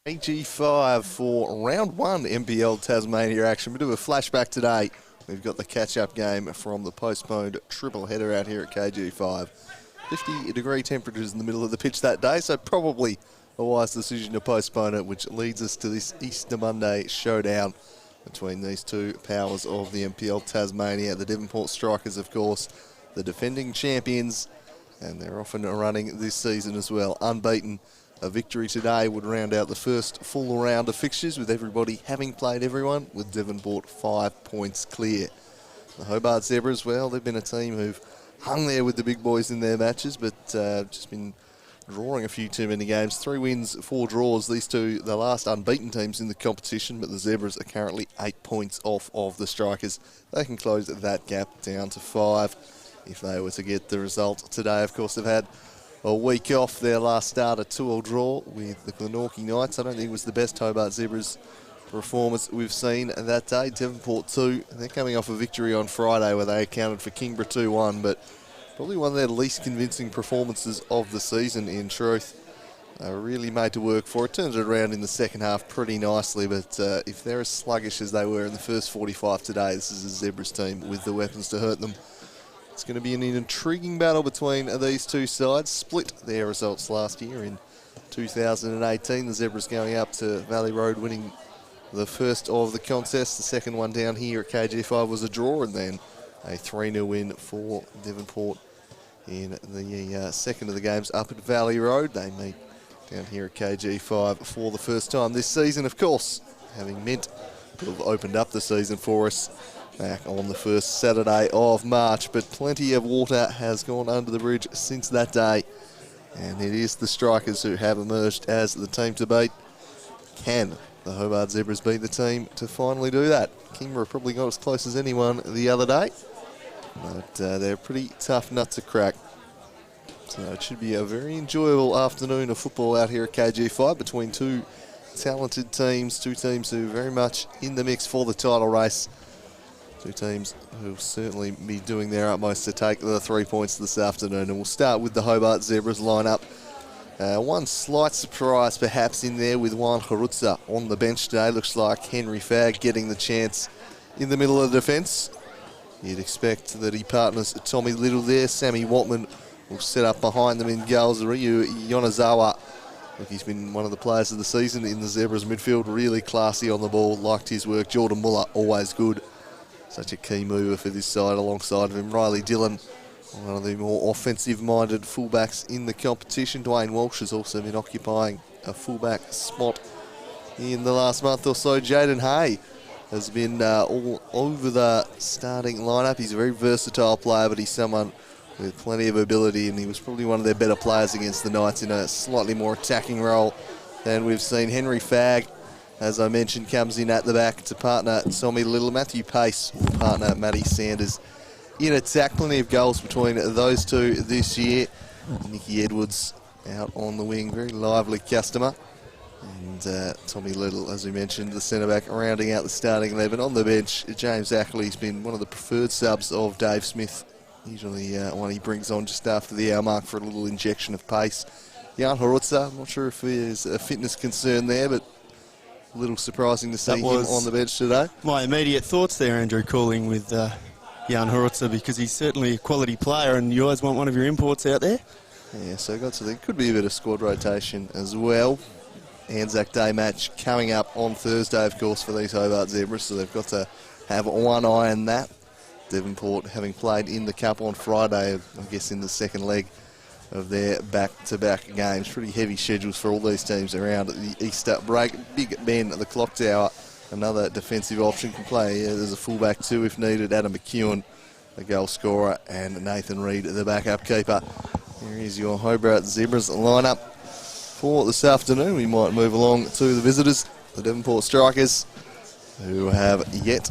AG5 for round one NPL Tasmania action. Bit of a flashback today. We've got the catch-up game from the postponed triple header out here at KG5. 50-degree temperatures in the middle of the pitch that day, so probably a wise decision to postpone it, which leads us to this Easter Monday showdown between these two powers of the NPL Tasmania. The Devonport Strikers, of course, the defending champions, and they're often running this season as well. Unbeaten. A victory today would round out the first full round of fixtures, with everybody having played everyone, with Devonport 5 points clear. The Hobart Zebras, well, they've been a team who've hung there with the big boys in their matches, but just been drawing a few too many games. 3 wins, 4 draws. These two, the last unbeaten teams in the competition, but the Zebras are currently 8 points off of the Strikers. They can close that gap down to 5 if they were to get the result today. Of course, they've had a week off. Their last start, a 2-2 draw with the Glenorchy Knights. I don't think it was the best Hobart Zebras performance we've seen that day. Devonport 2, they're coming off a victory on Friday where they accounted for Kingborough 2-1, but probably one of their least convincing performances of the season, in truth. They were really made to work for it. Turns it around in the second half pretty nicely, but if they're as sluggish as they were in the first 45 today, this is a Zebras team with the weapons to hurt them. It's going to be an intriguing battle between these two sides. Split their results last year in 2018. The Zebras going up to Valley Road, winning the first of the contests. The second one down here at KG5 was a draw, and then a 3-0 win for Devonport in the second of the games up at Valley Road. They meet down here at KG5 for the first time this season, of course, having meant to have opened up the season for us back on the first Saturday of March, but plenty of water has gone under the bridge since that day, and it is the Strikers who have emerged as the team to beat. Can the Hobart Zebras be the team to finally do that? Kingborough probably got as close as anyone the other day, but they're a pretty tough nut to crack. So it should be a very enjoyable afternoon of football out here at KG5 between two talented teams, two teams who are very much in the mix for the title race. Two teams who will certainly be doing their utmost to take the 3 points this afternoon. And we'll start with the Hobart Zebras lineup. One slight surprise perhaps in there with Juan Harutza on the bench today. Looks like Henry Fagg getting the chance in the middle of the defence. You'd expect that he partners Tommy Little there. Sammy Watman will set up behind them in goals. Ryu Yonezawa, look, he's been one of the players of the season in the Zebras midfield. Really classy on the ball, liked his work. Jordan Muller, always good. Such a key mover for this side alongside of him. Riley Dillon, one of the more offensive-minded fullbacks in the competition. Dwayne Walsh has also been occupying a fullback spot in the last month or so. Jaden Hay has been all over the starting lineup. He's a very versatile player, but he's someone with plenty of ability, and he was probably one of their better players against the Knights in a slightly more attacking role than we've seen. Henry Fagg, as I mentioned, comes in at the back to partner Tommy Little. Matthew Pace will partner Matty Sanders in attack. Plenty of goals between those two this year. Nicky Edwards out on the wing, very lively customer. And Tommy Little, as we mentioned, the centre-back, rounding out the starting 11. On the bench, James Ackley's been one of the preferred subs of Dave Smith. Usually one he brings on just after the hour mark for a little injection of pace. Jan Harutza, I'm not sure if there's a fitness concern there, but a little surprising to see him on the bench today. My immediate thoughts there, Andrew, calling with Jan Harutza, because he's certainly a quality player, and you always want one of your imports out there. Yeah, so got to think could be a bit of squad rotation as well. Anzac Day match coming up on Thursday, of course, for these Hobart Zebras, so they've got to have one eye on that. Devonport having played in the Cup on Friday, I guess in the second leg of their back-to-back games. Pretty heavy schedules for all these teams around the Easter break. Big Ben at the clock tower, another defensive option, can play as a fullback too if needed. Adam McEwen, the goal scorer, and Nathan Reid, the backup keeper. Here is your Hobart Zebras lineup for this afternoon. We might move along to the visitors, the Devonport Strikers, who have yet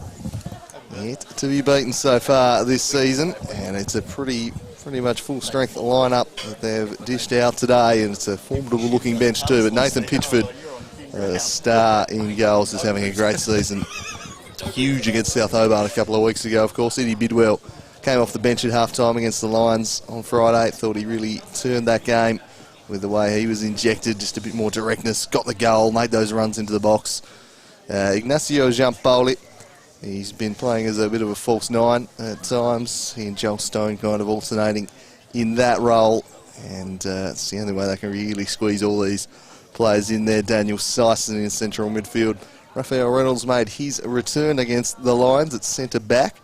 to be beaten so far this season, and it's a pretty much full-strength lineup that they've dished out today, and it's a formidable-looking bench too. But Nathan Pitchford, a star in goals, is having a great season. Huge against South Hobart a couple of weeks ago, of course. Eddie Bidwell came off the bench at half-time against the Lions on Friday. Thought he really turned that game with the way he was injected, just a bit more directness, got the goal, made those runs into the box. Ignacio Giampoli, he's been playing as a bit of a false nine at times. He and Joel Stone kind of alternating in that role, and it's the only way they can really squeeze all these players in there. Daniel Sison in central midfield. Raphael Reynolds made his return against the Lions at centre back,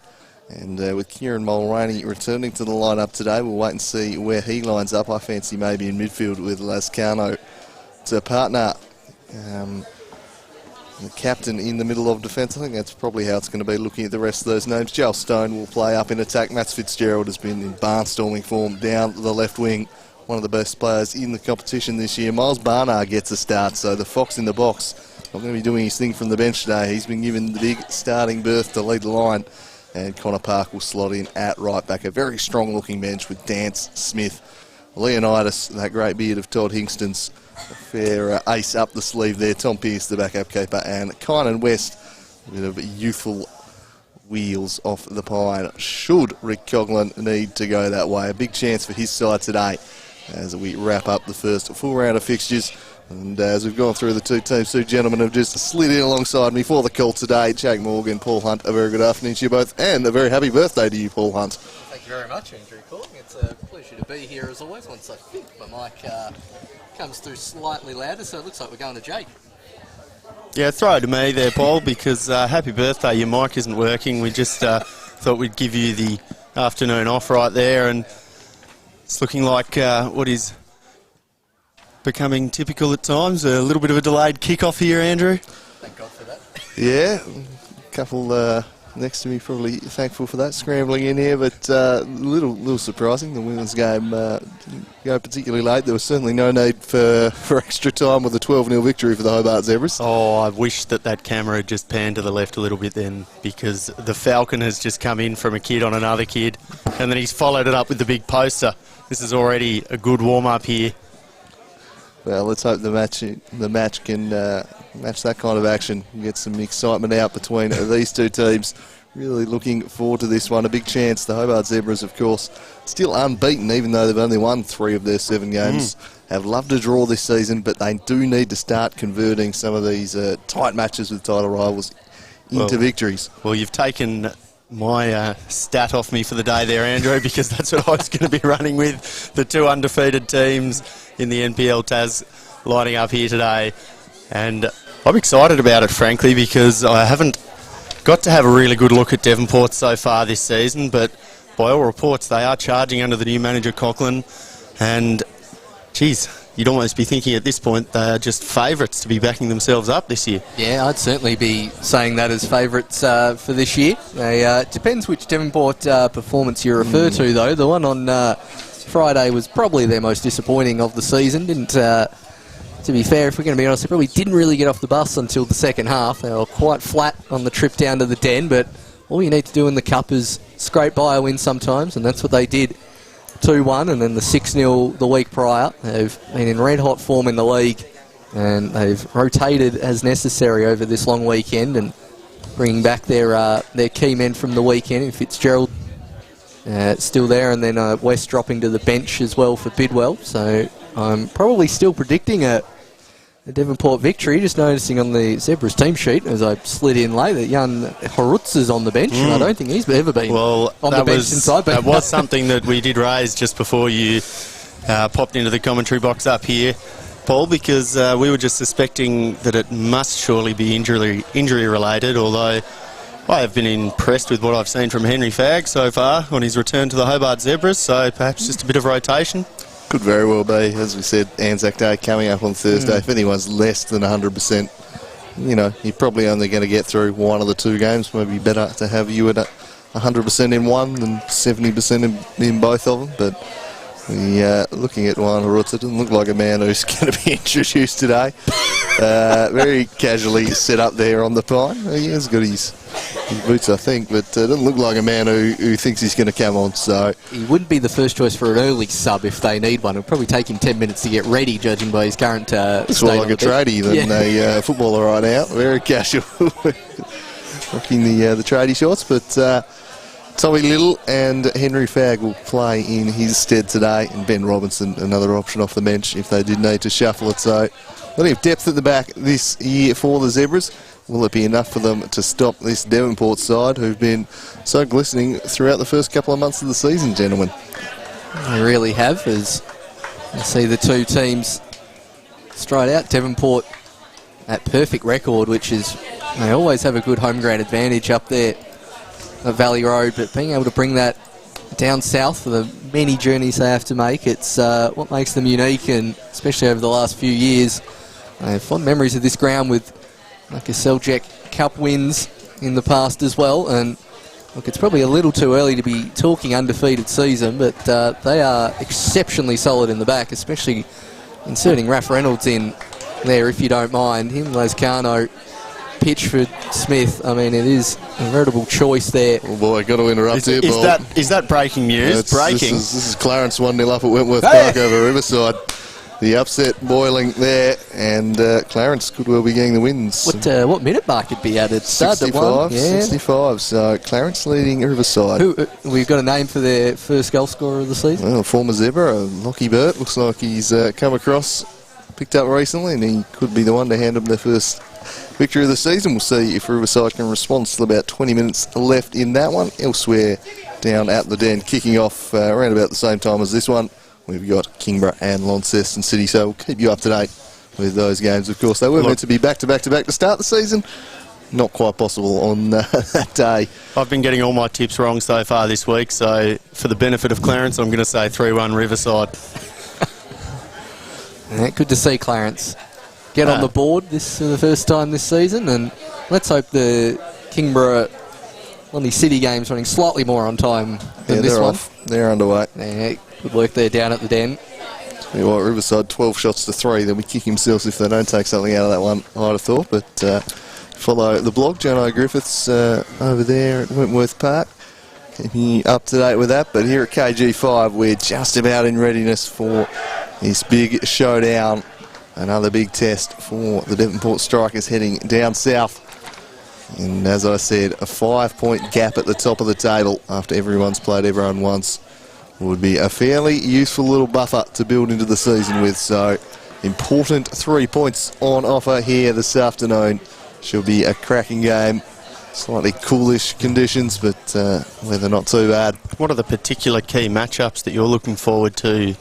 and with Kieran Mulroney returning to the lineup today, we'll wait and see where he lines up. I fancy maybe in midfield with Lascano to partner the captain in the middle of defence. I think that's probably how it's going to be looking at the rest of those names. Joel Stone will play up in attack. Matt Fitzgerald has been in barnstorming form down the left wing, one of the best players in the competition this year. Miles Barnard gets a start, so the fox in the box not going to be doing his thing from the bench today. He's been given the big starting berth to lead the line, and Connor Park will slot in at right back. A very strong looking bench with Dance, Smith, Leonidas, that great beard of Todd Hingston's a fair ace up the sleeve there. Tom Pearce, the backup keeper, and Kynan West, a bit of youthful wheels off the pine. Should Rick Coughlin need to go that way, a big chance for his side today as we wrap up the first full round of fixtures. And as we've gone through the two teams, two gentlemen have just slid in alongside me for the call today. Jake Morgan, Paul Hunt, a very good afternoon to you both, and a very happy birthday to you, Paul Hunt. Thank you very much, Andrew Calling. It's a pleasure to be here as always. Once I think my mic comes through slightly louder, so it looks like we're going to Jake. Yeah, throw it to me there, Paul, because happy birthday. Your mic isn't working. We just thought we'd give you the afternoon off right there, and it's looking like what is becoming typical at times, a little bit of a delayed kick-off here, Andrew. Thank God for that. Yeah, a couple next to me probably thankful for that, scrambling in here, but a little surprising. The women's game didn't go particularly late. There was certainly no need for extra time with a 12-0 victory for the Hobart Zebras. Oh, I wish that camera had just panned to the left a little bit then, because the Falcon has just come in from a kid on another kid, and then he's followed it up with the big poster. This is already a good warm-up here. Well, let's hope the match can match that kind of action and get some excitement out between these two teams. Really looking forward to this one. A big chance. The Hobart Zebras, of course, still unbeaten, even though they've only won 3 of their 7 games. Have loved to draw this season, but they do need to start converting some of these tight matches with title rivals into victories. Well, you've taken my stat off me for the day there, Andrew, because that's what I was going to be running with. The 2 undefeated teams in the NPL Tas lining up here today. And I'm excited about it, frankly, because I haven't got to have a really good look at Devonport so far this season, but by all reports, they are charging under the new manager, Coughlin. And, geez, you'd almost be thinking at this point they are just favourites to be backing themselves up this year. Yeah, I'd certainly be saying that as favourites for this year. It depends which Devonport performance you refer to, though. The one on Friday was probably their most disappointing of the season. To be fair, if we're going to be honest, they probably didn't really get off the bus until the second half. They were quite flat on the trip down to the Den, but all you need to do in the Cup is scrape by a win sometimes, and that's what they did. 2-1, and then the 6-0 the week prior. They've been in red-hot form in the league, and they've rotated as necessary over this long weekend, and bringing back their key men from the weekend in Fitzgerald. Still there, and then West dropping to the bench as well for Bidwell. So I'm probably still predicting a Devonport victory. Just noticing on the Zebras team sheet as I slid in late that Jan Horutz is on the bench, and I don't think he's ever been on the bench since I've been. That was something that we did raise just before you popped into the commentary box up here, Paul, because we were just suspecting that it must surely be injury related, although I have been impressed with what I've seen from Henry Fagg so far on his return to the Hobart Zebras, so perhaps just a bit of rotation. Could very well be. As we said, Anzac Day coming up on Thursday. If anyone's less than 100%, you're probably only going to get through one of the 2 games. Maybe better to have you at 100% in one than 70% in both of them. But looking at Juan Horutz, it doesn't look like a man who's going to be introduced today. Very casually set up there on the pine. He has got his boots, I think, but it doesn't look like a man who thinks he's going to come on. So he wouldn't be the first choice for an early sub if they need one. It'll probably take him 10 minutes to get ready, judging by his current state. It's more like a tradie than a footballer right now. Very casual, rocking the tradie shorts. But Tommy Little and Henry Fagg will play in his stead today, and Ben Robinson, another option off the bench if they did need to shuffle it. So plenty of depth at the back this year for the Zebras. Will it be enough for them to stop this Devonport side, who've been so glistening throughout the first couple of months of the season, gentlemen? They really have, as you see the two teams straight out. Devonport, that perfect record, which is they always have a good home ground advantage up there at Valley Road, but being able to bring that down south for the many journeys they have to make, it's what makes them unique, and especially over the last few years. I have fond memories of this ground with like a Seljack Cup wins in the past as well, and look, it's probably a little too early to be talking undefeated season, but they are exceptionally solid in the back, especially inserting Raph Reynolds in there, if you don't mind. Him, Lascano, Pitchford, Smith. I mean, it is a veritable choice there. Oh boy, got to interrupt here, Bob. Is that breaking news? Breaking. This is Clarence 1-0 up at Wentworth Park over Riverside. The upset boiling there, and Clarence could well be getting the wins. What minute mark it'd be at? It started at 1. 65. So Clarence leading Riverside. We've got a name for their first goal scorer of the season. Well, former Zebra, Lockie Burt. Looks like he's come across, picked up recently, and he could be the one to hand them their first victory of the season. We'll see if Riverside can respond. Still about 20 minutes left in that one. Elsewhere, down at the Den, kicking off around about the same time as this one. We've got Kingborough and Launceston City, so we'll keep you up to date with those games. Of course, they were meant to be back to back to start the season. Not quite possible on that day. I've been getting all my tips wrong so far this week, so for the benefit of Clarence, I'm going to say 3-1 Riverside. Yeah, good to see Clarence get on the board this for the first time this season, and let's hope the Kingborough Lundy City game's running slightly more on time than this one. They're underway. Yeah, good work there down at the Den. Tell you what, Riverside 12 shots to 3. They'll be kicking themselves if they don't take something out of that one, I'd have thought. But follow the blog, Jono Griffiths over there at Wentworth Park. Keeping you up to date with that. But here at KG5, we're just about in readiness for this big showdown. Another big test for the Devonport Strikers heading down south. And as I said, a 5-point gap at the top of the table after everyone's played everyone once would be a fairly useful little buffer to build into the season with. So important 3 points on offer here this afternoon. Should be a cracking game. Slightly coolish conditions, but weather not too bad. What are the particular key matchups that you're looking forward to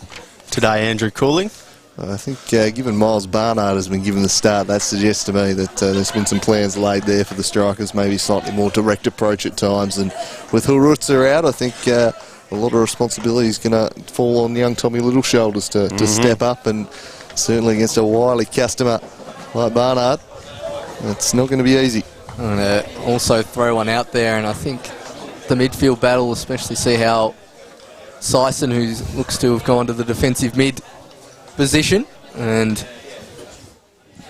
today, Andrew Cooling? I think given Miles Barnard has been given the start, that suggests to me that there's been some plans laid there for the Strikers, maybe slightly more direct approach at times. And with Hurutza out, I think a lot of responsibility is going to fall on young Tommy Little's shoulders to step up, and certainly against a wily customer like Barnard, it's not going to be easy. I'm going to also throw one out there, and I think the midfield battle, especially see how Sison, who looks to have gone to the defensive mid position, and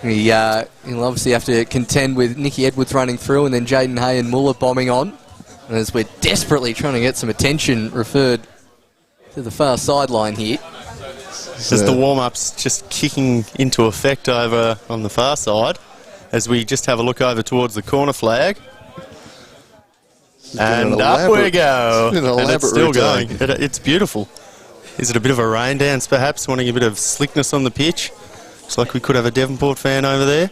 he'll obviously have to contend with Nicky Edwards running through, and then Jaden Hay and Muller bombing on, as we're desperately trying to get some attention referred to the far sideline here. As the warm-up's just kicking into effect over on the far side, as we just have a look over towards the corner flag. And up we go. And it's still going. It's beautiful. Is it a bit of a rain dance, perhaps, wanting a bit of slickness on the pitch? Looks like we could have a Devonport fan over there.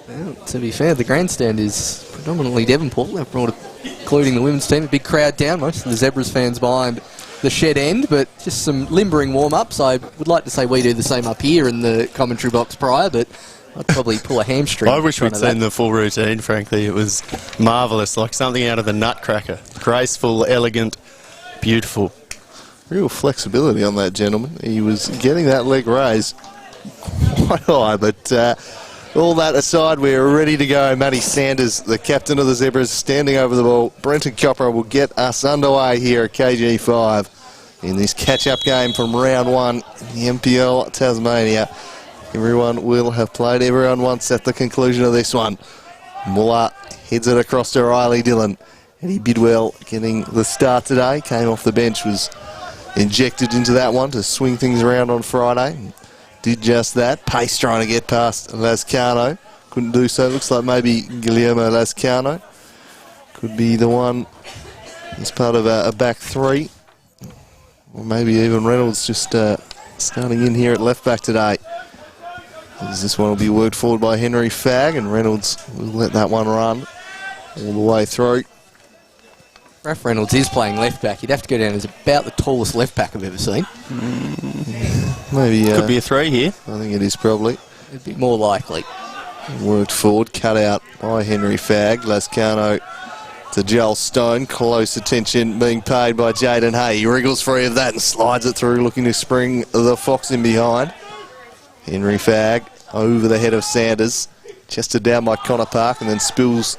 Well, to be fair, the grandstand is predominantly Devonport. They've brought, including the women's team, a big crowd down. Most of the Zebras fans behind the shed end, but just some limbering warm-ups. I would like to say we do the same up here in the commentary box prior, but I'd probably pull a hamstring. I wish we'd seen the full routine, frankly. It was marvellous, like something out of the Nutcracker. Graceful, elegant, beautiful. Real flexibility on that gentleman. He was getting that leg raised quite high, but all that aside, we're ready to go. Matty Sanders, the captain of the Zebras, standing over the ball. Brenton Copper will get us underway here at KG5 in this catch-up game from round 1 in the MPL Tasmania. Everyone will have played everyone once at the conclusion of this one. Muller heads it across to Riley Dillon. Eddie Bidwell getting the start today. Came off the bench, was injected into that one to swing things around on Friday. Did just that. Pace trying to get past Lascano. Couldn't do so. Looks like maybe Guillermo Lascano could be the one as part of a back three. Or maybe even Reynolds just starting in here at left back today. As this one will be worked forward by Henry Fagg, and Reynolds will let that one run all the way through. Raf Reynolds is playing left back. He'd have to go down as about the tallest left back I've ever seen. Maybe Could be a 3 here. I think it is probably. It'd be more likely. Worked forward, cut out by Henry Fagg. Lascano to Joel Stone. Close attention being paid by Jaden Hay. He wriggles free of that and slides it through, looking to spring the Fox in behind. Henry Fagg over the head of Sanders. Chested down by Connor Park and then spills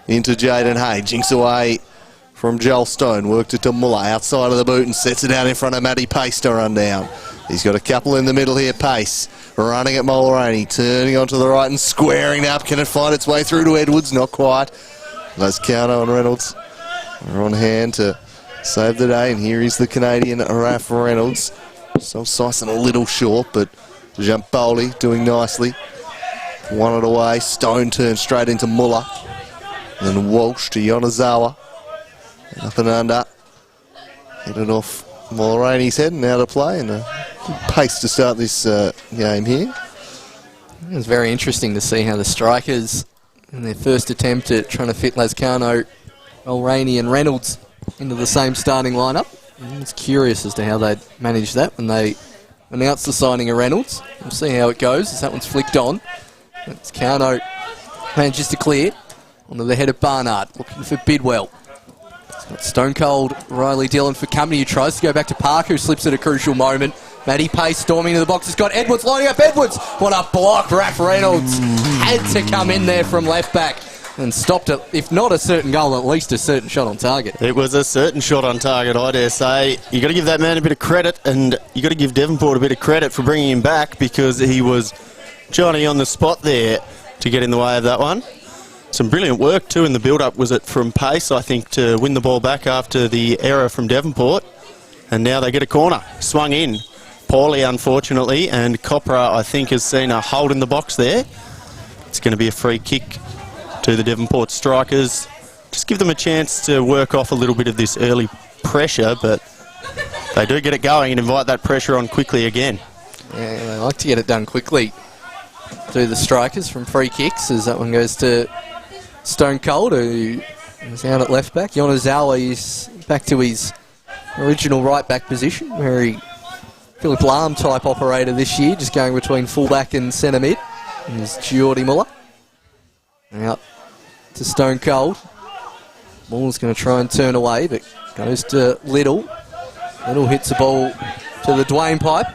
into Jaden Hay. Jinks away from Joel Stone. Worked it to Muller outside of the boot and sets it out in front of Matty Pace to run down. He's got a couple in the middle here. Pace running at Mulroney. Turning onto the right and squaring up. Can it find its way through to Edwards? Not quite. Lascano and Reynolds are on hand to save the day. And here is the Canadian Raf Reynolds. So Sison a little short, but Jampoli doing nicely. Won it away. Stone turns straight into Muller. Then Walsh to Yonezawa. Up and under. Hit it off Mulroney's head and out of play. And a good pace to start this game here. It was very interesting to see how the strikers, in their first attempt at trying to fit Lascano, Mulroney and Reynolds into the same starting lineup. I was curious as to how they'd managed that when they announced the signing of Reynolds. We'll see how it goes as that one's flicked on. Lascano manages to clear onto the head of Barnard, looking for Bidwell. Got Stone Cold Riley Dillon for company, who tries to go back to Park, who slips at a crucial moment. Matty Pace storming into the box. Has got Edwards lining up. Edwards! What a block. Raf Reynolds had to come in there from left back and stopped it. If not a certain goal, at least a certain shot on target. It was a certain shot on target, I dare say. You got to give that man a bit of credit, and you got to give Devonport a bit of credit for bringing him back, because he was Johnny on the spot there to get in the way of that one. Some brilliant work too in the build-up, was it, from Pace, I think, to win the ball back after the error from Devonport. And now they get a corner. Swung in poorly, unfortunately, and Copra, I think, has seen a hold in the box there. It's going to be a free kick to the Devonport strikers. Just give them a chance to work off a little bit of this early pressure, but they do get it going and invite that pressure on quickly again. Yeah, they like to get it done quickly. Do the strikers from free kicks, as that one goes to Stone Cold, who is out at left back. Yonezawa is back to his original right back position, where he Philip Lahm type operator this year, just going between full back and centre mid. And there's Geordie Muller. Out to Stone Cold. Muller's going to try and turn away, but goes to Little. Little hits the ball to the Dwayne pipe.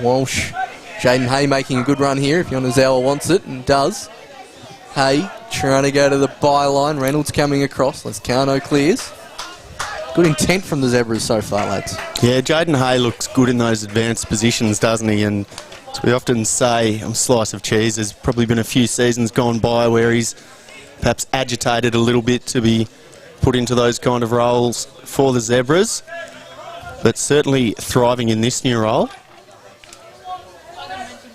Walsh, Jaden Hay making a good run here if Yonezawa wants it, and does. Hay trying to go to the byline. Reynolds coming across. Lascano clears. Good intent from the Zebras so far, lads. Yeah, Jaden Hay looks good in those advanced positions, doesn't he? And as we often say on Slice of Cheese, there's probably been a few seasons gone by where he's perhaps agitated a little bit to be put into those kind of roles for the Zebras, but certainly thriving in this new role.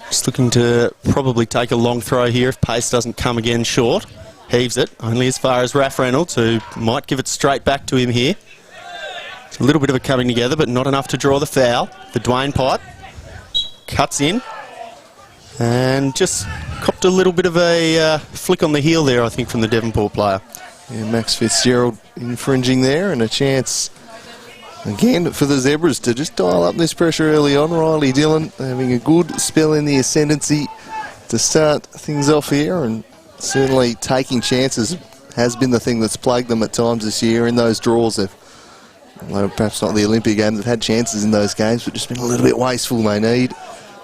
Just looking to probably take a long throw here if Pace doesn't come again short. Heaves it, only as far as Raf Reynolds, who might give it straight back to him here. It's a little bit of a coming together, but not enough to draw the foul. The Dwayne pipe cuts in and just copped a little bit of a flick on the heel there, I think, from the Devonport player. Yeah, Max Fitzgerald infringing there, and a chance again for the Zebras to just dial up this pressure early on. Riley Dillon having a good spell in the ascendancy to start things off here, and certainly taking chances has been the thing that's plagued them at times this year in those draws. Although perhaps not the Olympic games, they've had chances in those games, but just been a little bit wasteful. They need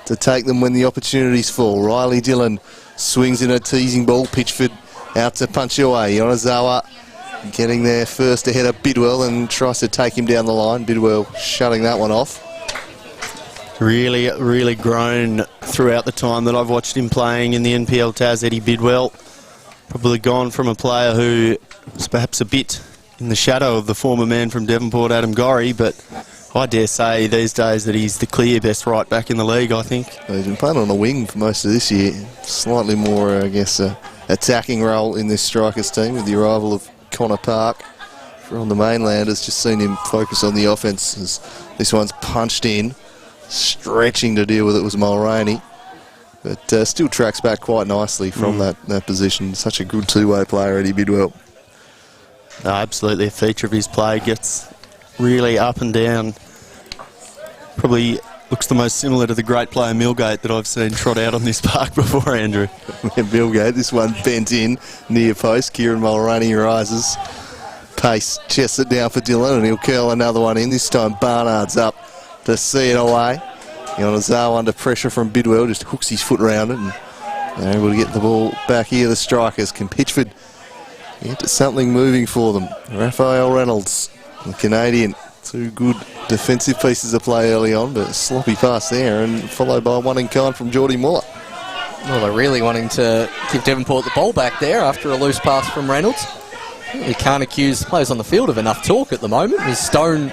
to take them when the opportunities fall. Riley Dillon swings in a teasing ball. Pitchford out to punch away. Yonezawa getting there first ahead of Bidwell and tries to take him down the line. Bidwell shutting that one off. Really, really grown throughout the time that I've watched him playing in the NPL Taz, Eddie Bidwell. Probably gone from a player who was perhaps a bit in the shadow of the former man from Devonport, Adam Gorry, but I dare say these days that he's the clear best right back in the league, I think. He's been playing on the wing for most of this year. Slightly more, I guess, attacking role in this strikers team with the arrival of Connor Park from the mainland has just seen him focus on the offense as this one's punched in. Stretching to deal with it was Mulroney. But still tracks back quite nicely from that position. Such a good two-way player, Eddie Bidwell. No, absolutely a feature of his play. Gets really up and down. Probably looks the most similar to the great player Millgate that I've seen trot out on this park before, Andrew. Millgate, this one bent in near post. Kieran Mulroney rises. Pace chests it down for Dillon and he'll curl another one in. This time Barnard's up to see it away. Ionazawa under pressure from Bidwell, just hooks his foot around it and they're able to get the ball back here. The strikers, can Pitchford get something moving for them? Raphael Reynolds, the Canadian, two good defensive pieces of play early on, but a sloppy pass there and followed by one in kind from Geordie Muller. Well, they're really wanting to give Devonport the ball back there after a loose pass from Reynolds. You can't accuse players on the field of enough talk at the moment as Stone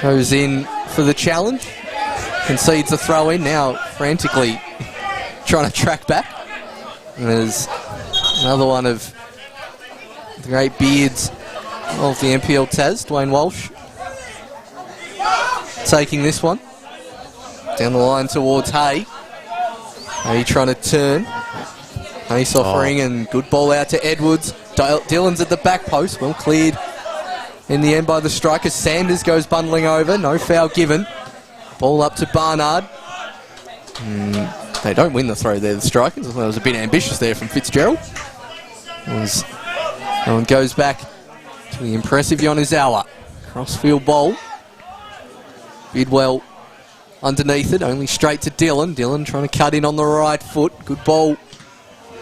goes in for the challenge. Concedes a throw in, now frantically trying to track back. And there's another one of the great beards of the NPL Taz, Dwayne Walsh, taking this one. Down the line towards Hay. Hay trying to turn. Hayes offering and good ball out to Edwards. Dillon's at the back post, well cleared in the end by the strikers. Sanders goes bundling over, no foul given. Ball up to Barnard. They don't win the throw there, the strikers. That was a bit ambitious there from Fitzgerald. And goes back to the impressive Ionazawa. Crossfield ball. Bidwell underneath it, only straight to Dillon. Dillon trying to cut in on the right foot. Good ball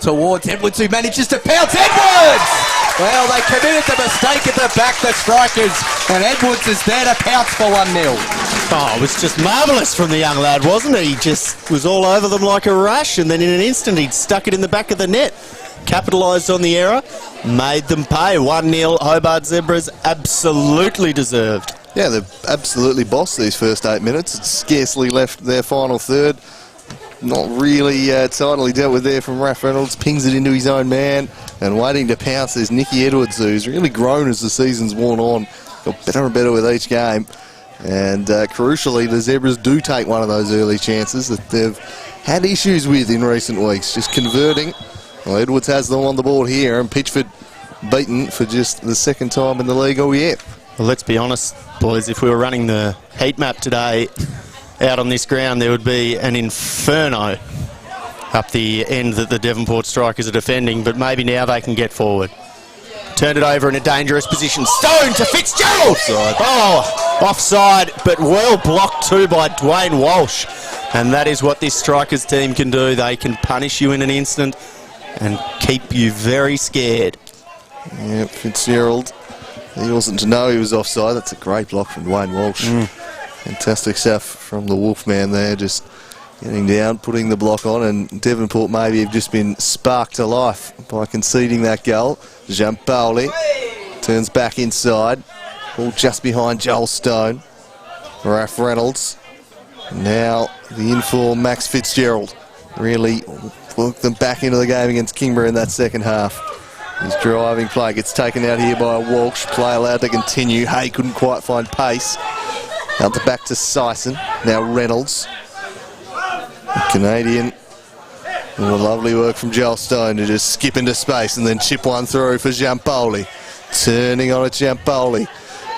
towards Edwards, who manages to pounce. Edwards! Well, they committed the mistake at the back, the strikers, and Edwards is there to pounce for 1-0. Oh, it was just marvellous from the young lad, wasn't it? He just was all over them like a rush, and then in an instant he'd stuck it in the back of the net. Capitalised on the error, made them pay. 1-0, Hobart Zebras, absolutely deserved. Yeah, they've absolutely bossed these first 8 minutes. It's scarcely left their final third. Not really tidily dealt with there from Raph Reynolds. Pings it into his own man and waiting to pounce. There's Nicky Edwards, who's really grown as the season's worn on. Got better and better with each game. And crucially, the Zebras do take one of those early chances that they've had issues with in recent weeks. Just converting. Well, Edwards has them on the board here, and Pitchford beaten for just the second time in the league all year. Well, let's be honest, boys, if we were running the heat map today out on this ground, there would be an inferno up the end that the Devonport strikers are defending, but maybe now they can get forward. Turned it over in a dangerous position. Stone to Fitzgerald! Offside. Oh, offside, but well blocked too by Dwayne Walsh. And that is what this strikers team can do. They can punish you in an instant and keep you very scared. Yeah, Fitzgerald. He wasn't to know he was offside. That's a great block from Dwayne Walsh. Fantastic stuff from the Wolfman there, just getting down, putting the block on, and Devonport maybe have just been sparked to life by conceding that goal. Giampaoli turns back inside, all just behind Joel Stone. Raph Reynolds. Now the informed Max Fitzgerald really worked them back into the game against Kingborough in that second half. His driving play gets taken out here by Walsh. Play allowed to continue. Hay couldn't quite find pace. Out the back to Sison. Now Reynolds. The Canadian. And a lovely work from Joel Stone to just skip into space and then chip one through for Giampaoli. Turning on it, Giampaoli.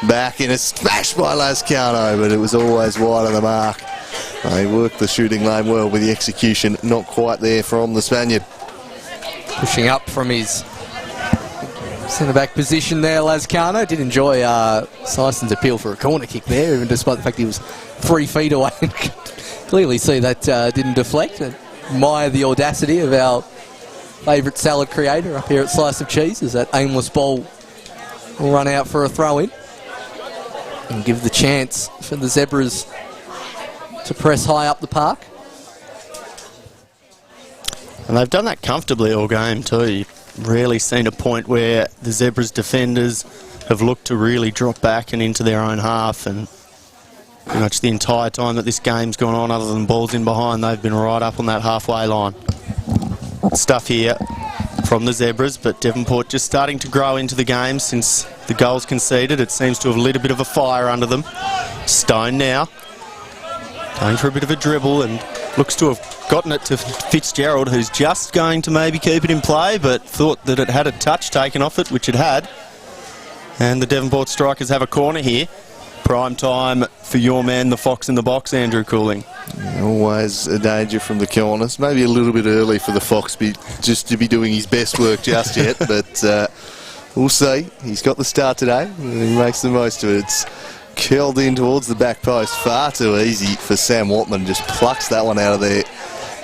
Back in a smash by Lascano, but it was always wide of the mark. They worked the shooting lane well with the execution. Not quite there from the Spaniard. Pushing up from his centre-back position there, Lascano. Did enjoy Syson's appeal for a corner kick there, even despite the fact he was 3 feet away. Clearly see that didn't deflect. Admire the audacity of our favourite salad creator up here at Slice of Cheese as that aimless ball will run out for a throw-in and give the chance for the Zebras to press high up the park. And they've done that comfortably all game too. You've rarely seen a point where the Zebras defenders have looked to really drop back and into their own half, and pretty much the entire time that this game's gone on, other than balls in behind, they've been right up on that halfway line. Stuff here from the Zebras, but Devonport just starting to grow into the game since the goals conceded. It seems to have lit a bit of a fire under them. Stone now going for a bit of a dribble and looks to have gotten it to Fitzgerald, who's just going to maybe keep it in play, but thought that it had a touch taken off it, which it had. And the Devonport strikers have a corner here. Prime time for your man, the Fox in the box, Andrew Cooling. Always a danger from the corners. Maybe a little bit early for the Fox just to be doing his best work just yet, but we'll see. He's got the start today, and he makes the most of it. It's curled in towards the back post. Far too easy for Sam Watman. Just plucks that one out of the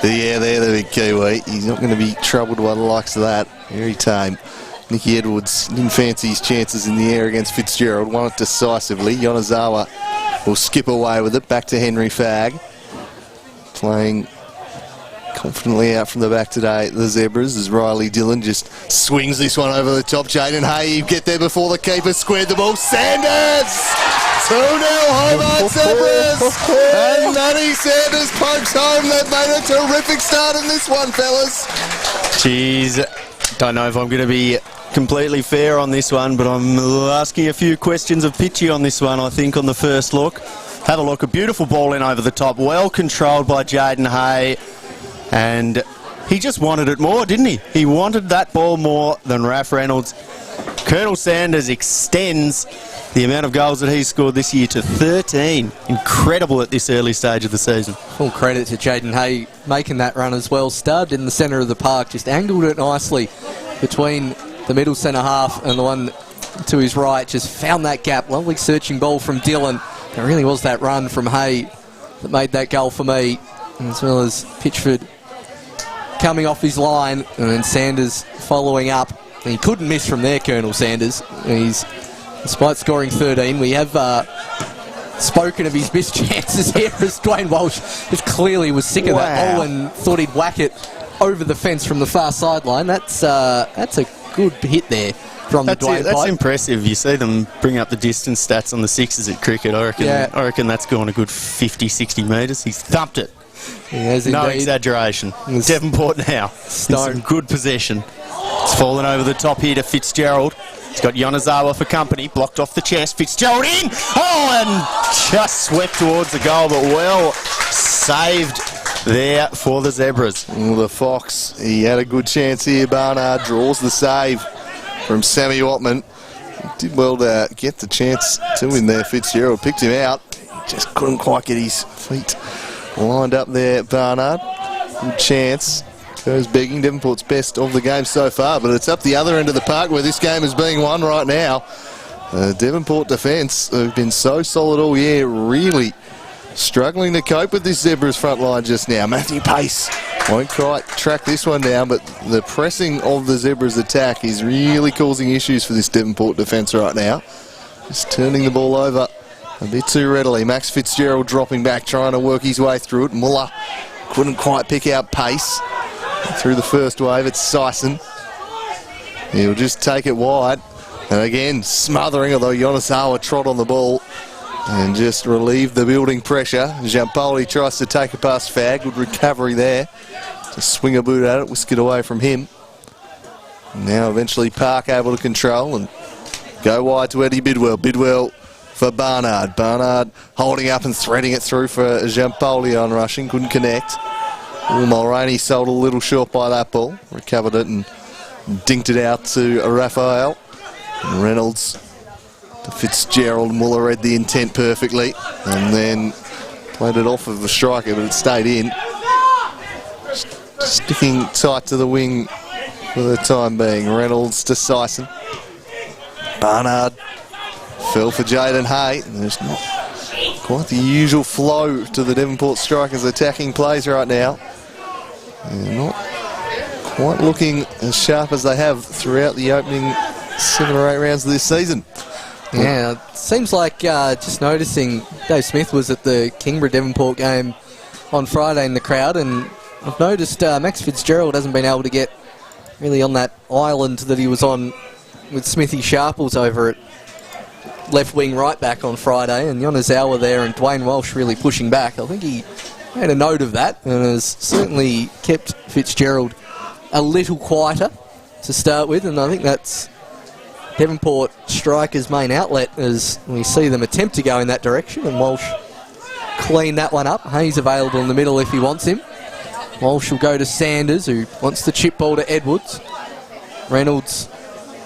air there, the big Kiwi. He's not going to be troubled by the likes of that. Very tame. Nicky Edwards didn't fancy his chances in the air against Fitzgerald. Won it decisively. Yonezawa will skip away with it. Back to Henry Fagg. Playing confidently out from the back today, the Zebras, as Riley Dillon just swings this one over the top. Jaden Hay, get there before the keeper squared the ball. Sanders! 2-0 Hobart Zebras! And Matty Sanders pokes home. They've made a terrific start in this one, fellas. Jeez, don't know if I'm going to be completely fair on this one, but I'm asking a few questions of Pitchy on this one, I think, on the first look. Have a look, a beautiful ball in over the top, well controlled by Jaden Hay, and he just wanted it more, didn't he? He wanted that ball more than Raph Reynolds. Colonel Sanders extends the amount of goals that he's scored this year to 13. Incredible at this early stage of the season. Full credit to Jaden Hay making that run as well. Stubbed in the centre of the park, just angled it nicely between the middle centre half and the one to his right. Just found that gap. Lovely searching ball from Dillon. It really was that run from Hay that made that goal for me, as well as Pitchford coming off his line and then Sanders following up. And he couldn't miss from there, Colonel Sanders. Despite scoring 13, we have spoken of his missed chances here as Dwayne Walsh just clearly was sick of that ball and thought he'd whack it over the fence from the far sideline. That's a good hit there from the Dwayne. That's impressive. You see them bring up the distance stats on the sixes at cricket. I reckon that's gone a good 50, 60 metres. He's thumped it. He has no indeed. Exaggeration. Devonport now. Some good possession. It's fallen over the top here to Fitzgerald. He's got Yonezawa for company. Blocked off the chest. Fitzgerald in. Oh, and just swept towards the goal, but well saved there for the Zebras. Well, the Fox, he had a good chance here. Barnard draws the save from Sammy Watman. Did well to get the chance to him there. Fitzgerald picked him out. Just couldn't quite get his feet lined up there, Barnard. Good chance. Goes begging. Devonport's best of the game so far, but it's up the other end of the park where this game is being won right now. Devonport defence have been so solid all year, really struggling to cope with this Zebras front line just now. Matthew Pace won't quite track this one down, but the pressing of the Zebras attack is really causing issues for this Devonport defence right now. Just turning the ball over a bit too readily. Max Fitzgerald dropping back, trying to work his way through it. Muller couldn't quite pick out Pace. Through the first wave, it's Sison. He'll just take it wide. And again, smothering, although Yonezawa trod on the ball and just relieved the building pressure. Giampoli tries to take it past Fagg. Good recovery there. Just swing a boot at it, whisk it away from him. Now eventually Park able to control and go wide to Eddie Bidwell. Bidwell for Barnard. Barnard holding up and threading it through for Giampoli on rushing. Couldn't connect. Mulroney sold a little short by that ball. Recovered it and dinked it out to Raphael. And Reynolds to Fitzgerald. Muller read the intent perfectly and then played it off of the striker, but it stayed in. Sticking tight to the wing for the time being. Reynolds to Sison. Barnard fell for Jaden Hay. There's not quite the usual flow to the Devonport strikers attacking plays right now. They're not quite looking as sharp as they have throughout the opening 7 or 8 rounds of this season. Yeah, it seems like just noticing Dave Smith was at the Kingborough Devonport game on Friday in the crowd, and I've noticed Max Fitzgerald hasn't been able to get really on that island that he was on with Smithy Sharples over at left wing right back on Friday, and Yonezawa there and Dwayne Walsh really pushing back. I think he made a note of that and has certainly kept Fitzgerald a little quieter to start with, and I think that's Devonport strikers' main outlet as we see them attempt to go in that direction, and Walsh clean that one up. Hayes available in the middle if he wants him. Walsh will go to Sanders, who wants the chip ball to Edwards. Reynolds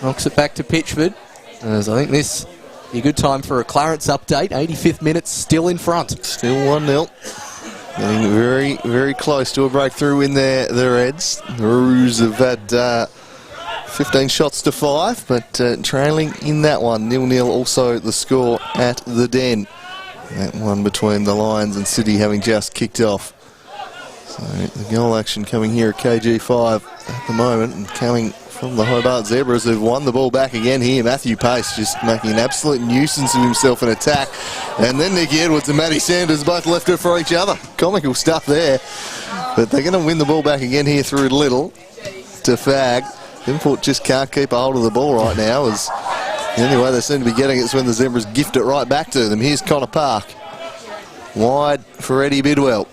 knocks it back to Pitchford, as I think this be a good time for a Clarence update. 85th minute, still in front. Still 1-0. Getting very, very close to a breakthrough in the Reds. The Roos have had 15 shots to 5, but trailing in that one. 0-0 also the score at the Den. That one between the Lions and City having just kicked off. So the goal action coming here at KG5 at the moment, and coming from the Hobart Zebras, who've won the ball back again here. Matthew Pace just making an absolute nuisance of himself in attack. And then Nicky Edwards and Matty Sanders both left it for each other. Comical stuff there. But they're going to win the ball back again here through Little to Fag. Devonport just can't keep a hold of the ball right now, as the only way they seem to be getting it is when the Zebras gift it right back to them. Here's Connor Park. Wide for Eddie Bidwell.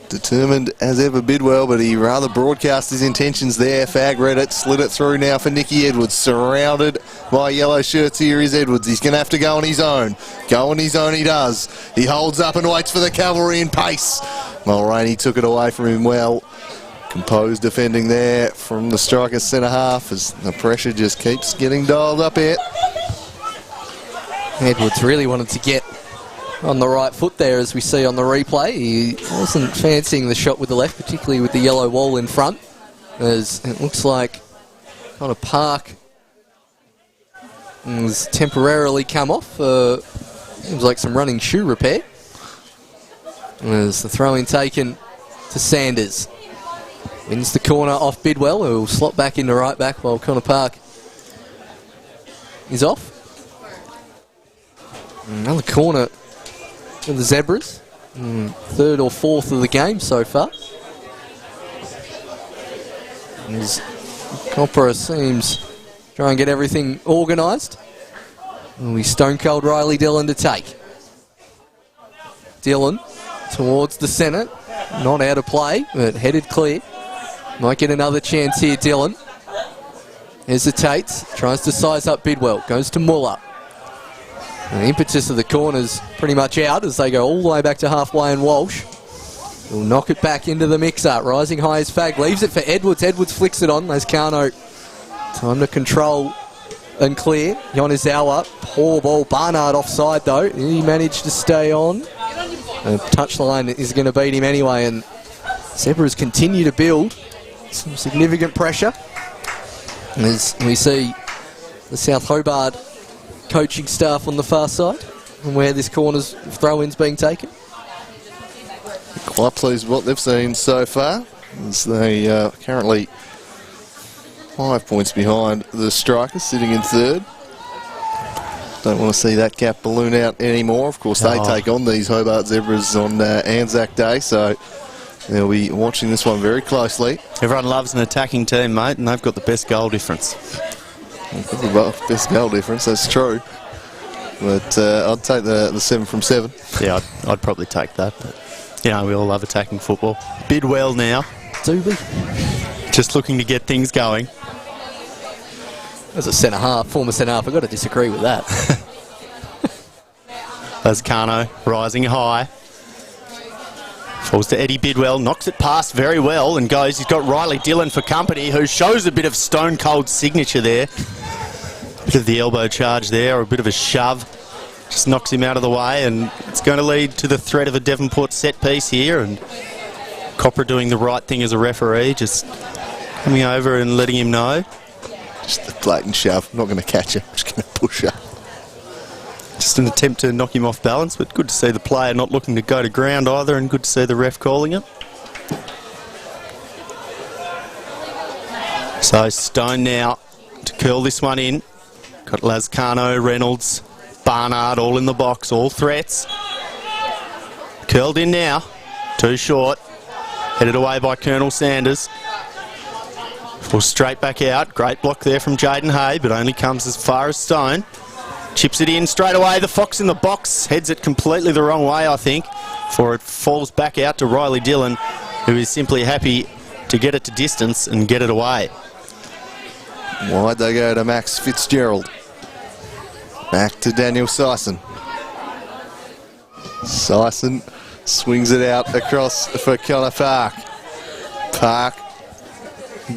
Determined as ever Bidwell, but he rather broadcast his intentions there. Fag read it, slid it through now for Nicky Edwards. Surrounded by yellow shirts, here is Edwards. He's going to have to go on his own. Go on his own he does. He holds up and waits for the cavalry in Pace. Mulroney took it away from him well. Composed defending there from the striker's centre half as the pressure just keeps getting dialed up here. Edwards really wanted to get on the right foot there, as we see on the replay. He wasn't fancying the shot with the left, particularly with the yellow wall in front, as it looks like Connor Park has temporarily come off. Seems like some running shoe repair. As the throw-in taken to Sanders. Wins the corner off Bidwell, who will slot back into right back while Connor Park is off. Another corner for the Zebras. Third or fourth of the game so far. As Copra seems to try and get everything organised. Will be stone cold Riley Dillon to take. Dillon towards the centre. Not out of play, but headed clear. Might get another chance here, Dillon. Hesitates, tries to size up Bidwell, goes to Muller. And the impetus of the corner's pretty much out as they go all the way back to halfway, and Walsh will knock it back into the mix-up. Rising high as Fag, leaves it for Edwards. Edwards flicks it on. Lescano, time to control and clear. Yonizawa, poor ball. Barnard offside though. He managed to stay on. The touchline is going to beat him anyway, and Zebras continue to build some significant pressure. As we see the South Hobart coaching staff on the far side and where this corner's throw-in's being taken. Quite pleased with what they've seen so far, as they are currently 5 points behind the Strikers, sitting in third. Don't want to see that gap balloon out anymore. Of course, they take on these Hobart Zebras on Anzac Day, so they'll be watching this one very closely. Everyone loves an attacking team, mate, and they've got the best goal difference. The best goal difference, that's true. But I'd take the 7 from 7. Yeah, I'd probably take that. But, you know, we all love attacking football. Bidwell now. Do we? Just looking to get things going. As a centre half, former centre half, I've got to disagree with that. Lascano rising high. Falls to Eddie Bidwell, knocks it past very well and goes. He's got Riley Dillon for company, who shows a bit of stone-cold signature there. Bit of the elbow charge there, or a bit of a shove. Just knocks him out of the way, and it's going to lead to the threat of a Devonport set piece here, and Copra doing the right thing as a referee, just coming over and letting him know. Just a blatant shove. I'm not going to catch him. I'm just going to push her. Just an attempt to knock him off balance, but good to see the player not looking to go to ground either, and good to see the ref calling it. So Stone now to curl this one in. Got Lascano, Reynolds, Barnard all in the box, all threats. Curled in now. Too short. Headed away by Colonel Sanders. Falls straight back out. Great block there from Jaden Hay, but only comes as far as Stone. Chips it in straight away. The Fox in the box heads it completely the wrong way, I think, for it falls back out to Riley Dillon, who is simply happy to get it to distance and get it away. Wide they go to Max Fitzgerald. Back to Daniel Sison. Sison swings it out across for Connor Park. Park.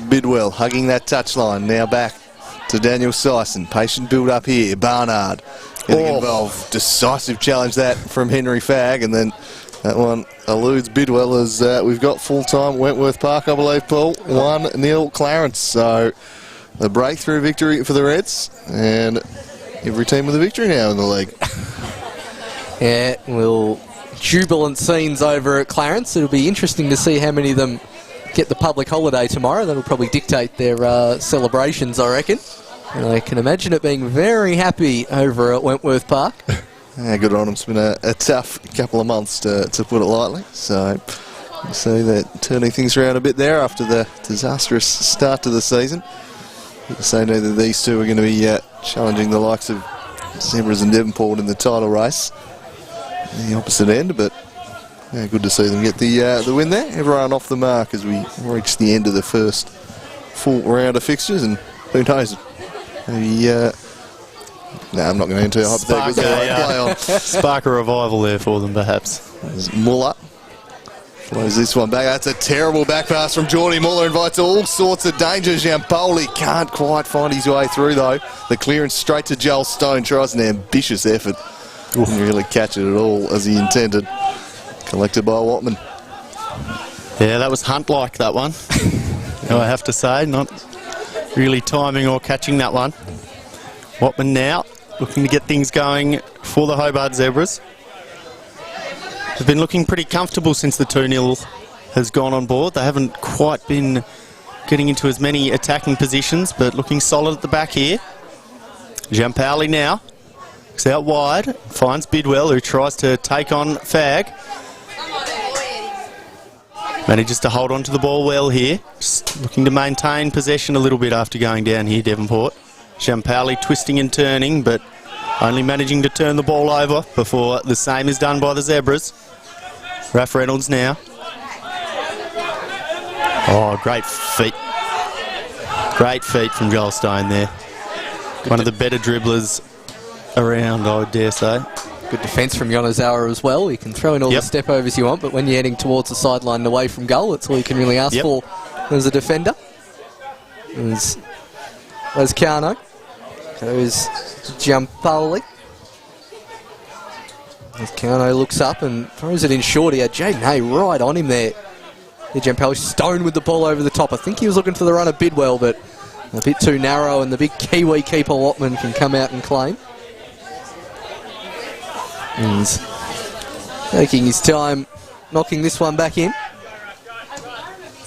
Bidwell hugging that touchline. Now back to Daniel Sison. Patient build up here. Barnard getting involved. Decisive challenge that from Henry Fagg, and then that one eludes Bidwell as we've got full-time Wentworth Park, I believe, Paul. 1-0 Clarence. So a breakthrough victory for the Reds, and every team with a victory now in the league. Yeah, well, jubilant scenes over at Clarence. It'll be interesting to see how many of them get the public holiday tomorrow. That'll probably dictate their celebrations, I reckon. And I can imagine it being very happy over at Wentworth Park. Yeah, good on them. It's been a tough couple of months, to put it lightly. So you see that turning things around a bit there after the disastrous start to the season. To say neither of these two are going to be challenging the likes of Zebras and Devonport in the title race. The opposite end, but yeah, good to see them get the win there. Everyone off the mark as we reach the end of the first full round of fixtures, and who knows, maybe I'm not going into hypotheticals. Spark a revival there for them, perhaps. Muller flows this one back. That's a terrible back pass from Geordie. Muller invites all sorts of danger. Giampoli can't quite find his way through, though. The clearance straight to Joel Stone. Tries an ambitious effort. Didn't really catch it at all as he intended. Collected by Watman. Yeah, that was Hunt-like, that one. I have to say, not really timing or catching that one. Watman now looking to get things going for the Hobart Zebras. They've been looking pretty comfortable since the 2-0 has gone on board. They haven't quite been getting into as many attacking positions, but looking solid at the back here. Giampoli now. Looks out wide, finds Bidwell, who tries to take on Fagg. Manages to hold on to the ball well here. Just looking to maintain possession a little bit after going down here, Devonport. Giampoli twisting and turning, but only managing to turn the ball over before the same is done by the Zebras. Raph Reynolds now. Oh, great feet. Great feet from Joel Stone there. One of the better dribblers around, I would dare say. Good defence from Yonezawa as well. You can throw in all the step overs you want, but when you're heading towards the sideline and away from goal, that's all you can really ask for as a defender. There's Kano. Goes Giampoli. As Kano looks up and throws it in short here. Jaden Hay right on him there. Giampoli Stone with the ball over the top. I think he was looking for the run of Bidwell, but a bit too narrow, and the big Kiwi keeper Watman can come out and claim. He's taking his time, knocking this one back in.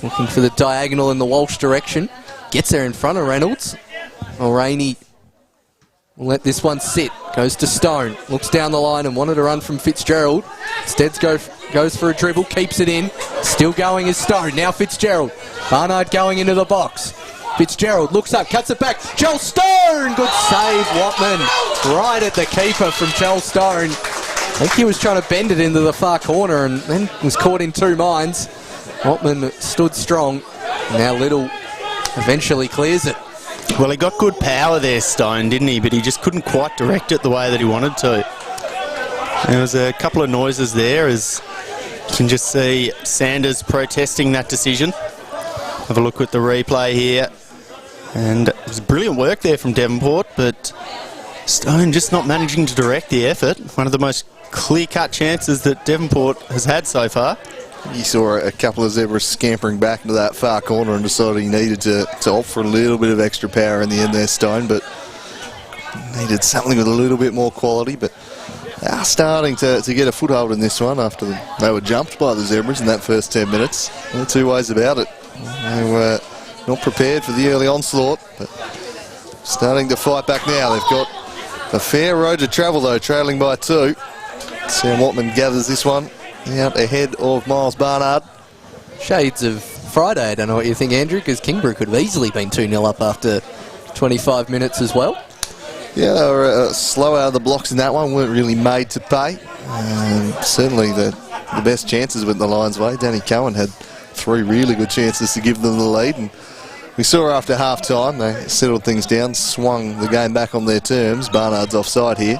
Looking for the diagonal in the Walsh direction. Gets there in front of Reynolds. Mulraney will let this one sit. Goes to Stone. Looks down the line and wanted to run from Fitzgerald. Instead goes for a dribble, keeps it in. Still going is Stone. Now Fitzgerald. Barnard going into the box. Fitzgerald looks up, cuts it back. Joel Stone! Good save, Watman. Right at the keeper from Joel Stone. I think he was trying to bend it into the far corner and then was caught in two minds. Watman stood strong. Now Little eventually clears it. Well, he got good power there, Stone, didn't he? But he just couldn't quite direct it the way that he wanted to. There was a couple of noises there, as you can just see Sanders protesting that decision. Have a look at the replay here. And it was brilliant work there from Devonport, but Stone just not managing to direct the effort. One of the most clear-cut chances that Devonport has had so far. You saw a couple of Zebras scampering back into that far corner and decided he needed to opt for a little bit of extra power in the end there, Stone, but needed something with a little bit more quality. But they are starting to get a foothold in this one after they were jumped by the Zebras in that first 10 minutes. There are two ways about it. They were not prepared for the early onslaught, but starting to fight back now. They've got a fair road to travel, though, trailing by 2. Sam Watman gathers this one out ahead of Miles Barnard. Shades of Friday, I don't know what you think, Andrew, because Kingborough could have easily been 2-0 up after 25 minutes as well. Yeah, they were slow out of the blocks in that one, weren't really made to pay. Certainly the best chances went the Lions' way. Danny Cohen had 3 really good chances to give them the lead, and We saw after half-time, they settled things down, swung the game back on their terms. Barnard's offside here.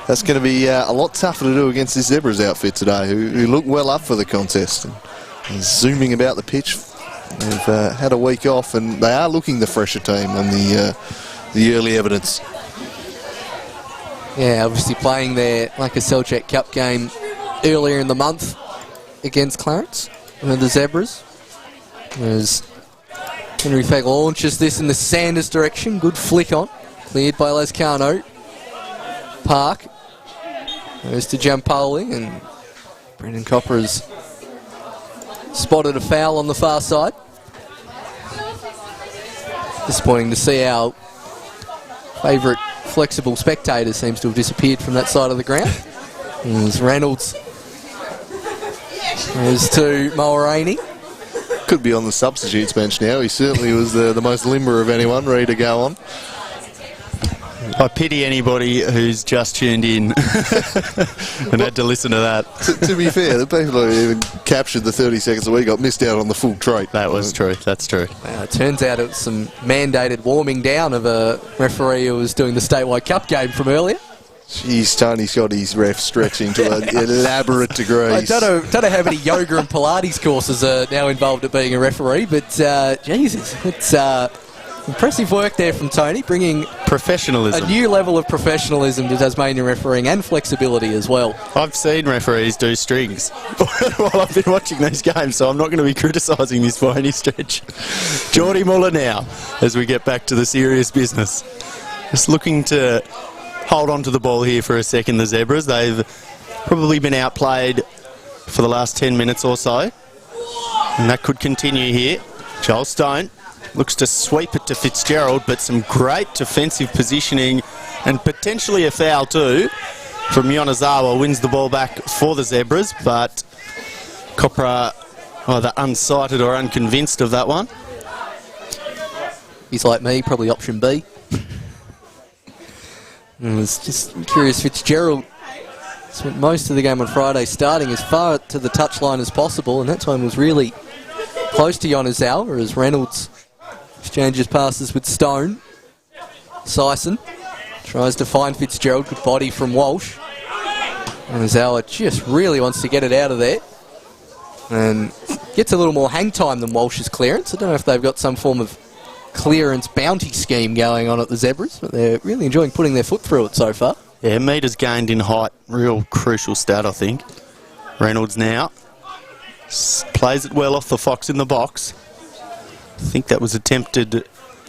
That's going to be a lot tougher to do against this Zebras outfit today, who look well up for the contest. And zooming about the pitch, they've had a week off, and they are looking the fresher team on the early evidence. Yeah, obviously playing their Selchek Cup game earlier in the month against Clarence, the Zebras. As Henry Fegg launches this in the Sanders direction. Good flick on. Cleared by Lascano. Park goes to Jampoli, and Brendan Copper has spotted a foul on the far side. Disappointing to see our favourite flexible spectator seems to have disappeared from that side of the ground. As Reynolds goes to Mulroney. Could be on the substitutes bench now. He certainly was the most limber of anyone, ready to go on. I pity anybody who's just tuned in and had to listen to that. To be fair, the people who even captured the 30 seconds a week got missed out on the full treat. That was true. That's true. It turns out it was some mandated warming down of a referee who was doing the statewide cup game from earlier. Jeez, Tony Scotty's ref stretching to an elaborate degree. I don't know how many yoga and Pilates courses are now involved at being a referee, but Jesus, it's impressive work there from Tony, bringing professionalism, a new level of professionalism to Tasmanian refereeing and flexibility as well. I've seen referees do strings while I've been watching these games, so I'm not going to be criticising this by any stretch. Geordie Muller now, as we get back to the serious business. Just looking to hold on to the ball here for a second, the Zebras. They've probably been outplayed for the last 10 minutes or so, and that could continue here. Joel Stone looks to sweep it to Fitzgerald, but some great defensive positioning and potentially a foul too from Yonezawa. Wins the ball back for the Zebras, but Copra either unsighted or unconvinced of that one. He's like me, probably option B. I was just curious, Fitzgerald spent most of the game on Friday starting as far to the touchline as possible, and that time was really close to Yonezawa as Reynolds exchanges passes with Stone. Sison tries to find Fitzgerald, good body from Walsh. Yonezawa just really wants to get it out of there and gets a little more hang time than Walsh's clearance. I don't know if they've got some form of clearance bounty scheme going on at the Zebras, but they're really enjoying putting their foot through it so far. Yeah, metres gained in height, real crucial stat, I think. Reynolds now plays it well off the Fox in the box. I think that was attempted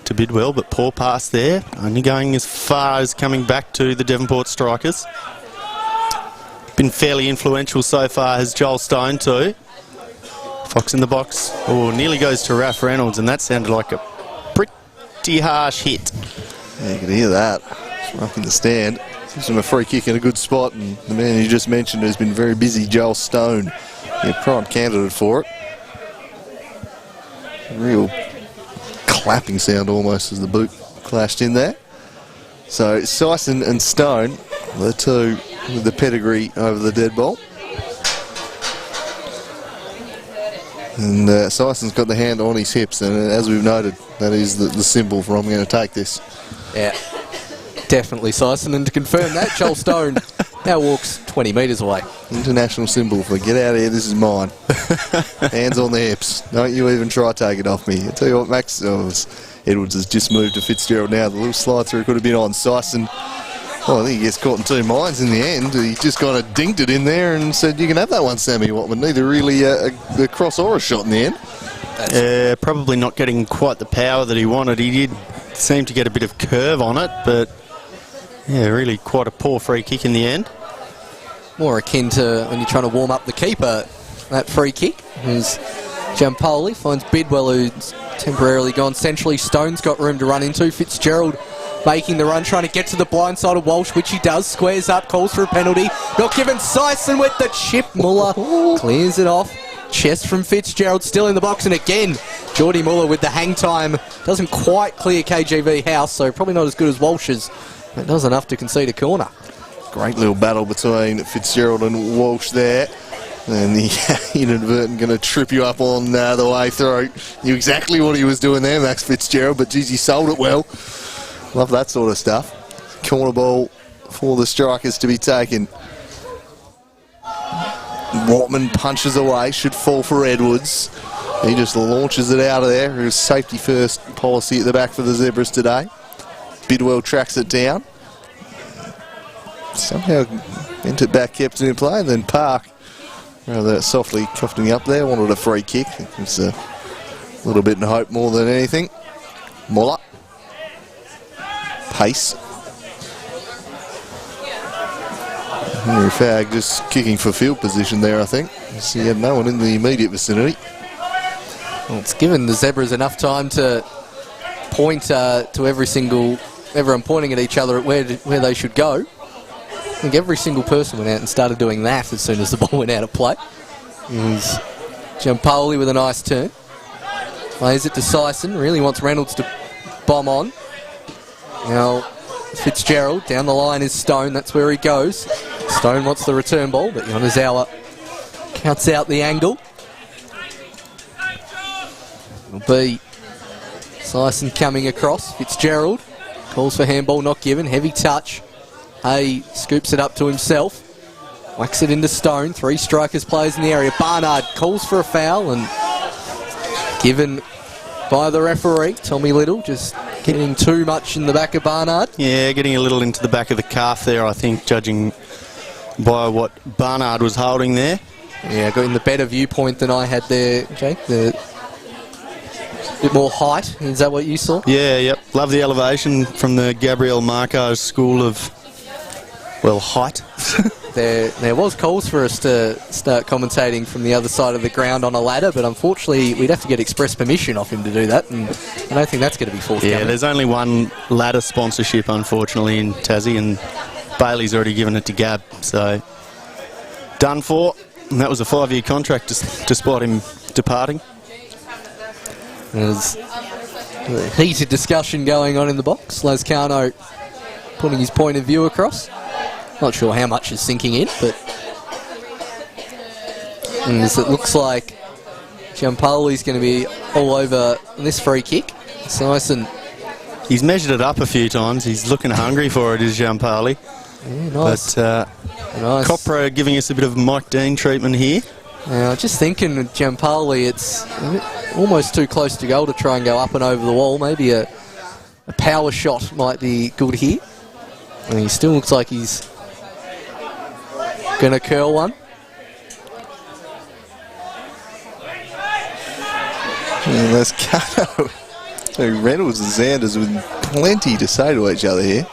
to Bidwell, but poor pass there. Only going as far as coming back to the Devonport strikers. Been fairly influential so far has Joel Stone too. Fox in the box. Oh, nearly goes to Ralph Reynolds, and that sounded like a pretty harsh hit. Yeah, you can hear that. It's up in the stand. Gives him a free kick in a good spot, and the man you just mentioned has been very busy, Joel Stone. Yeah, prime candidate for it. Real clapping sound almost as the boot clashed in there. So Sison and Stone, the two with the pedigree over the dead ball. And Sison's got the hand on his hips, and as we've noted, that is the symbol for I'm going to take this. Yeah, definitely Sison, and to confirm that, Joel Stone now walks 20 metres away. International symbol for get out of here, this is mine. Hands on the hips. Don't you even try to take it off me. I tell you what, Max Edwards has just moved to Fitzgerald now. The little slide through could have been on Sison. Well, I think he gets caught in two minds in the end. He just kind of dinked it in there and said, you can have that one, Sammy Watman. Neither really a cross or a shot in the end. Probably not getting quite the power that he wanted. He did seem to get a bit of curve on it, but yeah, really quite a poor free kick in the end. More akin to when you're trying to warm up the keeper, that free kick. As Jampoli finds Bidwell, who's temporarily gone centrally. Stone's got room to run into. Fitzgerald making the run, trying to get to the blind side of Walsh, which he does. Squares up, calls for a penalty. Not given. Sison with the chip. Muller clears it off. Chest from Fitzgerald, still in the box, and again, Geordie Muller with the hang time. Doesn't quite clear KGV House, so probably not as good as Walsh's. But does enough to concede a corner. Great little battle between Fitzgerald and Walsh there. And the inadvertent going to trip you up on the way through. Knew exactly what he was doing there, Max Fitzgerald, but geez, he sold it well. Love that sort of stuff. Corner ball for the Strikers to be taken. Wortman punches away, should fall for Edwards. He just launches it out of there. His safety first policy at the back for the Zebras today. Bidwell tracks it down. Somehow went it back, kept it in play, and then Park rather softly cofting up there, wanted a free kick. It's a little bit in hope more than anything. Moller. Pace. Henry Fagg just kicking for field position there, I think. He had no one in the immediate vicinity. Well, it's given the Zebras enough time to point to everyone pointing at each other at where they should go. I think every single person went out and started doing that as soon as the ball went out of play. It was Giampoli with a nice turn. Plays it to Sison. Really wants Reynolds to bomb on. Now Fitzgerald. Down the line is Stone. That's where he goes. Stone wants the return ball, but Yonezawa cuts out the angle. It'll be Sison coming across. Fitzgerald calls for handball, not given. Heavy touch. Hay scoops it up to himself. Whacks it into Stone. 3 Strikers players in the area. Barnard calls for a foul and given by the referee. Tommy Little just getting too much in the back of Barnard. Yeah, getting a little into the back of the calf there, I think, judging by what Barnard was holding there. Yeah, got in the better viewpoint than I had there, Jake. The bit more height. Is that what you saw? Yeah, yep. Love the elevation from the Gabriel Marco school of, well, height. There was calls for us to start commentating from the other side of the ground on a ladder, but unfortunately we'd have to get express permission off him to do that, and I don't think that's going to be forthcoming. Yeah, there's only one ladder sponsorship, unfortunately, in Tassie, and Bailey's already given it to Gab, so done for. And that was a 5-year contract despite him departing. There's a heated discussion going on in the box. Lascano putting his point of view across. Not sure how much is sinking in, but as it looks like Giampoli's going to be all over this free kick. Sison. He's measured it up a few times. He's looking hungry for it, is Giampoli. Yeah, nice. But nice. Copra giving us a bit of Mike Dean treatment here. Just thinking with Giampoli, it's almost too close to goal to try and go up and over the wall. Maybe a power shot might be good here. And he still looks like he's going to curl one. And that's Cato. So Reynolds and Sanders with plenty to say to each other here.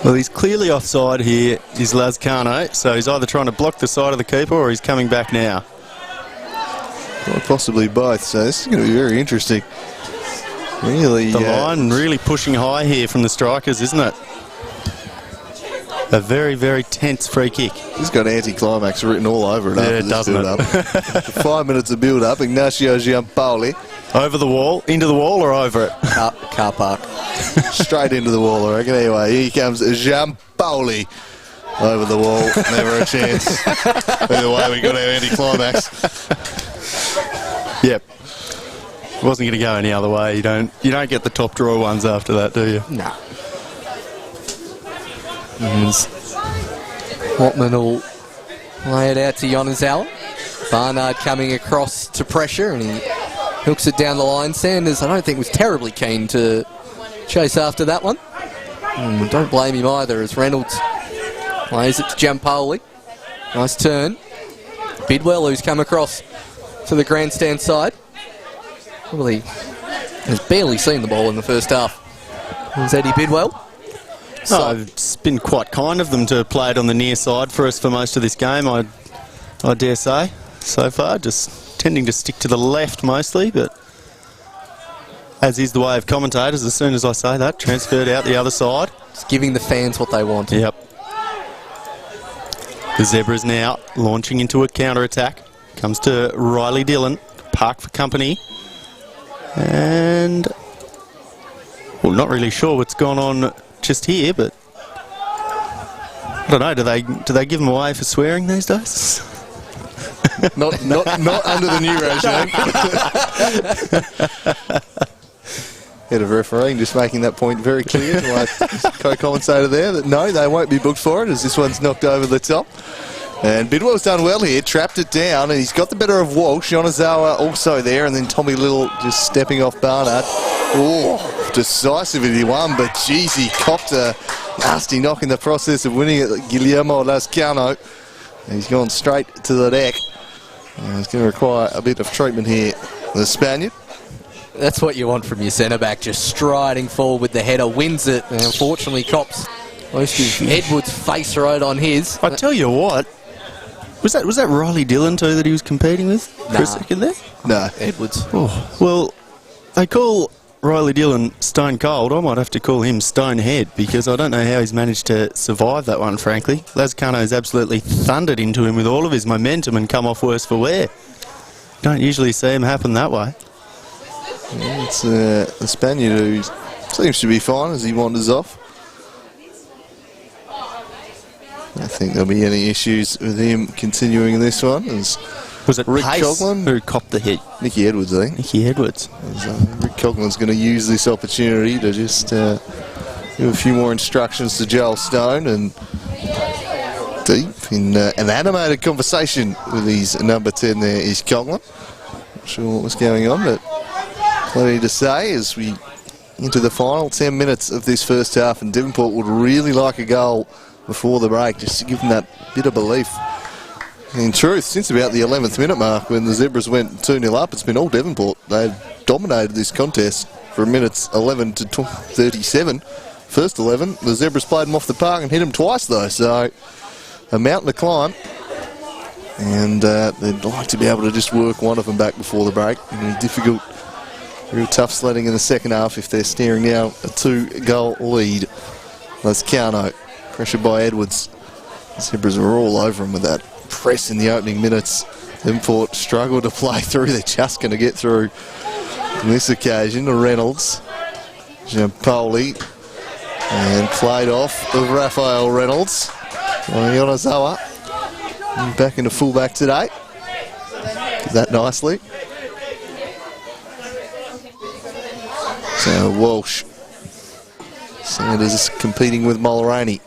Well, he's clearly offside here, is Lascano, so he's either trying to block the side of the keeper or he's coming back now. Well, possibly both, so this is going to be very interesting. Really, the line really pushing high here from the Strikers, isn't it? A very, very tense free kick. This got anti-climax written all over it. Yeah, after it this doesn't build-up. 5 minutes of build-up. Ignacio Giampoli. Over the wall, into the wall or over it? Car park. Straight into the wall, I reckon. Anyway, here comes Giampoli. Over the wall. Never a chance. Either way, we got our anti-climax. Yep. Wasn't going to go any other way. You don't get the top draw ones after that, do you? No. Hotman will lay it out to Yonezawa. Barnard coming across to pressure and he hooks it down the line. Sanders, I don't think, was terribly keen to chase after that one. Don't blame him either as Reynolds plays it to Giampoli. Nice turn. Bidwell, who's come across to the grandstand side. Probably has barely seen the ball in the first half. There's Eddie Bidwell. It's been quite kind of them to play it on the near side for us for most of this game, I dare say, so far. Just tending to stick to the left mostly, but as is the way of commentators, as soon as I say that, transferred out the other side. Just giving the fans what they want. Yep. The Zebras now launching into a counter-attack. Comes to Riley Dillon, Park for company. And, well, not really sure what's gone on just here, but I don't know, do they give them away for swearing these days? Not under the new regime. Head of refereeing just making that point very clear to my co-commentator there that no, they won't be booked for it as this one's knocked over the top. And Bidwell's done well here, trapped it down, and he's got the better of Walsh. Yonezawa also there, and then Tommy Little just stepping off Barnard. Oh, decisive he won, but geez, he copped a nasty knock in the process of winning it. Guillermo Lascano. He's gone straight to the deck. He's going to require a bit of treatment here, the Spaniard. That's what you want from your centre-back, just striding forward with the header, wins it, and unfortunately cops most of Edwards' face right on his. I tell you what, was that Riley Dillon too that he was competing with for a second there? No. Edwards. Oh, well, they call Riley Dillon stone cold. I might have to call him stone head because I don't know how he's managed to survive that one, frankly. Lascano's absolutely thundered into him with all of his momentum and come off worse for wear. Don't usually see him happen that way. Yeah, it's the Spaniard who seems to be fine as he wanders off. I don't think there'll be any issues with him continuing this one. Was it Rick Pace Coughlin who copped the hit? Nicky Edwards, I think. Nicky Edwards. Rick Coughlin's going to use this opportunity to just give a few more instructions to Joel Stone, and deep in an animated conversation with his number 10 there is Coughlin. Not sure what was going on, but plenty to say as we into the final 10 minutes of this first half, and Devonport would really like a goal before the break just to give them that bit of belief. In truth, since about the 11th minute mark when the Zebras went 2-0 up, it's been all Devonport. They've dominated this contest from minutes 11 to 37. First 11, the Zebras played them off the park and hit them twice though, so a mountain to climb. And they'd like to be able to just work one of them back before the break. Difficult, real tough sledding in the second half if they're staring now a 2-goal lead. Lascano, pressured by Edwards. The Zebras are all over him with that press in the opening minutes. Devonport struggled to play through. They're just going to get through on this occasion. Reynolds, Giampoli, and played off of Raphael Reynolds. Yonezawa back into fullback today. Did that nicely. So Walsh. Sanders is competing with Mulroney.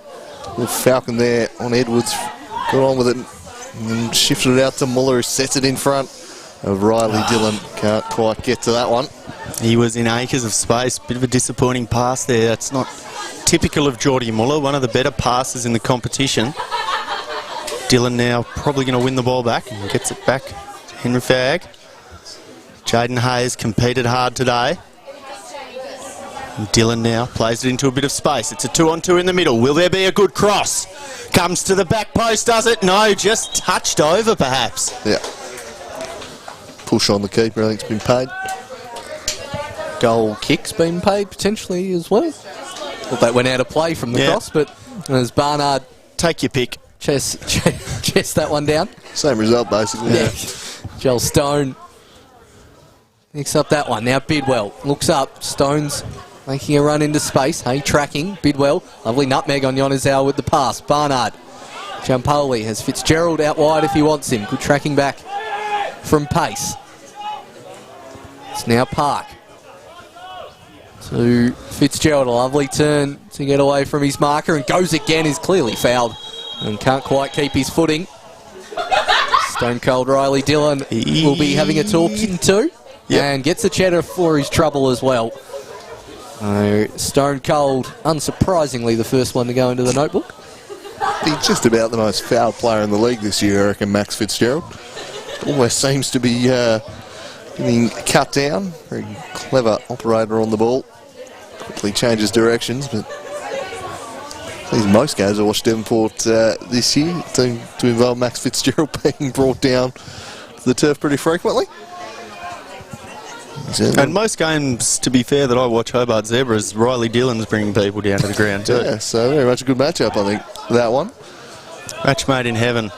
Little Falcon there on Edwards. Got on with it and shifted it out to Muller, who sets it in front of Riley Dillon. Can't quite get to that one. He was in acres of space. Bit of a disappointing pass there. That's not typical of Geordie Muller, one of the better passers in the competition. Dillon now probably going to win the ball back and gets it back to Henry Fagg. Jaden Hayes competed hard today. And Dillon now plays it into a bit of space. It's a 2-on-2 in the middle. Will there be a good cross? Comes to the back post, does it? No, just touched over perhaps. Yeah. Push on the keeper, I think it's been paid. Goal kick's been paid potentially as well. Well, that went out of play from the cross, but as Barnard take your pick. Chest that one down. Same result basically. Yeah. Joel Stone picks up that one. Now Bidwell looks up. Stone's making a run into space. Hey, tracking. Bidwell. Lovely nutmeg on Yonezawa with the pass. Barnard. Giampoli has Fitzgerald out wide if he wants him. Good tracking back from Pace. It's now Park. To Fitzgerald. A lovely turn to get away from his marker, and goes again. Is clearly fouled and can't quite keep his footing. Stone cold Riley Dillon will be having a talking to. Yep. And gets a cheddar for his trouble as well. Stone cold, unsurprisingly, the first one to go into the notebook. He's just about the most foul player in the league this year, I reckon, Max Fitzgerald. Almost seems to be getting cut down. Very clever operator on the ball. Quickly changes directions, but I think most games I watched Devonport this year to involve Max Fitzgerald being brought down to the turf pretty frequently. And most games, to be fair, that I watch Hobart Zebras, Riley Dillon's bringing people down to the ground too. Yeah, so very much a good matchup, I think, that one. Match made in heaven.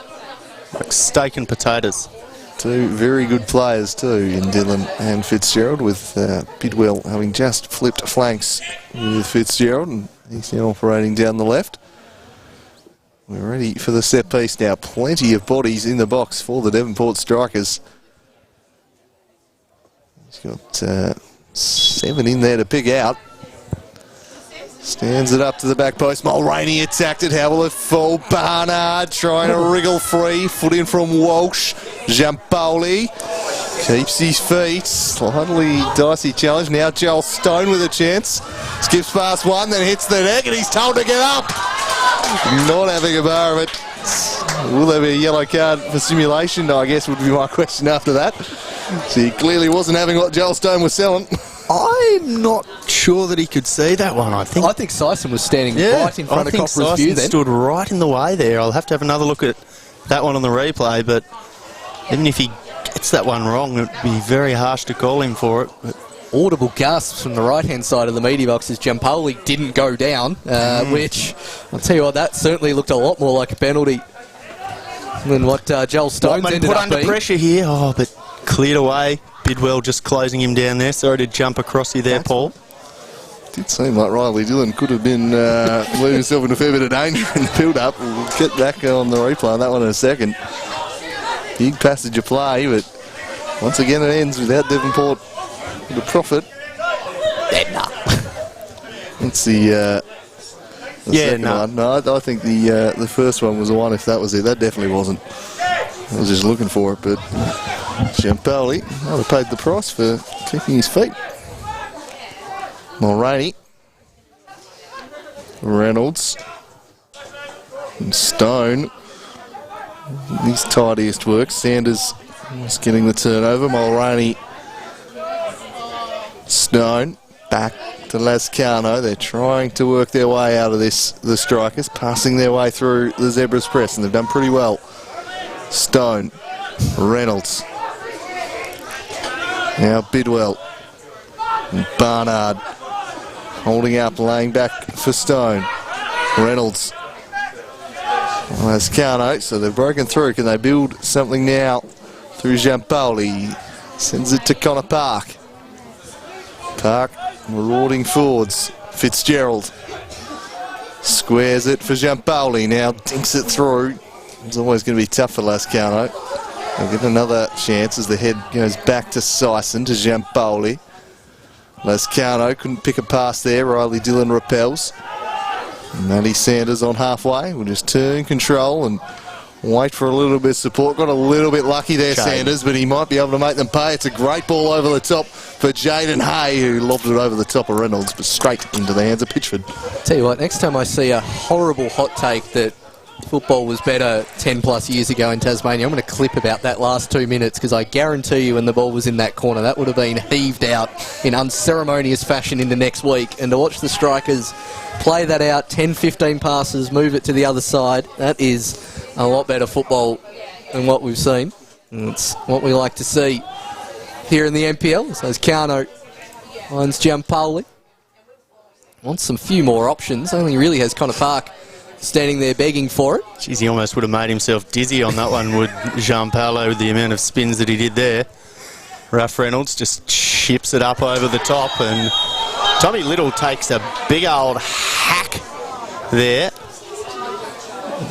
Like steak and potatoes. Two very good players too in Dillon and Fitzgerald, with Bidwell having just flipped flanks with Fitzgerald, and he's now operating down the left. We're ready for the set piece now. Plenty of bodies in the box for the Devonport strikers. He's got 7 in there to pick out. Stands it up to the back post. Mulroney attacked it. How will it fall? Barnard trying to wriggle free. Foot in from Walsh. Giampoli keeps his feet. Slightly dicey challenge. Now Joel Stone with a chance. Skips past one, then hits the neck, and he's told to get up. Not having a bar of it. Will there be a yellow card for simulation? I guess would be my question after that. So he clearly wasn't having what Joel Stone was selling. I'm not sure that he could see that one. I think Sison was standing right in front of Coppera's view then. Stood right in the way there. I'll have to have another look at that one on the replay, but even if he gets that one wrong, it would be very harsh to call him for it. But audible gasps from the right-hand side of the media box as Giampoli didn't go down, which, I'll tell you what, that certainly looked a lot more like a penalty than what Joel Stone's ended put up under being. pressure here, but cleared away. Bidwell just closing him down there. Sorry to jump across you there, Paul. Did seem like Riley Dillon could have been leaving himself in a fair bit of danger in the build-up. We'll get back on the replay on that one in a second. Big passage of play, but once again it ends without Devonport with a profit. That's the second one. No, I think the first one was the one, if that was it. That definitely wasn't. I was just looking for it, but Giampoli might have paid the price for keeping his feet. Mulroney, Reynolds, and Stone. His tidiest work. Sanders was getting the turnover. Mulroney, Stone, back to Lascano. They're trying to work their way out of this, the strikers, passing their way through the Zebras press, and they've done pretty well. Stone, Reynolds, now Bidwell, and Barnard holding up, laying back for Stone. Reynolds, Lascano, so they've broken through. Can they build something now through Giampoli? Sends it to Connor Park. Park marauding forwards. Fitzgerald squares it for Giampoli. Now dinks it through. It's always going to be tough for Lascano. They'll get another chance as the head goes back to Sison, to Giampoli. Lascano couldn't pick a pass there. Riley Dillon repels. Matty Sanders on halfway will just turn control and wait for a little bit of support. Got a little bit lucky there, Sanders, but he might be able to make them pay. It's a great ball over the top for Jaden Hay, who lobbed it over the top of Reynolds, but straight into the hands of Pitchford. Tell you what, next time I see a horrible hot take that football was better 10 plus years ago in Tasmania, I'm going to clip about that last 2 minutes, because I guarantee you when the ball was in that corner, that would have been heaved out in unceremonious fashion into next week. And to watch the strikers play that out, 10-15 passes, move it to the other side, that is a lot better football than what we've seen. And it's what we like to see here in the NPL. So Carno finds Giampoli. Wants some few more options. Only really has Connor Park standing there begging for it. Jeez, he almost would have made himself dizzy on that one, would Giampoli, with the amount of spins that he did there. Rough Reynolds just chips it up over the top, and Tommy Little takes a big old hack there.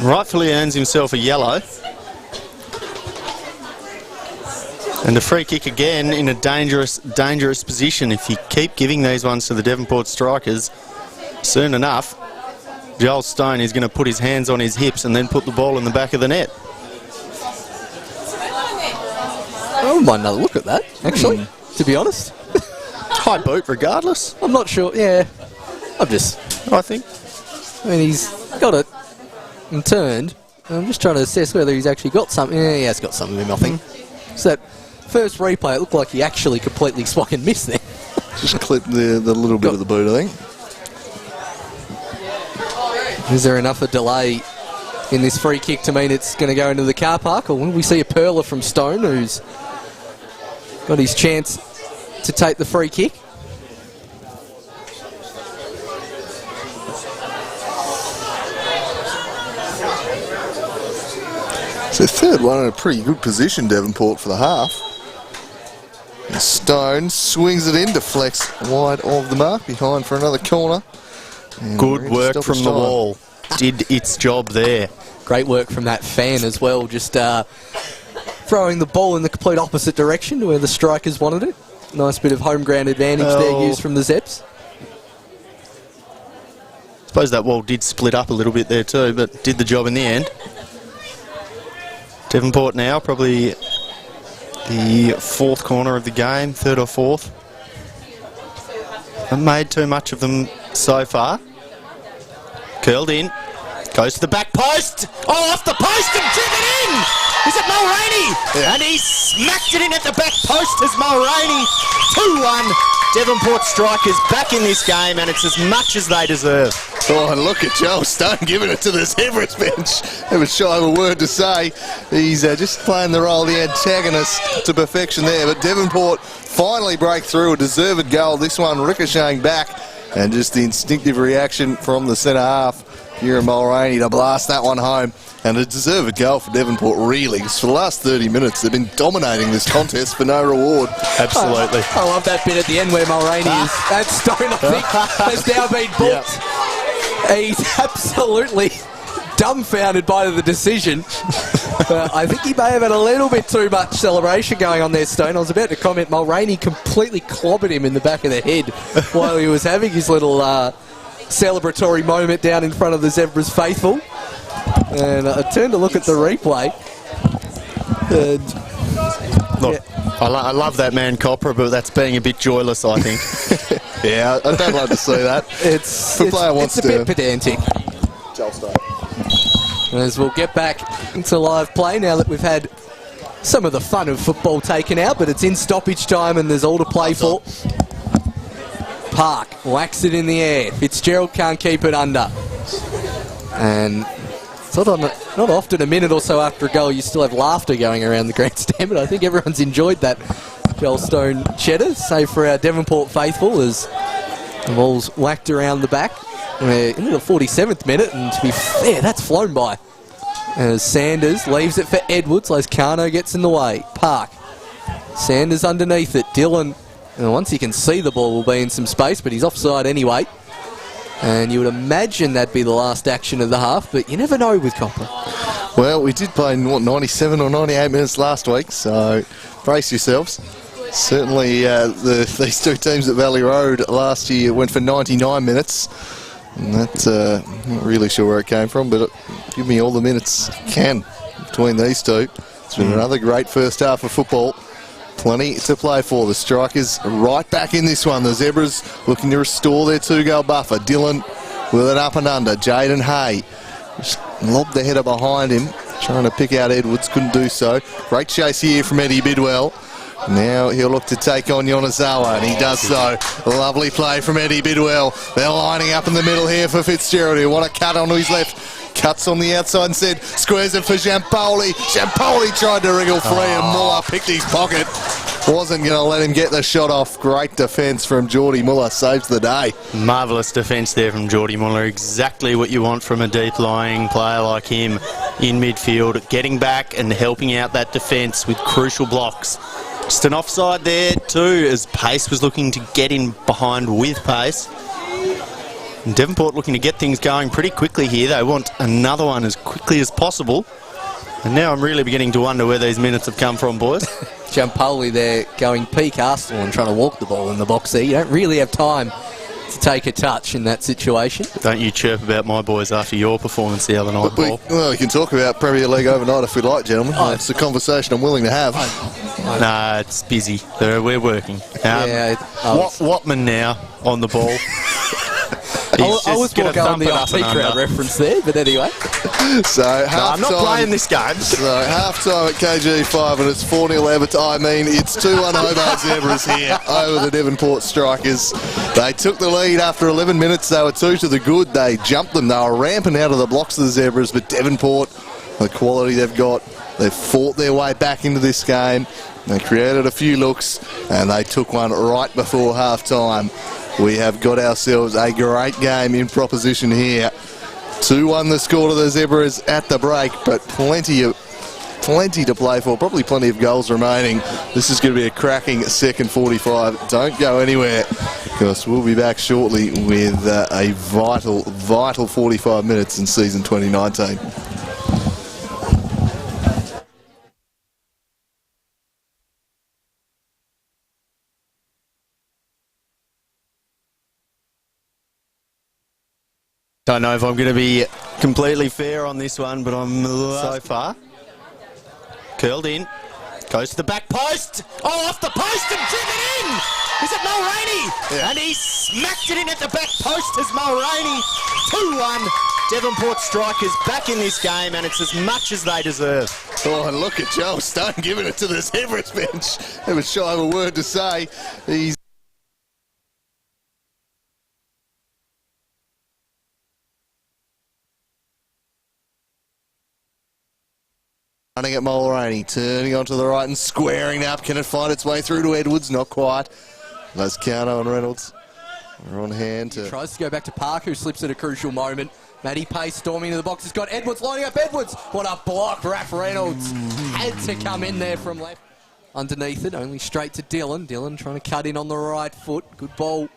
Rightfully earns himself a yellow. And a free kick again in a dangerous position. If you keep giving these ones to the Devonport strikers, soon enough, Joel Stone is going to put his hands on his hips and then put the ball in the back of the net. I might another look at that, actually, to be honest. High boot regardless. I'm not sure, yeah. I mean, he's got it and turned. I'm just trying to assess whether he's actually got something. Yeah, he has got something in him, I think. So that first replay, it looked like he actually completely swung and missed there. Just clipped the little bit of the boot, I think. Is there enough of delay in this free kick to mean it's going to go into the car park? Or will we see a perler from Stone, who's got his chance to take the free kick? So third one in a pretty good position, Devonport, for the half. And Stone swings it in, deflects wide of the mark, behind for another corner. And good work from the wall. Did its job there. Great work from that fan as well, just throwing the ball in the complete opposite direction to where the strikers wanted it. Nice bit of home ground advantage there used from the Zeps. I suppose that wall did split up a little bit there too, but did the job in the end. Devonport now, probably the fourth corner of the game, third or fourth. Haven't made too much of them so far. Curled in, goes to the back post. Oh, off the post and driven in! Is it Mulroney? Yeah. And he smacked it in at the back post as Mulroney. 2-1. Devonport strikers back in this game, and it's as much as they deserve. Oh, and look at Joel Stone giving it to the Zebras bench. Never shy of a word to say. He's just playing the role of the antagonist to perfection there. But Devonport finally break through a deserved goal. This one ricocheting back, and just the instinctive reaction from the centre half. Kieran Mulroney to blast that one home. And a deserved goal for Devonport, really, because for the last 30 minutes they've been dominating this contest for no reward. Absolutely. I love that bit at the end where Mulroney is. That Stone, I think, has now been booked. Yep. He's absolutely dumbfounded by the decision. I think he may have had a little bit too much celebration going on there, Stone. I was about to comment, Mulroney completely clobbered him in the back of the head while he was having his little celebratory moment down in front of the Zebras faithful. And I turned to look at the replay. Look, I love that man Copra, but that's being a bit joyless, I think. Yeah, I don't like to see that. It's a bit pedantic. As we'll get back into live play now that we've had some of the fun of football taken out, but it's in stoppage time and there's all to play for. Park whacks it in the air. Fitzgerald can't keep it under. And not often a minute or so after a goal you still have laughter going around the grandstand, but I think everyone's enjoyed that Joel Stone cheddar, save for our Devonport faithful as the ball's whacked around the back. We're into the 47th minute, and to be fair, that's flown by. As Sanders leaves it for Edwards, Lozcano gets in the way. Park. Sanders underneath it. Dillon, and once he can see the ball, will be in some space, but he's offside anyway. And you would imagine that'd be the last action of the half, but you never know with Copper. Well, we did play, 97 or 98 minutes last week, so brace yourselves. Certainly these two teams at Valley Road last year went for 99 minutes. And that's not really sure where it came from, but give me all the minutes you can between these two. It's been another great first half of football. Plenty to play for. The Strikers right back in this one. The Zebras looking to restore their two-goal buffer. Dillon with an up and under. Jaden Hay just lobbed the header behind him, trying to pick out Edwards. Couldn't do so. Great chase here from Eddie Bidwell. Now he'll look to take on Yonezawa, and he does so. Lovely play from Eddie Bidwell. They're lining up in the middle here for Fitzgerald, who want to cut onto his left. Cuts on the outside instead. Squares it for Giampoli. Giampoli tried to wriggle free, and Muller picked his pocket. Wasn't going to let him get the shot off. Great defence from Geordie Muller. Saves the day. Marvellous defence there from Geordie Muller. Exactly what you want from a deep-lying player like him in midfield. Getting back and helping out that defence with crucial blocks. Just an offside there too, as Pace was looking to get in behind with pace. And Devonport looking to get things going pretty quickly here. They want another one as quickly as possible. And now I'm really beginning to wonder where these minutes have come from, boys. Giampoli there going peak Arsenal and trying to walk the ball in the box there. You don't really have time to take a touch in that situation. Don't you chirp about my boys after your performance the other night, Paul. We can talk about Premier League overnight if we like, gentlemen. It's a conversation I'm willing to have. Nah, it's busy. We're working. Watman now on the ball. I was more going the IT crowd reference there, but anyway. So I'm not playing this game. So half-time at KG5, and it's 4-0 Everton. I mean, it's 2-1 Hobart Zebras here over the Devonport Strikers. They took the lead after 11 minutes. They were 2 to the good. They jumped them. They were ramping out of the blocks of the Zebras, but Devonport, the quality they've got, they've fought their way back into this game. They created a few looks, and they took one right before half-time. We have got ourselves a great game in proposition here. 2-1 the score to the Zebras at the break, but plenty to play for, probably plenty of goals remaining. This is going to be a cracking second 45. Don't go anywhere, because we'll be back shortly with a vital 45 minutes in season 2019. Don't know if I'm going to be completely fair on this one, but I'm so far. Curled in. Goes to the back post. Oh, off the post and driven in. Is it Mulroney? Yeah. And he smacked it in at the back post as Mulroney. 2-1. Devonport strikers back in this game, and it's as much as they deserve. Oh, and look at Joel Stone giving it to the Zebras bench. Never shy of a word to say. He's running at Mulroney, turning onto the right and squaring up. Can it find its way through to Edwards? Not quite. Lascano and Reynolds are on hand to... Tries to go back to Park, who slips at a crucial moment. Matty Pace storming into the box. He's got Edwards lining up Edwards. What a block. Raph Reynolds had to come in there from left. Underneath it, only straight to Dylan. Dylan trying to cut in on the right foot. Good ball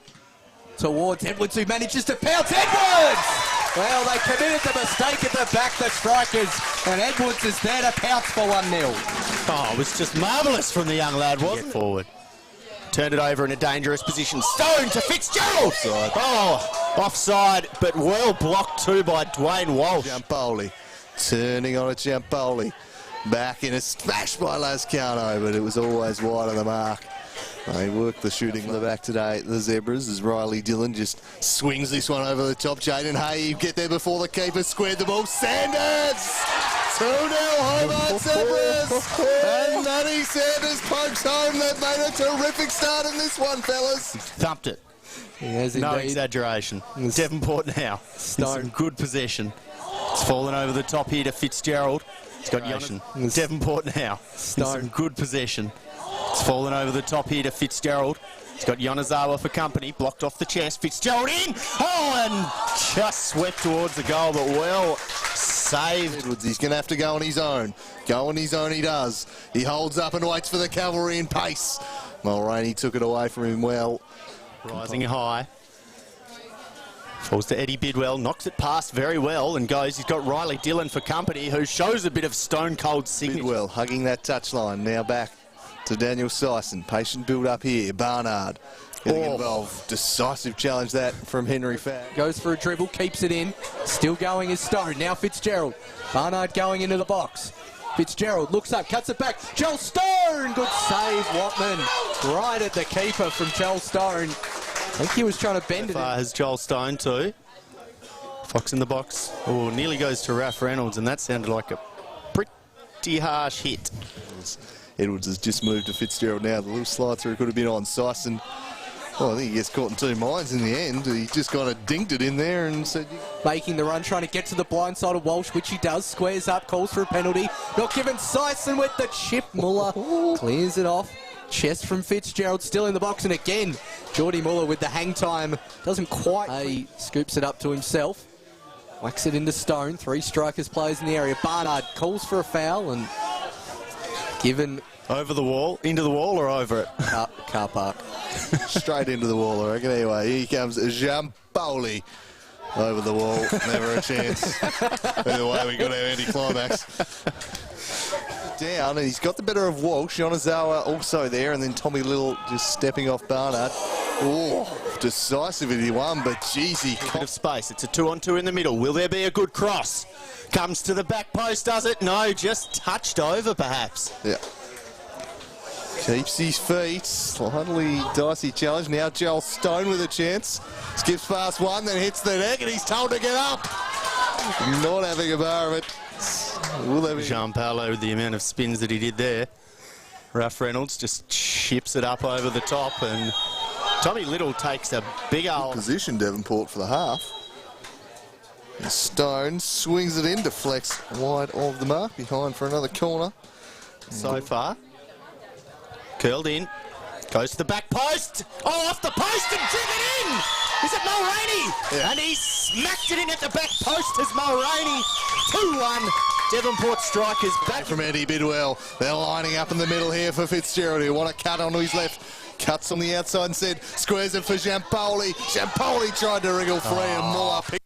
towards Edwards, who manages to pounce Edwards! Well, they committed the mistake at the back, the strikers, and Edwards is there to pounce for 1-0. Oh, it was just marvellous from the young lad, wasn't it? Forward. Turned it over in a dangerous position. Stone to Fitzgerald! Offside. Oh, offside, but well blocked too by Dwayne Walsh. Giampoli turning on it. Giampoli back in a smash by Lascano, but it was always wide of the mark. They work the shooting from the back today. The Zebras, as Riley Dillon just swings this one over the top. Jaden Hay get there before the keeper squared the ball. Sanders! 2-0 Hobart Zebras! And Matty Sanders pokes home. They've made a terrific start in this one, fellas. Thumped it. He has No indeed. exaggeration. Devonport now. Stone. Some good possession. It's fallen over the top here to Fitzgerald. He's got Devonport now. Stone. Some good possession. It's fallen over the top here to Fitzgerald. He's got Yonazawa for company. Blocked off the chest. Fitzgerald in. Oh, and just swept towards the goal, but well saved. Edwards, he's going to have to go on his own. Go on his own he does. He holds up and waits for the cavalry in pace. Mulroney took it away from him well. Rising high. Falls to Eddie Bidwell. Knocks it past very well and goes. He's got Riley Dillon for company, who shows a bit of stone-cold signature. Bidwell hugging that touchline. Now back to Daniel Sison. Patient build up here. Barnard getting involved. Decisive challenge that from Henry Fagg. Goes for a dribble, keeps it in. Still going is Stone. Now Fitzgerald. Barnard going into the box. Fitzgerald looks up, cuts it back. Joel Stone! Good save, Watman. Right at the keeper from Joel Stone. I think he was trying to bend it. Has Joel Stone too. Fox in the box. Oh, nearly goes to Raph Reynolds, and that sounded like a pretty harsh hit. Edwards has just moved to Fitzgerald now. The little slide through could have been on Sison. Well, I think he gets caught in two minds in the end. He just kind of dinked it in there and said... Making the run, trying to get to the blind side of Walsh, which he does. Squares up, calls for a penalty. Not given. Sison with the chip. Muller clears it off. Chest from Fitzgerald still in the box, and again, Geordie Muller with the hang time. Doesn't quite... He scoops it up to himself. Whacks it into Stone. 3 strikers players in the area. Barnard calls for a foul and given... Over the wall, into the wall, or over it? Car park. Straight into the wall, I reckon. Anyway, here comes Giampoli. Over the wall, never a chance. Either way, we got our anti-climax. Down, and he's got the better of Walsh. Yonazawa also there, and then Tommy Little just stepping off Barnard. Oh, decisive in the one, but geez, he... Bit of space. It's a 2-on-2 in the middle. Will there be a good cross? Comes to the back post, does it? No, just touched over, perhaps. Yeah. Keeps his feet. Slightly dicey challenge. Now Joel Stone with a chance. Skips past one, then hits the neck, and he's told to get up. Not having a bar of it. Will there be... Jean Paolo with the amount of spins that he did there. Raph Reynolds just chips it up over the top, and Tommy Little takes a big old... Position Devonport for the half. And Stone swings it in, deflects wide of the mark, behind for another corner. So far. Curled in. Goes to the back post. Oh, off the post and driven in! Is it Mulroney? Yeah. And he smacked it in at the back post as Mulroney. 2-1. Devonport strikers back From Eddie Bidwell. They're lining up in the middle here for Fitzgerald, who want to cut onto his left. Cuts on the outside instead. Squares it for Giampoli. Giampoli tried to wriggle free and Muller picked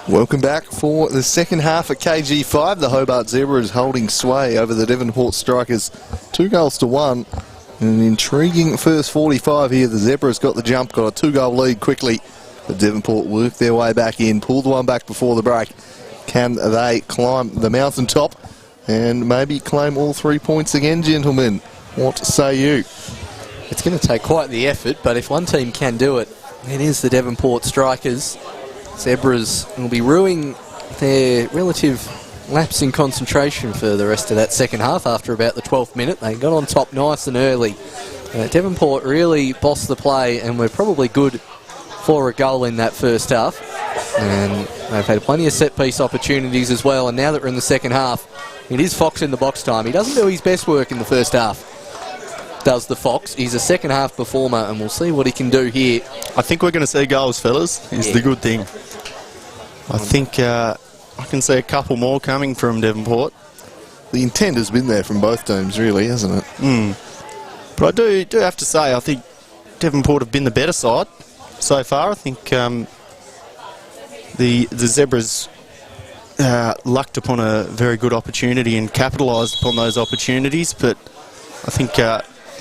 Welcome back for the second half at KG5. The Hobart Zebras holding sway over the Devonport Strikers, 2-1. An intriguing first 45 here. The Zebras got the jump, got a 2-goal lead quickly. But Devonport worked their way back in, pulled one back before the break. Can they climb the mountaintop and maybe claim all 3 points again, gentlemen? What say you? It's going to take quite the effort, but if one team can do it, it is the Devonport Strikers. Zebras will be ruining their relative lapse in concentration for the rest of that second half after about the 12th minute. They got on top nice and early. Devonport really bossed the play and were probably good for a goal in that first half. And they've had plenty of set-piece opportunities as well. And now that we're in the second half, it is Fox in the box time. He doesn't do his best work in the first half, does the Fox. He's a second half performer, and we'll see what he can do here. I think we're going to see goals, fellas, is the good thing. I think I can see a couple more coming from Devonport. The intent has been there from both teams, really, hasn't it? But I do have to say, I think Devonport have been the better side so far. I think the Zebras lucked upon a very good opportunity and capitalised upon those opportunities, but I think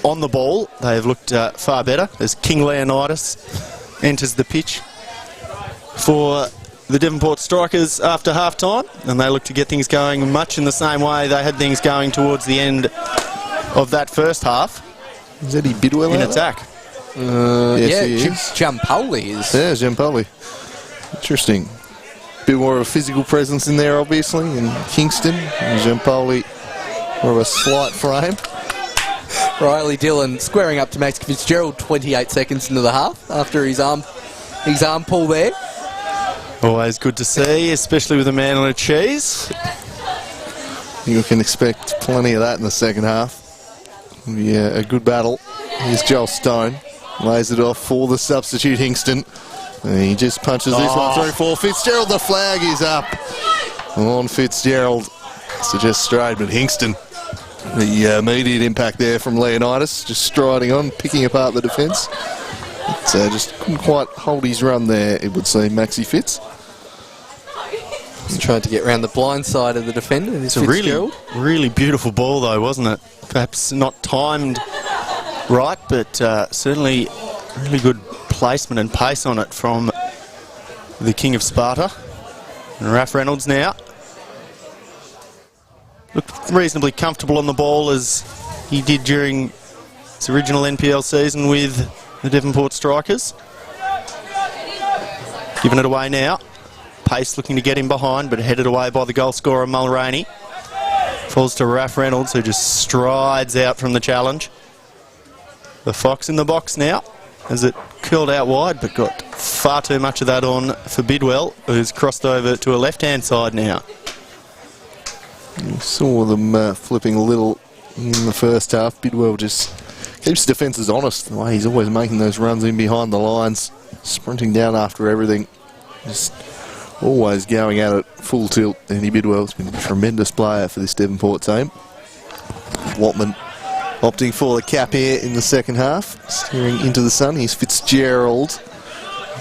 on the ball they have looked far better as King Leonidas enters the pitch for the Devonport Strikers after half-time, and they look to get things going much in the same way they had things going towards the end of that first half. Is that Bidwell in attack? Yes, Jampoli is. Yeah, Jampoli. Interesting. Bit more of a physical presence in there, obviously, in Kingston. And Jampoli, more of a slight frame. Riley Dillon squaring up to Max Fitzgerald 28 seconds into the half after his arm pull there. Always good to see, especially with a man on a cheese. You can expect plenty of that in the second half. Yeah, a good battle. Here's Joel Stone. Lays it off for the substitute Hingston. And he just punches this one through for Fitzgerald. The flag is up on Fitzgerald. So just straight, but Hingston. The immediate impact there from Leonidas. Just striding on, picking apart the defence. Just couldn't quite hold his run there, it would seem, Maxi Fitz. He's trying to get around the blind side of the defender. It's a really beautiful ball, though, wasn't it? Perhaps not timed right, but certainly really good placement and pace on it from the King of Sparta. And Raph Reynolds now looked reasonably comfortable on the ball as he did during his original NPL season with the Devonport Strikers. Giving it away now. Pace looking to get him behind, but headed away by the goal scorer Mulroney. Falls to Raph Reynolds, who just strides out from the challenge. The Fox in the box now, as it curled out wide, but got far too much of that on for Bidwell, who's crossed over to a left-hand side now. You saw them flipping a little in the first half. Bidwell just keeps defences honest. The way he's always making those runs in behind the lines, sprinting down after everything. Just always going at it full tilt. Andy Bidwell's been a tremendous player for this Devonport team. Watman opting for the cap here in the second half. Steering into the sun. Here's Fitzgerald.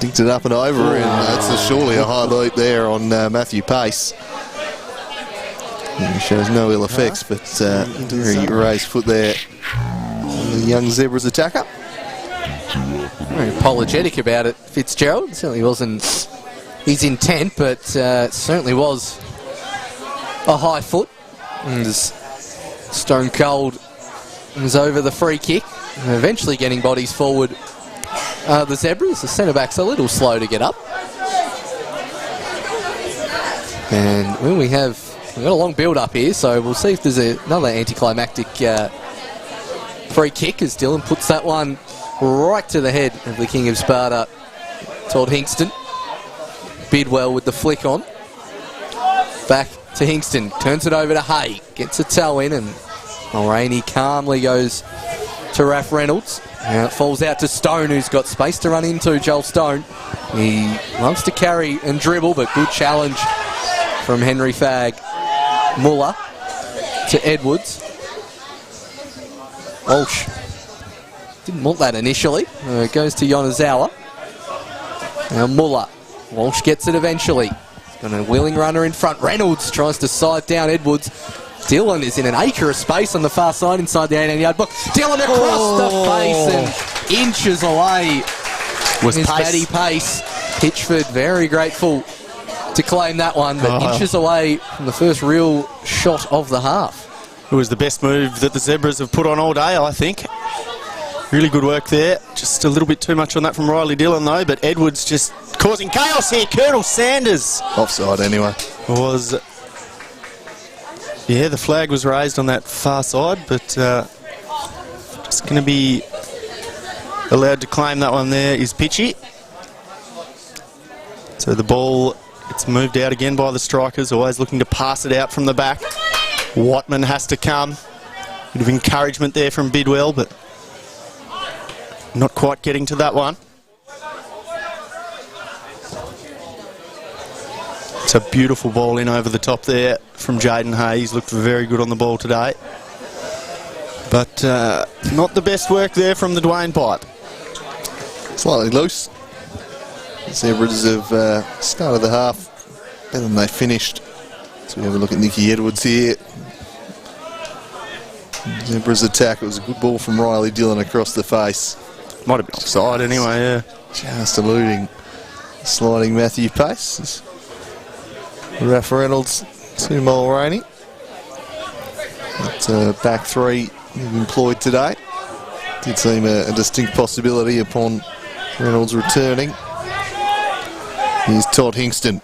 Dinked it up and over, and that's surely a high leap there on Matthew Pace. He shows no ill effects, but very raised foot there on the young Zebras attacker. Very apologetic about it, Fitzgerald. It certainly wasn't his intent, but certainly was a high foot. And Stone Cold was over the free kick, and eventually getting bodies forward. The Zebras, the centre-back's a little slow to get up. And when we've got a long build-up here, so we'll see if there's another anticlimactic free kick as Dillon puts that one right to the head of the King of Sparta, Todd Hingston. Bidwell with the flick on. Back to Hingston, turns it over to Hay, gets a toe in, and Mulroney calmly goes to Raph Reynolds. Now it falls out to Stone, who's got space to run into. Joel Stone. He loves to carry and dribble, but good challenge from Henry Fagg. Muller to Edwards. Walsh didn't want that initially. It goes to Yonezawa. Now Muller. Walsh gets it eventually. And a willing runner in front. Reynolds tries to side down Edwards. Dillon is in an acre of space on the far side inside the 18-yard box. Dillon across the face and inches away. Was his pace. batty pace. Hitchford very grateful to claim that one, but inches away from the first real shot of the half. It was the best move that the Zebras have put on all day, I think. Really good work there. Just a little bit too much on that from Riley Dillon, though, but Edwards just causing chaos here. Colonel Sanders Offside anyway. was... Yeah, the flag was raised on that far side, but just going to be allowed to claim that one there is Pitchy. So the ball gets moved out again by the strikers, always looking to pass it out from the back. Watman has to come. Bit of encouragement there from Bidwell, but not quite getting to that one. It's a beautiful ball in over the top there from Jaden Hayes. Looked very good on the ball today. But not the best work there from the Dwayne Pipe. Slightly loose. Zebras have started the half better than they finished. So we have a look at Nicky Edwards here. Zebras attack. It was a good ball from Riley Dillon across the face. Might have been offside anyway, yeah. Just eluding sliding Matthew Pace. Raf Reynolds to Mulroney. That back three employed today. Did seem a distinct possibility upon Reynolds returning. Here's Todd Hingston,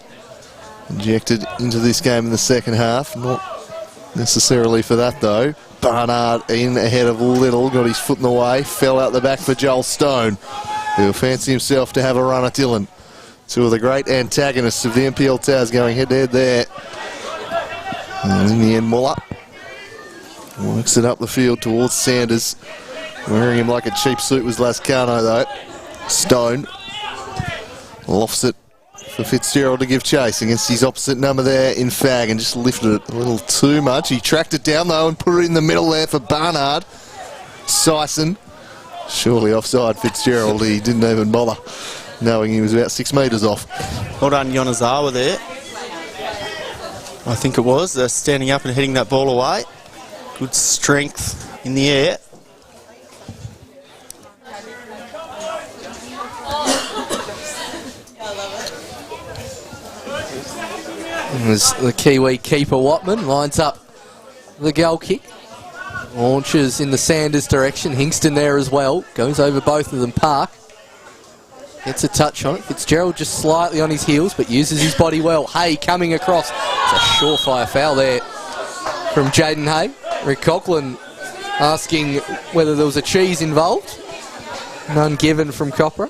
injected into this game in the second half. Not necessarily for that though. Barnard in ahead of Little, got his foot in the way, fell out the back for Joel Stone, who'll fancy himself to have a run at Dillon. Two of the great antagonists of the NPL Taz going head-to-head there. And in the end, Muller works it up the field towards Sanders. Wearing him like a cheap suit was Lascano though. Stone lofts it for Fitzgerald to give chase against his opposite number there in Fag and just lifted it a little too much. He tracked it down though and put it in the middle there for Barnard. Sison, surely offside Fitzgerald. He didn't even bother, knowing he was about 6 metres off. Well done, Yonazawa there. I think it was. Standing up and heading that ball away. Good strength in the air. As the Kiwi keeper Watman lines up the goal kick. Launches in the Sanders direction. Hingston there as well. Goes over both of them. Park gets a touch on it. Fitzgerald just slightly on his heels, but uses his body well. Hay coming across. It's a surefire foul there from Jaden Hay. Rick Coughlin asking whether there was a cheese involved. None given from Copra.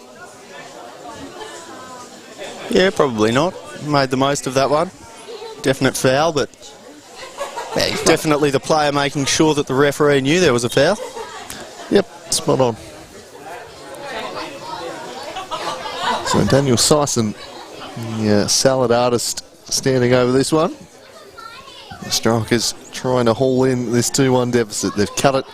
Yeah, probably not. Made the most of that one. Definite foul, but definitely the player making sure that the referee knew there was a foul. Yep, spot on. So Daniel Sison, the salad artist, standing over this one. The strikers trying to haul in this 2-1 deficit. They've cut it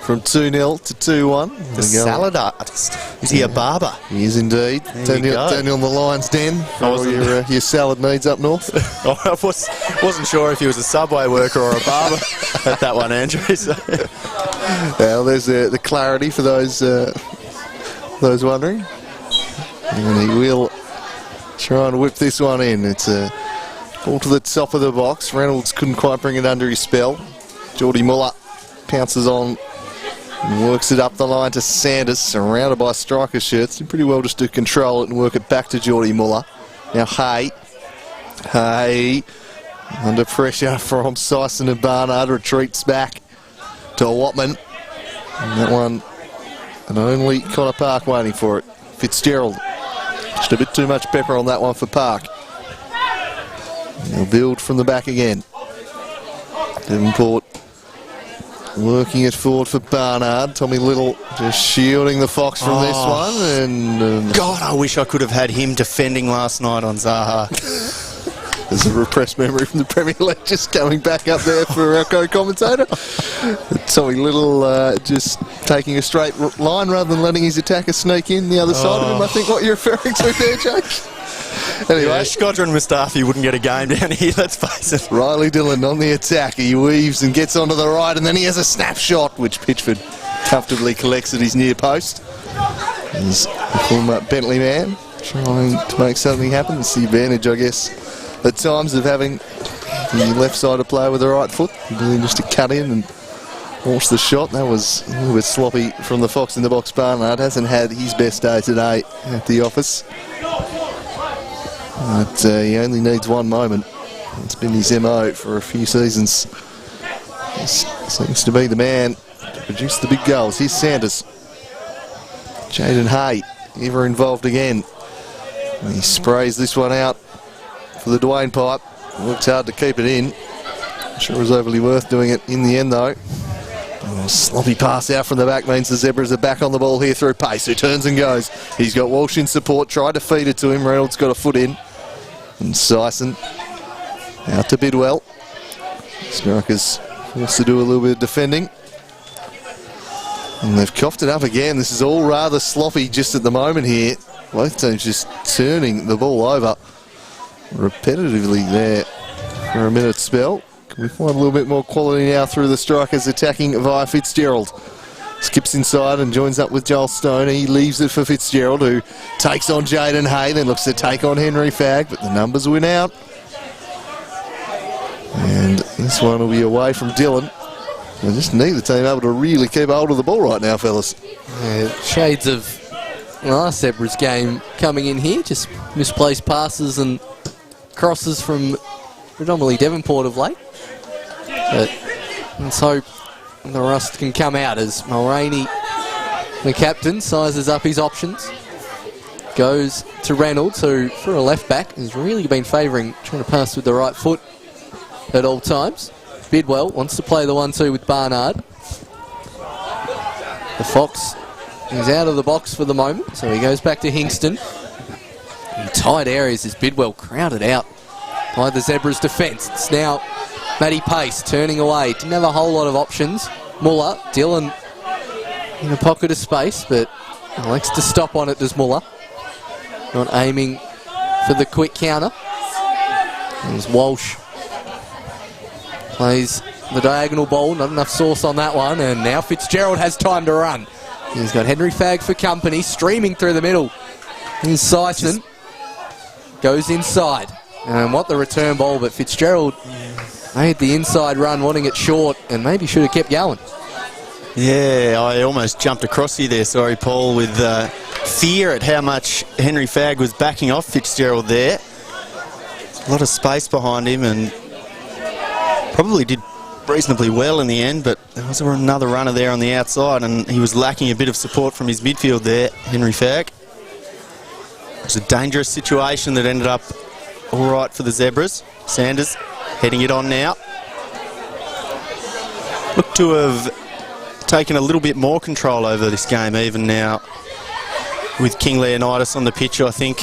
from 2-0 to 2-1. The salad artist. Is he a barber? He is indeed. Daniel in the Lion's Den for all your salad needs up north. I wasn't sure if he was a Subway worker or a barber at that one, Andrew. So. Well, there's the clarity for those wondering. And he will try and whip this one in. It's a ball to the top of the box. Reynolds couldn't quite bring it under his spell. Geordie Muller pounces on and works it up the line to Sanders, surrounded by striker shirts. Did pretty well just to control it and work it back to Geordie Muller. Now Hay under pressure from Sison and Barnard, retreats back to Watman. And that one, and only Connor Park waiting for it. Fitzgerald, just a bit too much pepper on that one for Park. And they'll build from the back again. Devonport working it forward for Barnard. Tommy Little just shielding the Fox from this one. And God, I wish I could have had him defending last night on Zaha. there's a repressed memory from the Premier League just coming back up there for our co-commentator. Tommy Little just taking a straight line rather than letting his attacker sneak in the other side of him. I think what you're referring to there, Jake. Anyway, Squadron Mustafi wouldn't get a game down here, let's face it. Riley Dillon on the attack. He weaves and gets onto the right, and then he has a snapshot, which Pitchford comfortably collects at his near post. He's the former Bentley man trying to make something happen. It's the advantage, I guess, at times of having the left-sided player with the right foot. Ability just to cut in and launch the shot. That was a little bit sloppy from the Fox in the box. Barnard hasn't had his best day today at the office. But he only needs one moment. It's been his MO for a few seasons. He seems to be the man to produce the big goals. Here's Sanders. Jaden Hay, ever involved again. And he sprays this one out for the Dwayne pipe. Works hard to keep it in. Not sure it was overly worth doing it in the end, though. A sloppy pass out from the back means the Zebras are back on the ball here through Pace, who turns and goes. He's got Walsh in support, tried to feed it to him. Reynolds got a foot in. And Syson out to Bidwell. Strikers forced to do a little bit of defending. And they've coughed it up again. This is all rather sloppy just at the moment here. Both teams just turning the ball over repetitively there for a minute spell. Can we find a little bit more quality now through the strikers attacking via Fitzgerald? Skips inside and joins up with Joel Stone. He leaves it for Fitzgerald, who takes on Jaden Hay, then looks to take on Henry Fagg, but the numbers win out. And this one will be away from Dillon. They just need the team able to really keep hold of the ball right now, fellas. Shades of last Zebra's game coming in here. Just misplaced passes and crosses from predominantly Devonport of late. But let's hope the rust can come out as Mulraney, the captain, sizes up his options. Goes to Reynolds, who, for a left back, has really been favouring trying to pass with the right foot at all times. Bidwell wants to play the 1-2 with Barnard. The Fox is out of the box for the moment, so he goes back to Hingston. In tight areas as Bidwell crowded out by the Zebras' defence. It's now Matty Pace turning away. Didn't have a whole lot of options. Muller, Dillon in a pocket of space, but likes to stop on it, does Muller. Not aiming for the quick counter. There's Walsh. Plays the diagonal ball, not enough sauce on that one, and now Fitzgerald has time to run. He's got Henry Fagg for company, streaming through the middle. And Syson goes inside. And what the return ball, but Fitzgerald made the inside run, wanting it short, and maybe should have kept going. Yeah, I almost jumped across you there, sorry Paul, with fear at how much Henry Fagg was backing off Fitzgerald there. A lot of space behind him, and probably did reasonably well in the end, but there was another runner there on the outside, and he was lacking a bit of support from his midfield there, Henry Fagg. It was a dangerous situation that ended up all right for the Zebras. Sanders heading it on now. Look to have taken a little bit more control over this game even now with King Leonidas on the pitch, I think,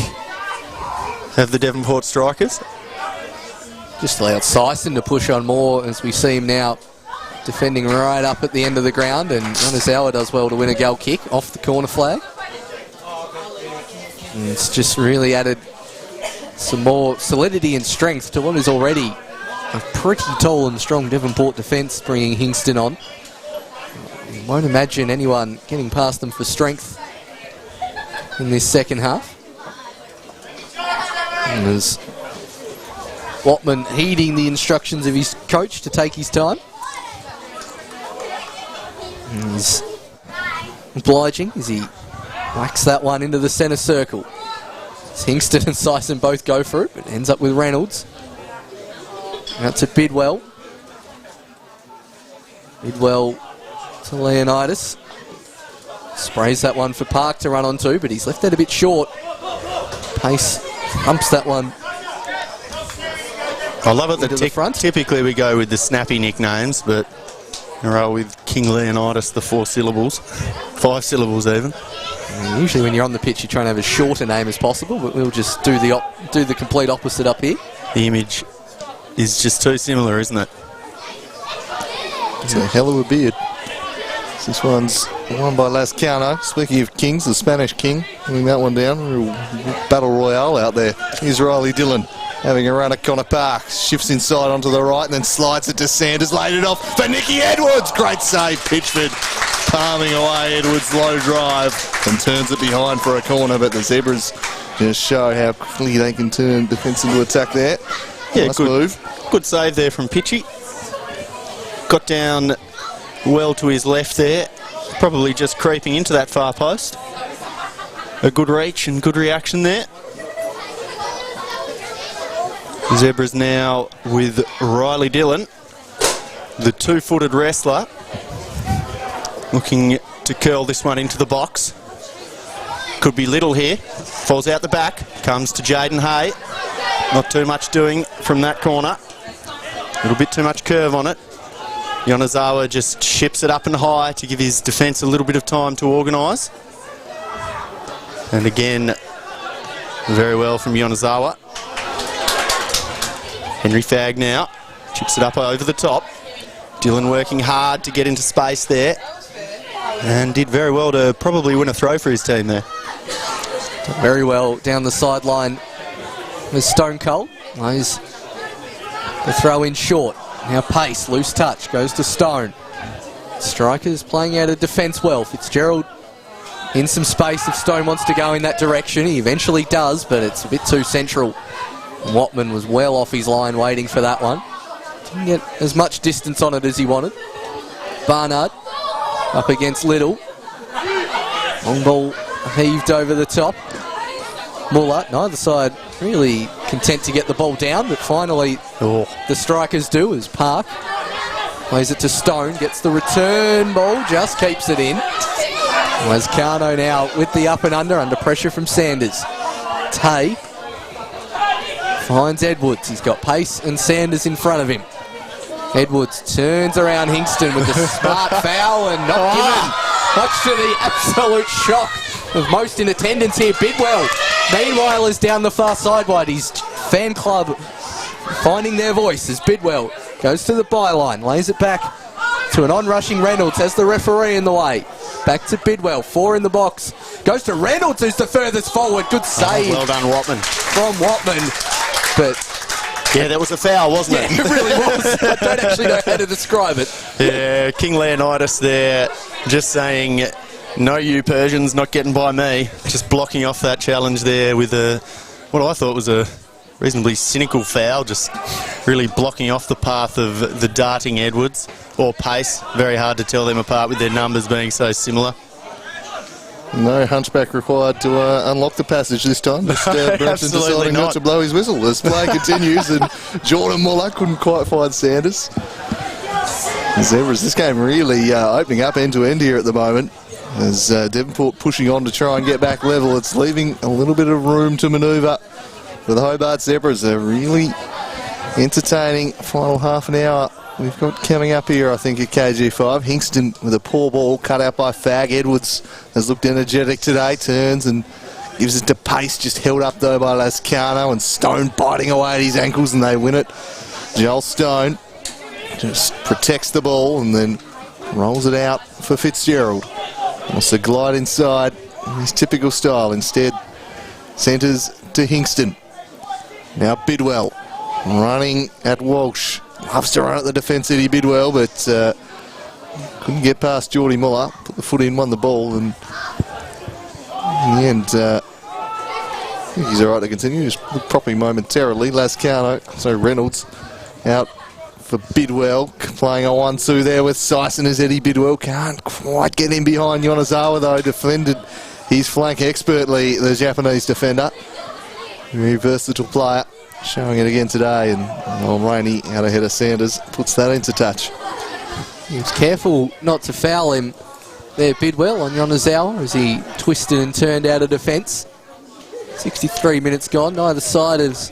of the Devonport strikers. Just allowed Syson to push on more as we see him now defending right up at the end of the ground, and Yanazawa does well to win a goal kick off the corner flag. And it's just really added some more solidity and strength to what is already a pretty tall and strong Devonport defence, bringing Hingston on. You won't imagine anyone getting past them for strength in this second half. And there's Watman heeding the instructions of his coach to take his time. And he's obliging as he whacks that one into the centre circle. As Hingston and Syson both go for it, but ends up with Reynolds. Out to Bidwell. Bidwell to Leonidas. Sprays that one for Park to run onto, but he's left that a bit short. Pace humps that one. I love it that typically we go with the snappy nicknames, but roll with King Leonidas, the 4 syllables, 5 syllables even. Usually when you're on the pitch, you try and have as short a name as possible, but we'll just do the complete opposite up here. The image is just too similar, isn't it? It's a hell of a beard. This one's won by Lascano. Speaking of kings, the Spanish king, winning that one down. Real battle royale out there. Here's Riley Dillon having a run at Connor Park. Shifts inside onto the right and then slides it to Sanders. Laid it off for Nicky Edwards. Great save, Pitchford. Palming away Edwards' low drive and turns it behind for a corner. But the Zebras just show how quickly they can turn defence into attack there. Yeah, nice good move. Good save there from Pitchy. Got down well to his left there. Probably just creeping into that far post. A good reach and good reaction there. Zebras now with Riley Dillon, the two-footed wrestler, looking to curl this one into the box. Could be Little here. Falls out the back. Comes to Jaden Hay. Not too much doing from that corner. A little bit too much curve on it. Yonezawa just ships it up and high to give his defence a little bit of time to organise. And again, very well from Yonezawa. Henry Fagg now chips it up over the top. Dillon working hard to get into space there. And did very well to probably win a throw for his team there. Very well down the sideline with Stone Cold. Plays the throw in short. Now Pace, loose touch, goes to Stone. Strikers playing out of defence well. Fitzgerald in some space if Stone wants to go in that direction. He eventually does, but it's a bit too central. Watman was well off his line waiting for that one. Didn't get as much distance on it as he wanted. Barnard up against Little. Long ball heaved over the top. Muller, neither side really content to get the ball down, but finally the strikers do as Park plays it to Stone, gets the return ball, just keeps it in. Lascano now with the up and under pressure from Sanders. Tay finds Edwards. He's got Pace and Sanders in front of him. Edwards turns around Hingston with the smart foul and not given. Much to the absolute shock of most in attendance here. Bidwell, meanwhile, is down the far sidewide. His fan club finding their voice as Bidwell goes to the byline, lays it back to an on-rushing Reynolds, has the referee in the way. Back to Bidwell, 4 in the box. Goes to Reynolds, who's the furthest forward. Good save. Well done, Watman. From Watman. But yeah, that was a foul, wasn't it? It really was. I don't actually know how to describe it. Yeah, King Leonidas there just saying, no, you Persians, not getting by me. Just blocking off that challenge there with what I thought was a reasonably cynical foul, just really blocking off the path of the darting Edwards or Pace. Very hard to tell them apart with their numbers being so similar. No hunchback required to unlock the passage this time. Just Brampton deciding not to blow his whistle as play continues, and Jordan Muller couldn't quite find Sanders. Zebras, this game really opening up end to end here at the moment. As Devonport pushing on to try and get back level, it's leaving a little bit of room to manoeuvre for the Hobart Zebras. They're really entertaining final half an hour we've got coming up here, I think, at KG5. Hingston with a poor ball cut out by Fagg. Edwards has looked energetic today, turns and gives it to Pace, just held up though by Lascano, and Stone biting away at his ankles and they win it. Joel Stone just protects the ball and then rolls it out for Fitzgerald. Wants to glide inside in his typical style. Instead, centres to Hingston. Now Bidwell running at Walsh. Loves to run at the defence, Eddie Bidwell, but couldn't get past Geordie Muller. Put the foot in, won the ball, and in the end, I think he's all right to continue. Just looked properly momentarily. Lascano, so Reynolds out for Bidwell, playing a 1-2 there with Sison as Eddie Bidwell. Can't quite get in behind Yonezawa, though. Defended his flank expertly, the Japanese defender. Very versatile player. Showing it again today, and Rainey out ahead of Sanders puts that into touch. He was careful not to foul him there, Bidwell, on Yonezawa as he twisted and turned out of defence. 63 minutes gone, neither side has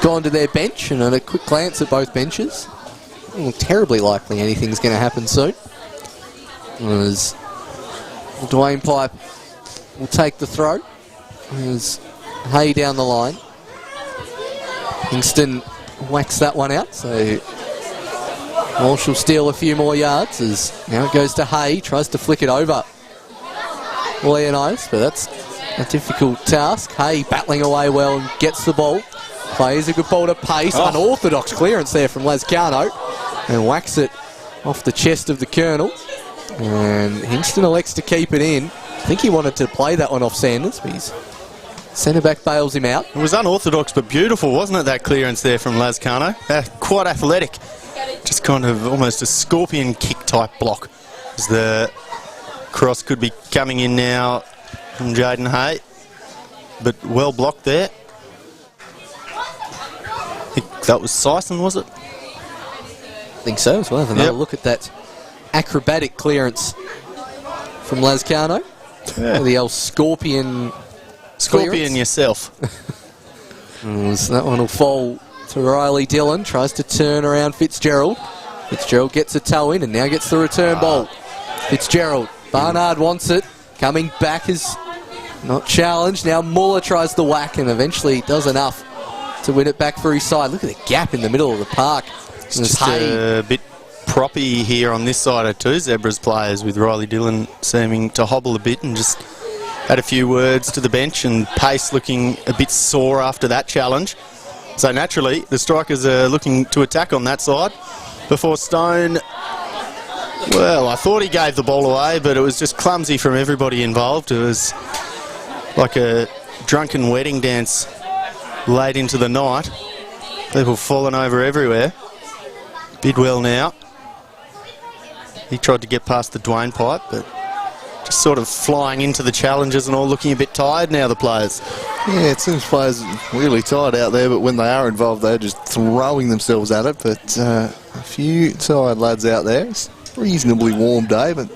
gone to their bench, and at a quick glance at both benches, terribly likely anything's going to happen soon. As Dwayne Pipe will take the throw. As Hay down the line. Hingston whacks that one out, so Walsh will steal a few more yards as now it goes to Hay, tries to flick it over Leonidas, but that's a difficult task. Hay battling away well and gets the ball. Plays a good ball to pace. Unorthodox clearance there from Lascano and whacks it off the chest of the Colonel. And Hingston elects to keep it in. I think he wanted to play that one off Sanders, but his centre-back bails him out. It was unorthodox but beautiful, wasn't it, that clearance there from Lascano? Quite athletic. Just kind of almost a scorpion kick type block. As the cross could be coming in now from Jaden Hay. But well blocked there. I think that was Sison, was it? I think so as well. Have another look at that acrobatic clearance from Lascano. Yeah. The old scorpion Scorpion yourself. So that one will fall to Riley Dillon. Tries to turn around Fitzgerald. Fitzgerald gets a toe in and now gets the return ball. Fitzgerald. Barnard wants it. Coming back is not challenged. Now Muller tries the whack and eventually does enough to win it back for his side. Look at the gap in the middle of the park. It's just a bit proppy here on this side of two Zebras players, with Riley Dillon seeming to hobble a bit and just had a few words to the bench, and Pace looking a bit sore after that challenge. So naturally the strikers are looking to attack on that side before Stone. Well, I thought he gave the ball away, but it was just clumsy from everybody involved. It was like a drunken wedding dance late into the night. People falling over everywhere. Bidwell now. He tried to get past the Dwayne pipe, but just sort of flying into the challenges and all, looking a bit tired now, the players. Yeah, it seems players are really tired out there, but when they are involved, they're just throwing themselves at it. But a few tired lads out there. It's a reasonably warm day, but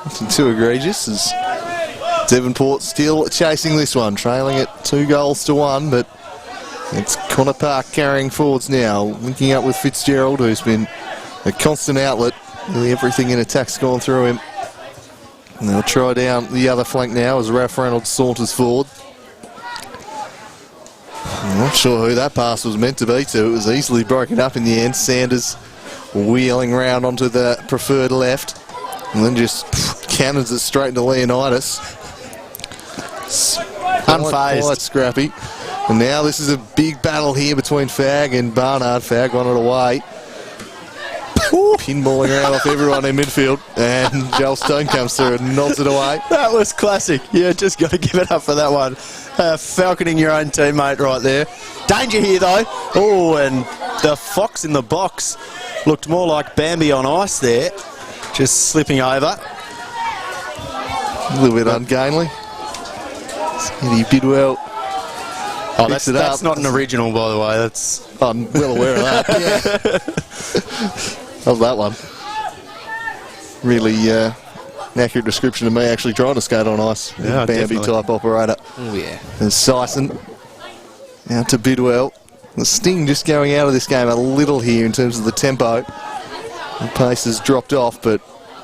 nothing too egregious, as Devonport still chasing this one, trailing it 2-1, but it's Connor Park carrying forwards now, linking up with Fitzgerald, who's been a constant outlet. Nearly everything in attack's gone through him. And they'll try down the other flank now as Ralph Reynolds saunters forward. I'm not sure who that pass was meant to be to. It was easily broken up in the end. Sanders wheeling round onto the preferred left and then just cannons it straight into Leonidas. Unfazed. Quite scrappy. And now this is a big battle here between Fag and Barnard. Fag on it away. Pinballing around off everyone in midfield, and Joel Stone comes through and nods it away. That was classic. Yeah, just got to give it up for that one. Falconing your own teammate right there. Danger here though. Oh, and the fox in the box looked more like Bambi on ice there, just slipping over. A little bit ungainly. Eddie Bidwell. Oh, that's not an original, by the way. I'm well aware of that. Yeah. Love that one. Really an accurate description of me actually trying to skate on ice. Yeah, Bambi type operator. Oh, yeah. There's Sison. Out to Bidwell. The sting just going out of this game a little here in terms of the tempo. The pace has dropped off, but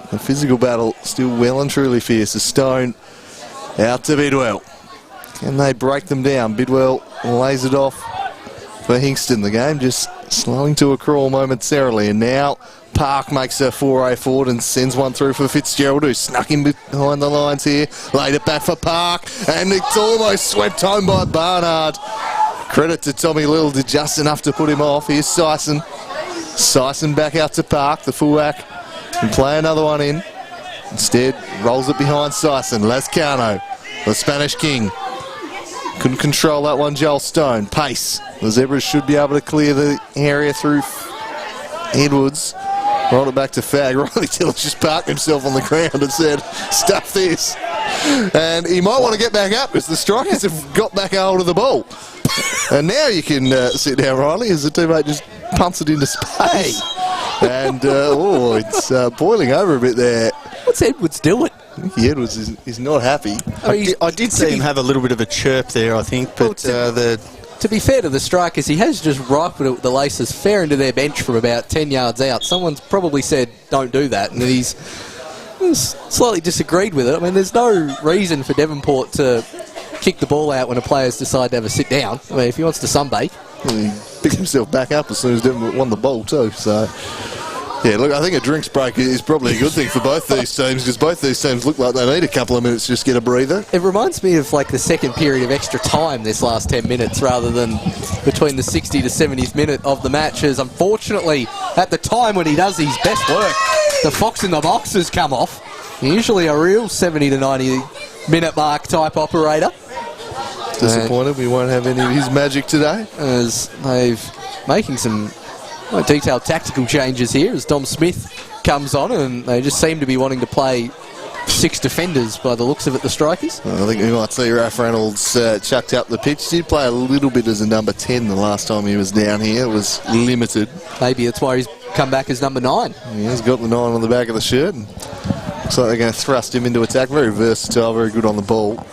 the physical battle still well and truly fierce. The Stone out to Bidwell. Can they break them down? Bidwell lays it off for Hingston. The game just slowing to a crawl momentarily, and now Park makes a foray forward and sends one through for Fitzgerald, who snuck in behind the lines here. Laid it back for Park, and it's almost swept home by Barnard. Credit to Tommy Little, did just enough to put him off. Here's Sison. Sison back out to Park, the fullback, and play another one in. Instead, rolls it behind Sison. Lascano, the Spanish king. Couldn't control that one, Joel Stone. Pace. The Zebras should be able to clear the area through Edwards. Rolled it back to Fag. Riley Dillon just parked himself on the ground and said, stuff this. And he might want to get back up because the strikers have got back a hold of the ball. And now you can sit down, Riley, as the teammate just punts it into space. And, it's boiling over a bit there. What's Edwards doing? Edwards is not happy. I did see him have a little bit of a chirp there, I think, but to be fair to the strikers, he has just rifled it with the laces fair into their bench from about 10 yards out. Someone's probably said, don't do that, and he's slightly disagreed with it. I mean, there's no reason for Devonport to kick the ball out when a player's decide to have a sit down. I mean, if he wants to sunbake. Well, he picked himself back up as soon as Devonport won the ball too, so Yeah, look, I think a drinks break is probably a good thing for both these teams because both these teams look like they need a couple of minutes to just get a breather. It reminds me of like the second period of extra time this last 10 minutes rather than between the 60 to 70th minute of the matches. Unfortunately, at the time when he does his best work, the fox in the box has come off. Usually a real 70 to 90 minute mark type operator. Disappointed we won't have any of his magic today. As they've making some detailed tactical changes here as Dom Smith comes on, and they just seem to be wanting to play 6 defenders by the looks of it, the strikers. I think we might see Ralph Reynolds chucked up the pitch. He did play a little bit as a number 10 the last time he was down here. It was limited. Maybe that's why he's come back as number 9. He has got the 9 on the back of the shirt. And looks like they're going to thrust him into attack. Very versatile, very good on the ball.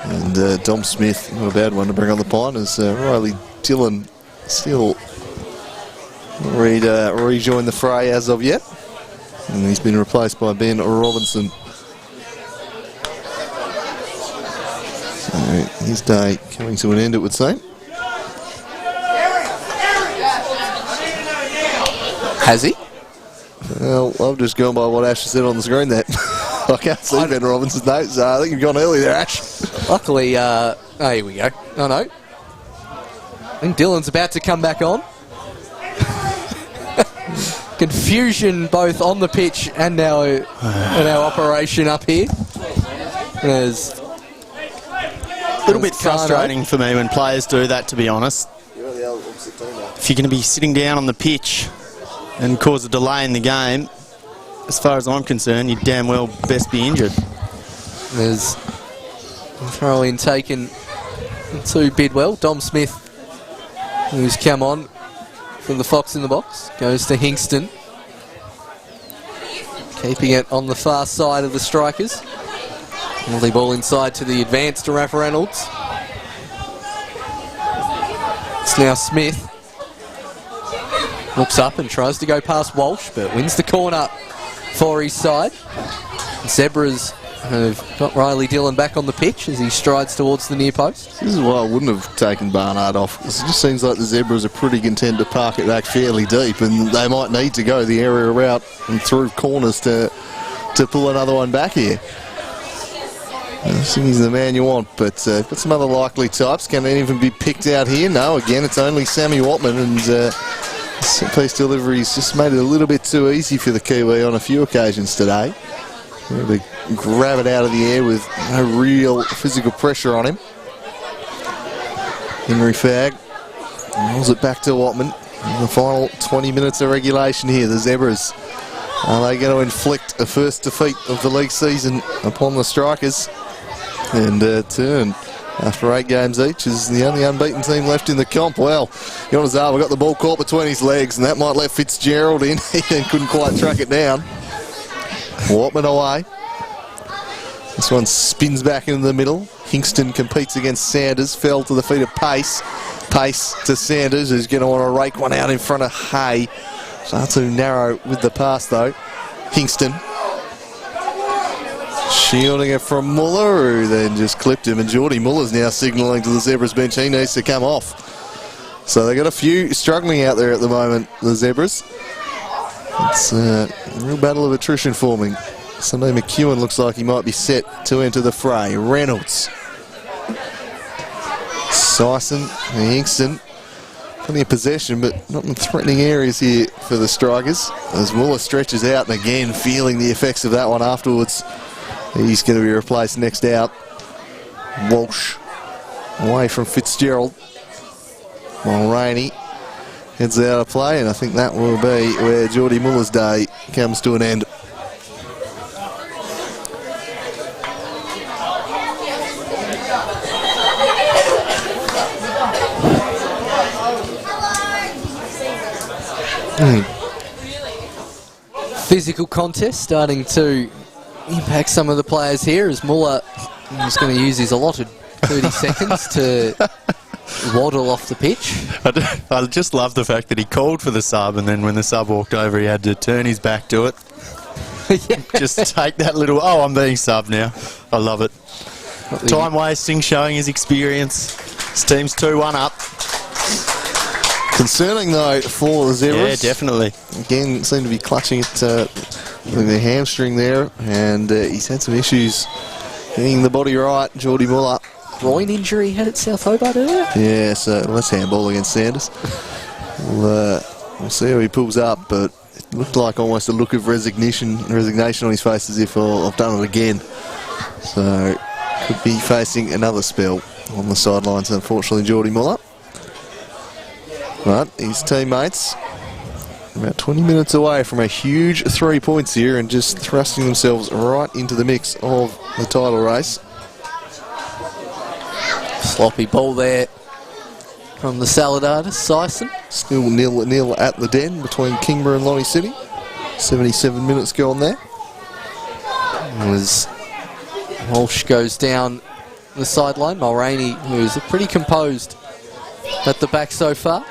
And Dom Smith, not a bad one to bring on the pine, as Riley Dillon still rejoined the fray as of yet. And he's been replaced by Ben Robinson. So his day coming to an end, it would seem. Has he? Well, I've just gone by what Ash said on the screen there. I can't see Ben Robinson's notes. I think you've gone early there, Ash. Luckily, here we go. Oh, no. I think Dillon's about to come back on. Confusion both on the pitch and now in our operation up here. There's a little bit frustrating for me when players do that, to be honest. If you're going to be sitting down on the pitch and cause a delay in the game, as far as I'm concerned, you damn well best be injured. There's a throw in taken to Bidwell. Dom Smith, who's come on from the Fox in the box, goes to Hingston. Keeping it on the far side of the strikers. Lovely ball inside to the advance to Raph Reynolds. It's now Smith. Looks up and tries to go past Walsh, but wins the corner for his side. Zebras have got Riley Dillon back on the pitch as he strides towards the near post. This is why I wouldn't have taken Barnard off. It just seems like the Zebras are pretty content to park it back fairly deep, and they might need to go the area route and through corners to pull another one back here. I think he's the man you want, but got some other likely types. Can they even be picked out here? No, again, it's only Sammy Watman, and set-piece delivery's just made it a little bit too easy for the Kiwi on a few occasions today. They grab it out of the air with no real physical pressure on him. Henry Fagg rolls it back to Watman. In the final 20 minutes of regulation here, the Zebras, are they going to inflict a first defeat of the league season upon the Strikers? And turn after 8 games each is the only unbeaten team left in the comp. Well, Yonazawa got the ball caught between his legs, and that might let Fitzgerald in. He then couldn't quite track it down. Watman away. This one spins back into the middle. Hingston competes against Sanders. Fell to the feet of Pace. Pace to Sanders, who's going to want to rake one out in front of Hay. Far too narrow with the pass, though. Hingston. Shielding it from Muller, who then just clipped him. And Geordie Muller's now signalling to the Zebras bench he needs to come off. So they've got a few struggling out there at the moment, the Zebras. It's a real battle of attrition forming. Sunday McEwen looks like he might be set to enter the fray. Reynolds. Sison and Hingston. Plenty of possession, but not in threatening areas here for the Strikers. As Muller stretches out, and again feeling the effects of that one afterwards. He's going to be replaced next out. Walsh away from Fitzgerald. Mulroney heads out of play, and I think that will be where Geordie Muller's day comes to an end. Physical contest starting to impact some of the players here as Muller is going to use his allotted 30 seconds to waddle off the pitch. I just love the fact that he called for the sub, and then when the sub walked over, he had to turn his back to it. Yeah. Just take that little, oh, I'm being subbed now. I love it. Time wasting, showing his experience. His team's 2-1 up. Concerning, though, for the Zebras. Yeah, definitely. Again, seem to be clutching at the hamstring there, and he's had some issues getting the body right. Geordie Muller. Groin injury had at South Hobart earlier? Yeah, so let's handball against Sanders. We'll see how he pulls up, but it looked like almost a look of resignation on his face, as if, oh, I've done it again. So, could be facing another spell on the sidelines, unfortunately, Geordie Muller. But his teammates, about 20 minutes away from a huge 3 points here and just thrusting themselves right into the mix of the title race. Sloppy ball there from the Saladartis, Sison. Still 0-0 at the Den between Kingborough and Lonnie City. 77 minutes gone there. As Walsh goes down the sideline, Mulroney, who's pretty composed at the back so far.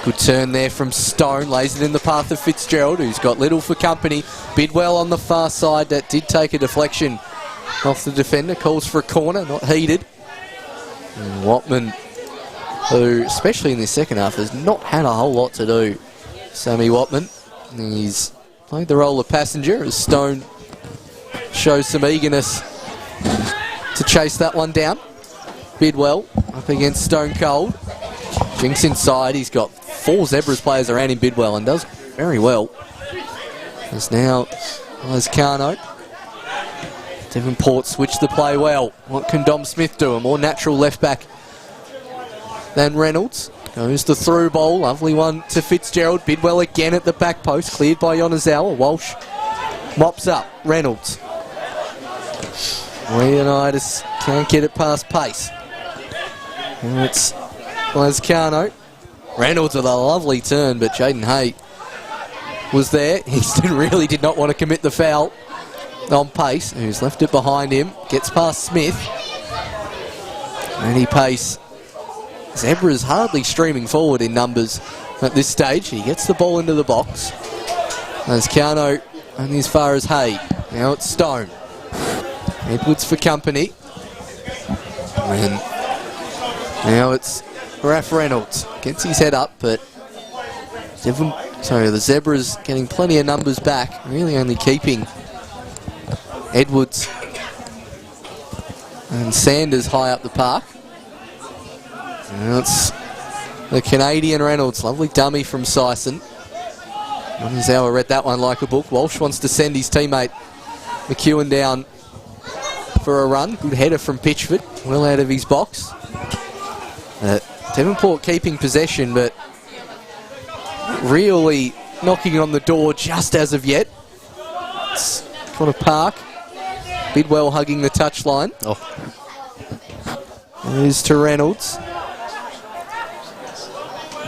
Good turn there from Stone, lays it in the path of Fitzgerald, who's got little for company. Bidwell on the far side, that did take a deflection off the defender, calls for a corner, not heeded. And Watman, who, especially in this second half, has not had a whole lot to do. Sammy Watman, he's played the role of passenger as Stone shows some eagerness to chase that one down. Bidwell up against Stone Cold. Jinks inside, he's got 4 Zebras players around him, Bidwell, and does very well. As now Lazcano. Devonport switched the play well. What can Dom Smith do? A more natural left back than Reynolds. Goes the through ball. Lovely one to Fitzgerald. Bidwell again at the back post. Cleared by Yonazawa. Walsh mops up. Reynolds. Leonidas can't get it past pace. And it's Lazcano. Reynolds with a lovely turn, but Jaden Hay was there. He really did not want to commit the foul on Pace, who's left it behind him. Gets past Smith. And Pace. Zebra's hardly streaming forward in numbers at this stage. He gets the ball into the box. Lazcano only as far as Hay. Now it's Stone. Edwards for company. And now it's Raph Reynolds. Gets his head up, but the Zebras getting plenty of numbers back. Really only keeping Edwards and Sanders high up the park. Now it's the Canadian Reynolds. Lovely dummy from Sison. Yonazawa read that one like a book. Walsh wants to send his teammate McEwen down for a run. Good header from Pitchford. Well out of his box. Devonport keeping possession, but really knocking on the door just as of yet. It's got a park. Bidwell hugging the touchline. Here's to Reynolds.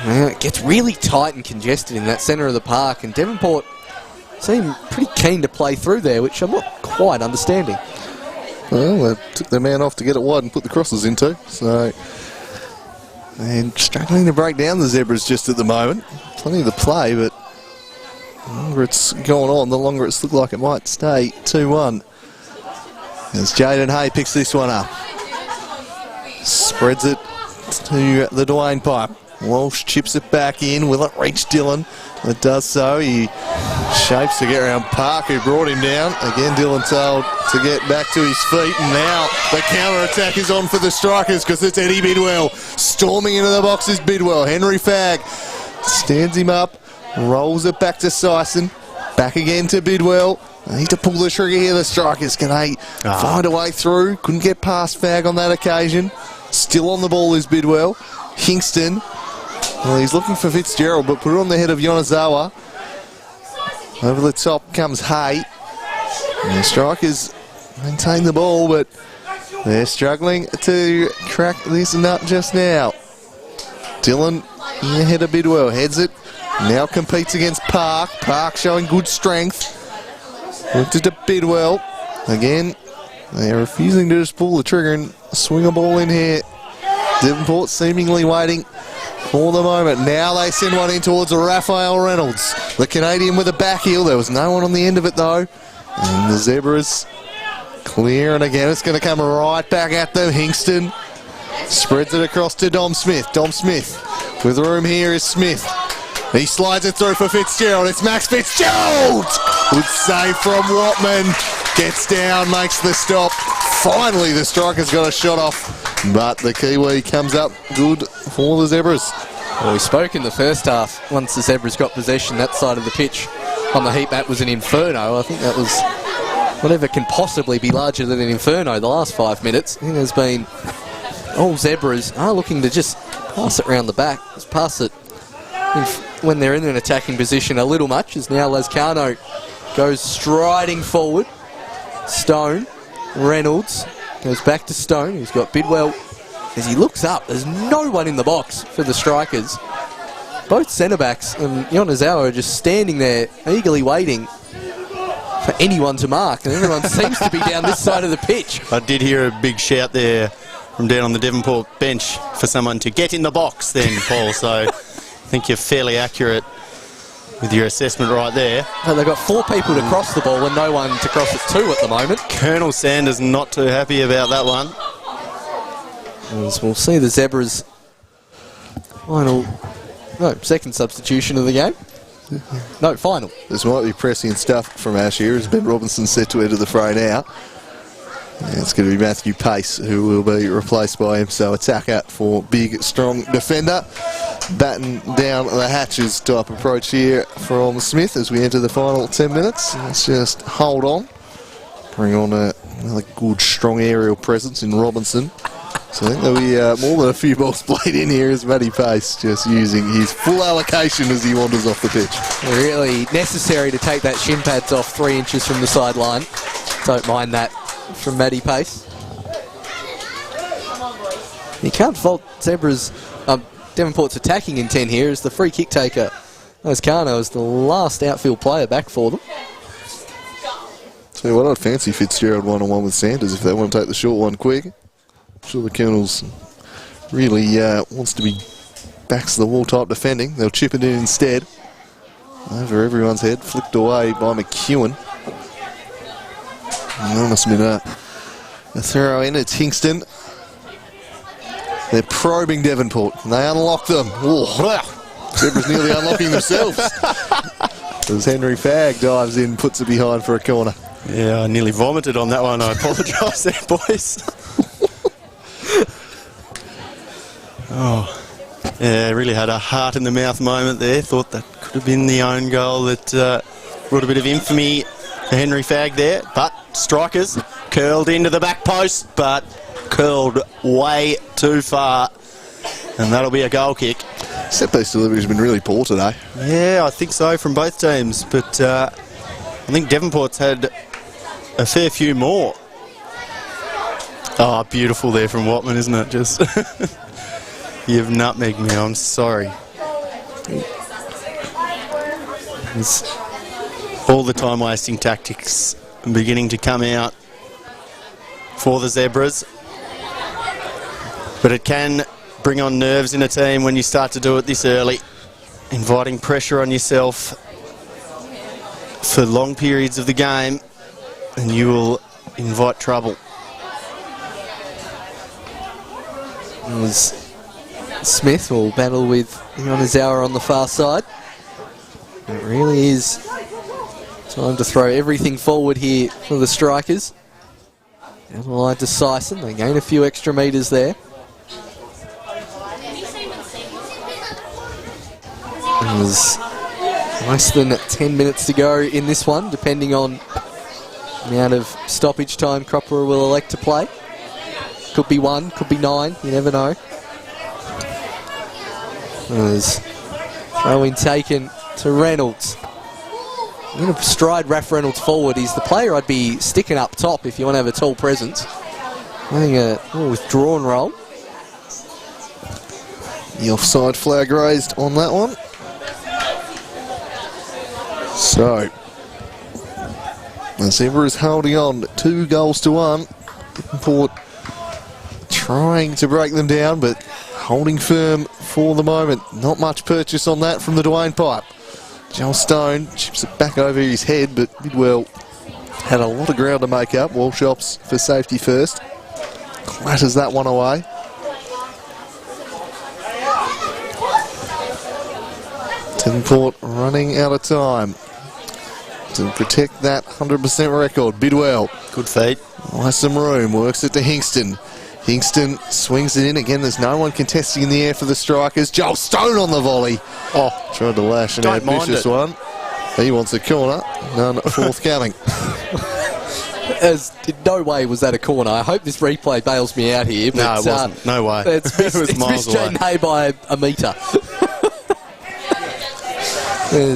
It gets really tight and congested in that centre of the park, and Devonport seem pretty keen to play through there, which I'm not quite understanding. Well, they took their man off to get it wide and put the crosses into, so... And struggling to break down the Zebras just at the moment. Plenty of the play, but the longer it's gone on, the longer it's looked like it might stay 2-1. As Jaden Hay picks this one up. Spreads it to the Dwayne pipe. Walsh chips it back in. Will it reach Dillon? It does so. He shapes to get around Park, who brought him down. Again, Dillon told to get back to his feet. And now the counter-attack is on for the Strikers because it's Eddie Bidwell. Storming into the box is Bidwell. Henry Fagg stands him up. Rolls it back to Sison. Back again to Bidwell. They need to pull the trigger here, the Strikers. Can they find a way through? Couldn't get past Fagg on that occasion. Still on the ball is Bidwell. Hingston. Well, he's looking for Fitzgerald, but put it on the head of Yonazawa. Over the top comes Hay. And the Strikers maintain the ball, but they're struggling to crack this nut just now. Dillon in ahead of Bidwell. Heads it. Now competes against Park. Park showing good strength. Looked it to Bidwell. Again, they're refusing to just pull the trigger and swing a ball in here. Devonport seemingly waiting for the moment. Now they send one in towards Raphael Reynolds. The Canadian with a back heel. There was no one on the end of it though. And the Zebras clear, and again it's going to come right back at them. Hingston spreads it across to Dom Smith. Dom Smith With room here is Smith. He slides it through for Fitzgerald. It's Max Fitzgerald! Good save from Watman. Gets down, makes the stop. Finally, the striker's got a shot off. But the Kiwi comes up good for the Zebras. Well, we spoke in the first half. Once the Zebras got possession, that side of the pitch on the heat map was an inferno. I think that was whatever can possibly be larger than an inferno the last 5 minutes. I think there's been... all Zebras are looking to just pass it around the back. Just pass it when they're in an attacking position a little much, as now Lascano goes striding forward. Stone, Reynolds goes back to Stone, who's got Bidwell. As he looks up, there's no one in the box for the strikers. Both centre-backs and Yonezawa are just standing there eagerly waiting for anyone to mark, and everyone seems to be down this side of the pitch. I did hear a big shout there from down on the Devonport bench for someone to get in the box then, Paul, so I think you're fairly accurate with your assessment right there. Well, they've got 4 people to cross the ball and no one to cross it to at the moment. Colonel Sanders not too happy about that one. As we'll see the Zebras' second substitution of the game. No, final. This might be pressing stuff from Ash here as Ben Robinson set to enter the fray now. And it's going to be Matthew Pace who will be replaced by him. So attacker for big, strong defender. Batten down the hatches type approach here from Smith as we enter the final 10 minutes. Let's just hold on. Bring on another good, strong aerial presence in Robinson. So I think there'll be more than a few balls played in here as Matty Pace just using his full allocation as he wanders off the pitch. Really necessary to take that shin pads off 3 inches from the sideline. Don't mind that from Matty Pace. You can't fault Zebras. Devonport's attacking intent here as the free kick taker. Lascano is the last outfield player back for them. So what, I'd fancy Fitzgerald one-on-one with Sanders if they want to take the short one quick. I'm sure the Colonels really wants to be backs to the wall type defending. They'll chip it in instead. Over everyone's head, flicked away by McEwen. And that must have been a throw in. It's Hingston. They're probing Devonport, and they unlock them. Zebras nearly unlocking themselves. As Henry Fagg dives in, puts it behind for a corner. Yeah, I nearly vomited on that one. I apologise there, boys. Oh, yeah, really had a heart-in-the-mouth moment there. Thought that could have been the own goal that brought a bit of infamy for Henry Fagg there. But strikers curled into the back post, but curled way too far. And that'll be a goal kick. Set-piece delivery has been really poor today. Yeah, I think so from both teams. But I think Devonport's had a fair few more. Oh, beautiful there from Watman, isn't it? Just... You've nutmegged me, I'm sorry. All the time-wasting tactics beginning to come out for the Zebras. But it can bring on nerves in a team when you start to do it this early. Inviting pressure on yourself for long periods of the game, and you will invite trouble. Smith will battle with Yonezawa on the far side. It really is time to throw everything forward here for the strikers. Down the line to Sison. They gain a few extra metres there. There's less than 10 minutes to go in this one, depending on the amount of stoppage time Cropper will elect to play. Could be 1, could be 9, you never know. There's throw-in taken to Reynolds. I'm going to stride Raph Reynolds forward. He's the player I'd be sticking up top if you want to have a tall presence. Playing a withdrawn role. The offside flag raised on that one. So, the Zebras holding on 2-1. Devonport trying to break them down, but holding firm for the moment. Not much purchase on that from the Dwayne pipe. Joel Stone chips it back over his head, but Bidwell had a lot of ground to make up. Walshops for safety first. Clatters that one away. Devonport running out of time to protect that 100% record. Bidwell. Good feet. Nice some room. Works it to Hingston. Hingston swings it in. Again, there's no one contesting in the air for the Strikers. Joel Stone on the volley. Oh, tried to lash an ambitious one. He wants a corner. None forthcoming. As in no way was that a corner. I hope this replay bails me out here. But, No, it wasn't. No way. It's missed, It was miles away. Jaden Hay by a metre.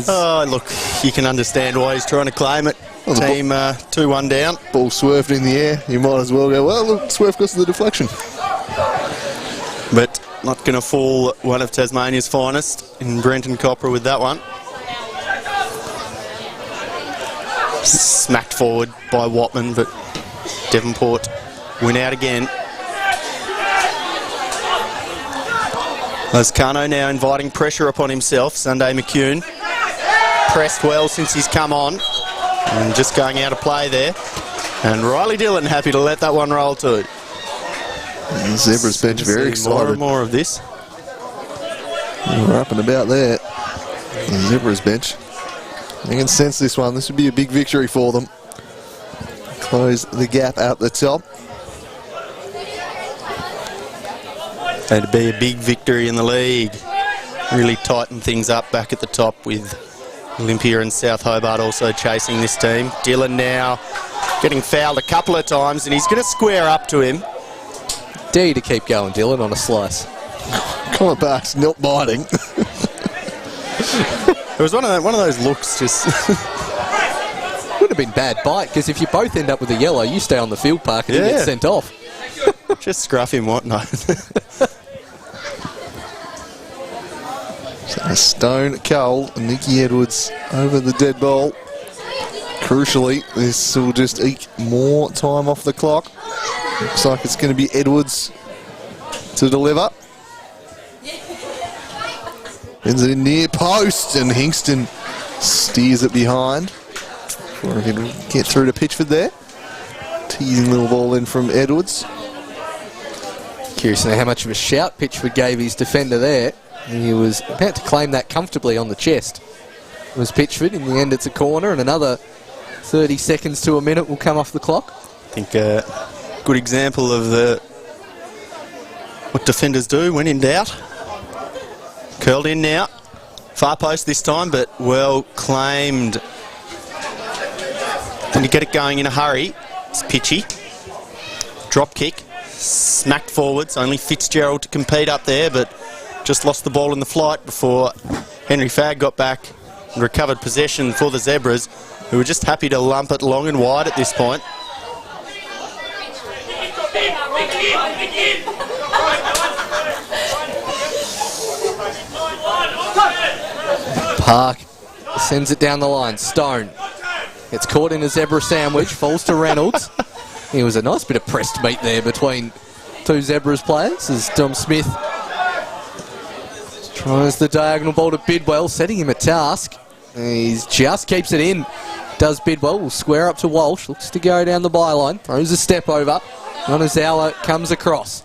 Oh, look, you can understand why he's trying to claim it. Team 2-1 down. Ball swerved in the air. You might as well go, well, look, swerve because of the deflection. But not going to fall one of Tasmania's finest in Brenton Copra with that one. Smacked forward by Watman, but Devonport win out again. Lascano now inviting pressure upon himself. Sunday McCune pressed well since he's come on and just going out of play there. And Riley Dillon happy to let that one roll too. And Zebra's bench very excited. More and more of this. We're up and about there. The Zebra's bench. I can sense this one. This would be a big victory for them. Close the gap out the top. That'd be a big victory in the league. Really tighten things up back at the top with Olympia and South Hobart also chasing this team. Dillon now getting fouled a couple of times and he's going to square up to him. Dare you to keep going, Dillon, on a slice. Come on, Barks, not biting. It was one of those looks just... Would have been bad bite, because if you both end up with a yellow, you stay on the field park and you get sent off. Just scruff him, what? No. So Stone, Cole, and Nicky Edwards over the dead ball. Crucially, this will just eke more time off the clock. Looks like it's going to be Edwards to deliver. Ends it in near post, and Hingston steers it behind. Before he can get through to Pitchford there. Teasing little ball in from Edwards. Curious to know how much of a shout Pitchford gave his defender there. He was about to claim that comfortably on the chest. It was Pitchford. In the end, it's a corner, and another 30 seconds to a minute will come off the clock. I think a good example of what defenders do when in doubt. Curled in now. Far post this time, but well claimed. Can you get it going in a hurry? It's pitchy. Drop kick. Smacked forwards. Only Fitzgerald to compete up there, but just lost the ball in the flight before Henry Fagg got back and recovered possession for the Zebras, who were just happy to lump it long and wide at this point. Park sends it down the line. Stone gets caught in a zebra sandwich, falls to Reynolds. It was a nice bit of pressed meat there between two Zebras players as Dom Smith tries the diagonal ball to Bidwell, setting him a task. He just keeps it in. Does Bidwell, will square up to Walsh, looks to go down the byline, throws a step over. Onozawa comes across.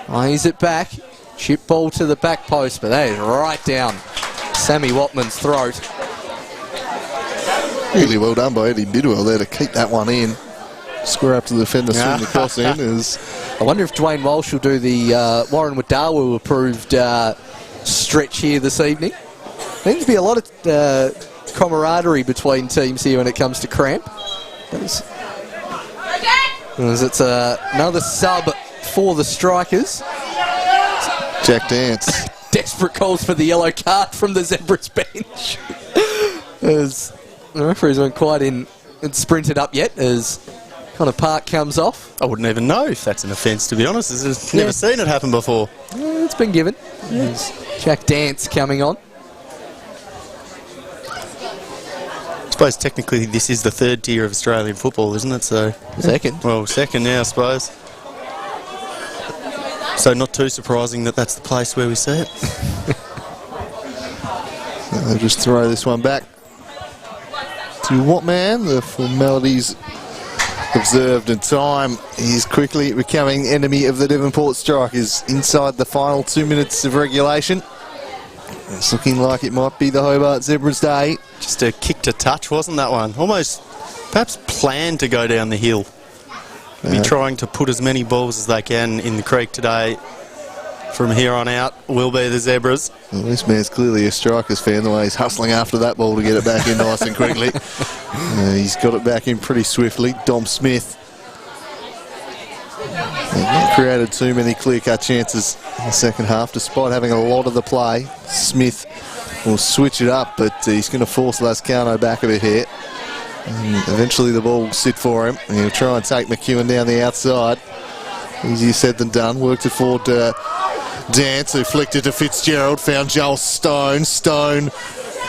Lays it back. Chip ball to the back post, but that is right down Sammy Watman's throat. Really well done by Eddie Bidwell there to keep that one in. Square up to the defender, swing the cross in. I wonder if Dwayne Walsh will do the Warren Wadawu approved stretch here this evening. Seems to be a lot of camaraderie between teams here when it comes to cramp. As it's another sub for the Strikers. Jack Dance. Desperate calls for the yellow card from the Zebras bench. As the referees weren't quite in and sprinted up yet as Connor Park comes off. I wouldn't even know if that's an offence, to be honest. I've never seen it happen before. It's been given. There's Jack Dance coming on. I suppose technically this is the third tier of Australian football, isn't it? So second. Well, second now, I suppose. So not too surprising that that's the place where we see it. They'll just throw this one back to Watman. The formalities observed in time. He's quickly becoming enemy of the Devonport Strikers inside the final 2 minutes of regulation. It's looking like it might be the Hobart Zebras day. Just a kick to touch, wasn't that one? Almost perhaps planned to go down the hill. Be trying to put as many balls as they can in the creek today. From here on out will be the Zebras. Well, this man's clearly a Strikers fan, the way he's hustling after that ball to get it back in nice and quickly. He's got it back in pretty swiftly. Dom Smith. Not created too many clear-cut chances in the second half, despite having a lot of the play. Smith will switch it up, but he's going to force Lascano back a bit here. And eventually the ball will sit for him, and he'll try and take McEwen down the outside. Easier said than done. Worked it forward to Dance, who flicked it to Fitzgerald. Found Joel Stone. Stone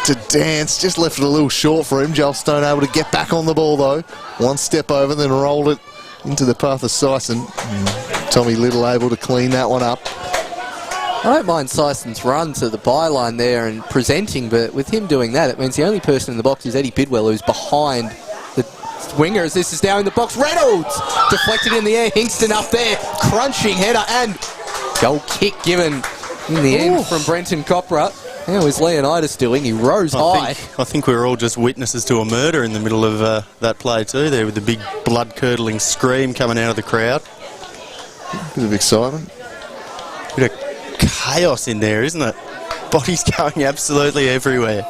to Dance. Just left it a little short for him. Joel Stone able to get back on the ball, though. One step over, then rolled it into the path of Sison. Tommy Little able to clean that one up. I don't mind Syson's run to the byline there and presenting, but with him doing that, it means the only person in the box is Eddie Bidwell, who's behind the winger as this is down in the box. Reynolds deflected in the air. Hingston up there, crunching header and goal kick given in the end from Brenton Copra. How is Leonidas doing? He rose high. I think we were all just witnesses to a murder in the middle of that play too there, with the big blood-curdling scream coming out of the crowd. Bit of excitement. Bit of chaos in there, isn't it? Bodies going absolutely everywhere.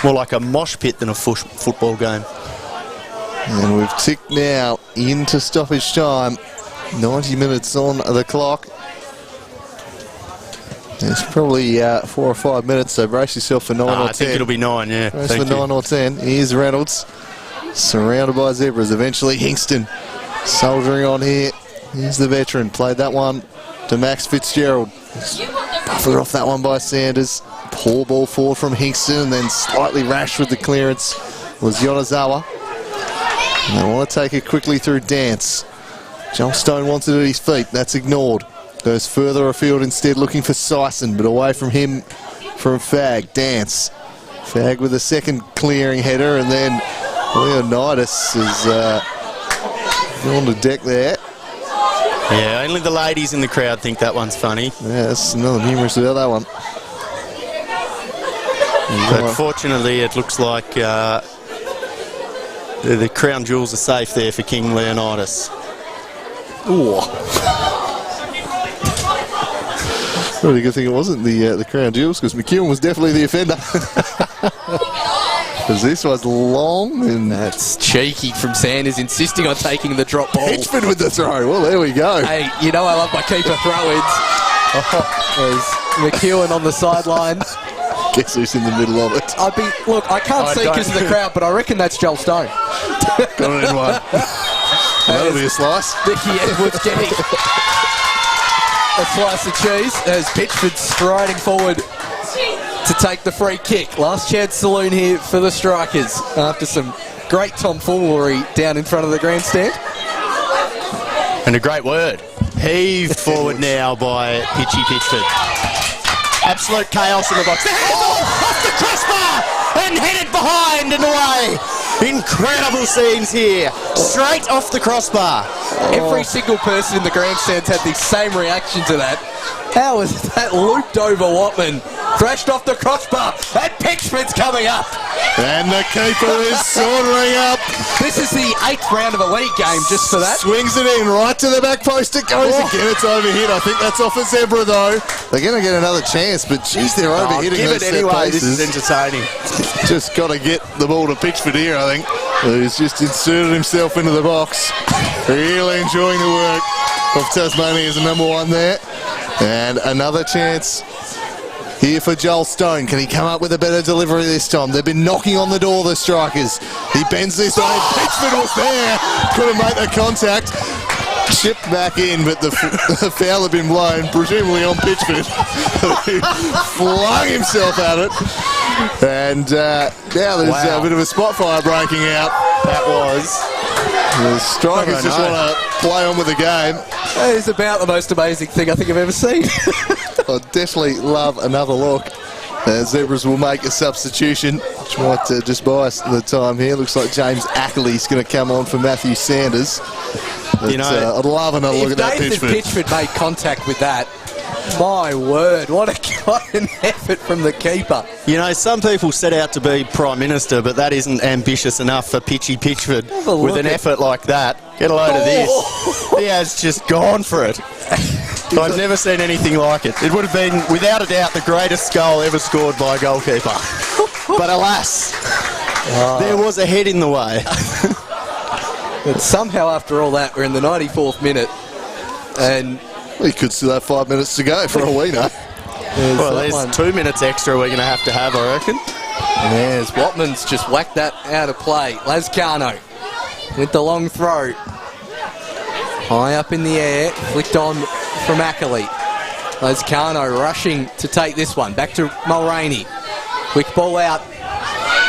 More like a mosh pit than a football game. And we've ticked now into stoppage time. 90 minutes on the clock. It's probably 4 or 5 minutes, so brace yourself for 9 or 10. I think it'll be 9, yeah. Brace for 9 or 10. Here's Reynolds, surrounded by Zebras. Eventually Hingston soldiering on here. Here's the veteran. Played that one to Max Fitzgerald. Buffered off that one by Sanders. Poor ball forward from Hingston, and then slightly rash with the clearance was Yonezawa. And they want to take it quickly through Dance. Joel Stone wants it at his feet. That's ignored. Goes further afield instead, looking for Sison, but away from him from Fag. Dance. Fag with a second clearing header, and then Leonidas is on the deck there. Yeah, only the ladies in the crowd think that one's funny. Yeah, that's another humorous about that one. But fortunately, it looks like the crown jewels are safe there for King Leonidas. Ooh. Really good thing it wasn't the crown jewels, because McEwen was definitely the offender. Because this was long, and that's cheeky from Sanders, insisting on taking the drop ball. Hitchford with the throw. Well, there we go. Hey, you know I love my keeper throw-ins. There's McEwen on the sideline. Guess who's in the middle of it? Look, I can't see because of the crowd, but I reckon that's Joel Stone. Got it in one. That'll be a slice. Vicky Edwards getting a slice of cheese as Pitchford striding forward to take the free kick. Last chance saloon here for the Strikers after some great tomfoolery down in front of the grandstand. And a great word. Heaved forward now by Pitchy Pitchford. Absolute chaos in the box. The handball off the crossbar and headed behind and away. Incredible scenes here. Straight off the crossbar. Every single person in the grandstands had the same reaction to that. How was that looped over Watman? Thrashed off the crossbar, and Pitchford's coming up. And the keeper is sauntering up. This is the 8th round of a league game, just for that. Swings it in, right to the back post it goes again. It's overhit. I think that's off a Zebra, though. They're going to get another chance, but geez, they're overhitting give those it anyway. This is pieces. entertaining. Just got to get the ball to Pitchford here, I think. He's just inserted himself into the box. Really enjoying the work of Tasmania's number 1 there. And another chance here for Joel Stone. Can he come up with a better delivery this time? They've been knocking on the door, the Strikers. He bends this way. Pitchford was there. Couldn't make the contact. Chipped back in, but the foul had been blown, presumably on Pitchford. He flung himself at it. And now there's a bit of a spot fire breaking out. That was. The Strikers just want to play on with the game. That is about the most amazing thing I think I've ever seen. I'd definitely love another look. Zebras will make a substitution, which might just buy us the time here. Looks like James Ackley's going to come on for Matthew Sanders. But, I'd love another look at that Nathan Pitchford. Pitchford made contact with that, My word, what an effort from the keeper. You know, some people set out to be Prime Minister, but that isn't ambitious enough for Pitchy Pitchford with an effort like that. Get a load of this. He has just gone for it. I've never seen anything like it. It would have been, without a doubt, the greatest goal ever scored by a goalkeeper. But alas, there was a head in the way. But somehow, after all that, we're in the 94th minute, and We could still have 5 minutes to go for all we know. There's 2 minutes extra we're going to have, I reckon. And there's Watman's just whacked that out of play. Lascano with the long throw. High up in the air, flicked on from Ackley. Lascano rushing to take this one. Back to Mulroney. Quick ball out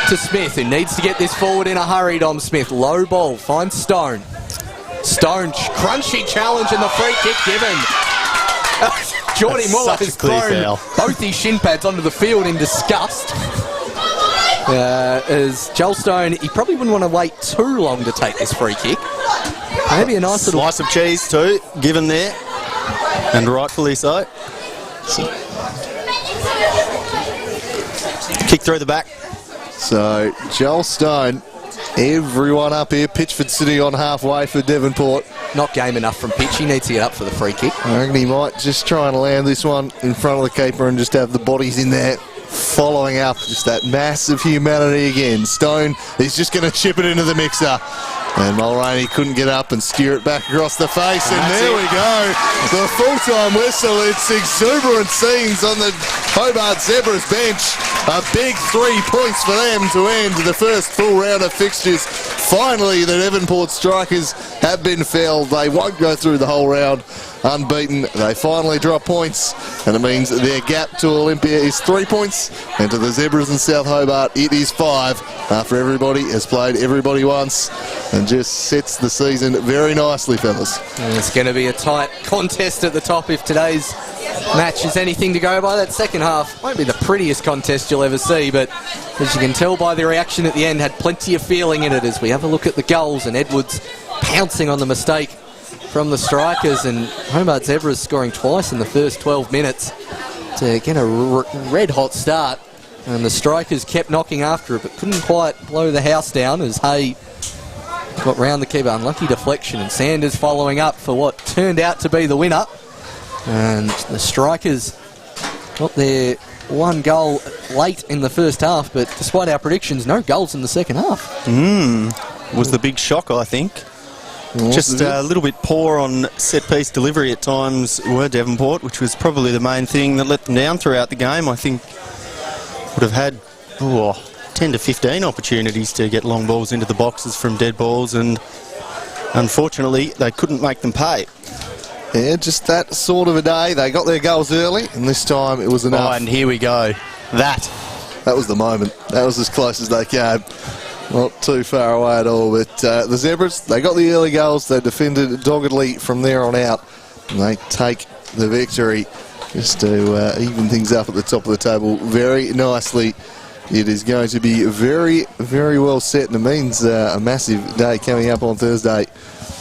to Smith, who needs to get this forward in a hurry. Dom Smith, low ball, finds Stone. Stone, crunchy challenge and the free kick given. Geordie Moore has thrown both his shin pads onto the field in disgust. As Joel Stone, he probably wouldn't want to wait too long to take this free kick. Maybe a nice little slice of cheese too, given there, and rightfully so. Kick through the back. So, Joel Stone, everyone up here. Pitchford sitting on halfway for Devonport. Not game enough from Pitch. He needs to get up for the free kick. I reckon he might just try and land this one in front of the keeper and just have the bodies in there following up. Just that massive humanity again. Stone, he's just going to chip it into the mixer. And Mulroney couldn't get up and steer it back across the face. And there we go. The full-time whistle. It's exuberant scenes on the Hobart Zebras bench. A big 3 points for them to end the first full round of fixtures. Finally, the Devonport Strikers have been felled. They won't go through the whole round unbeaten. They finally drop points, and it means their gap to Olympia is 3 points, and to the Zebras in South Hobart it is 5, after everybody has played everybody once, and just sets the season very nicely, fellas. And it's going to be a tight contest at the top if today's match is anything to go by. That second half won't be the prettiest contest you'll ever see, but as you can tell by the reaction at the end, had plenty of feeling in it as we have a look at the goals, and Edwards pouncing on the mistake from the Strikers, and Hobart Zebras scoring twice in the first 12 minutes to get a red-hot start. And the Strikers kept knocking after it, but couldn't quite blow the house down as Hay got round the keeper. Unlucky deflection, and Sanders following up for what turned out to be the winner. And the Strikers got their 1 goal late in the first half, but despite our predictions, no goals in the second half. Was the big shock, I think. Just a little bit poor on set-piece delivery at times were Devonport, which was probably the main thing that let them down throughout the game. I think would have had 10 to 15 opportunities to get long balls into the boxes from dead balls, and unfortunately they couldn't make them pay. Yeah, just that sort of a day. They got their goals early, and this time it was enough. Oh, and here we go. That was the moment. That was as close as they came. Not too far away at all, but the Zebras, they got the early goals. They defended doggedly from there on out, and they take the victory just to even things up at the top of the table very nicely. It is going to be very, very well set, and it means a massive day coming up on Thursday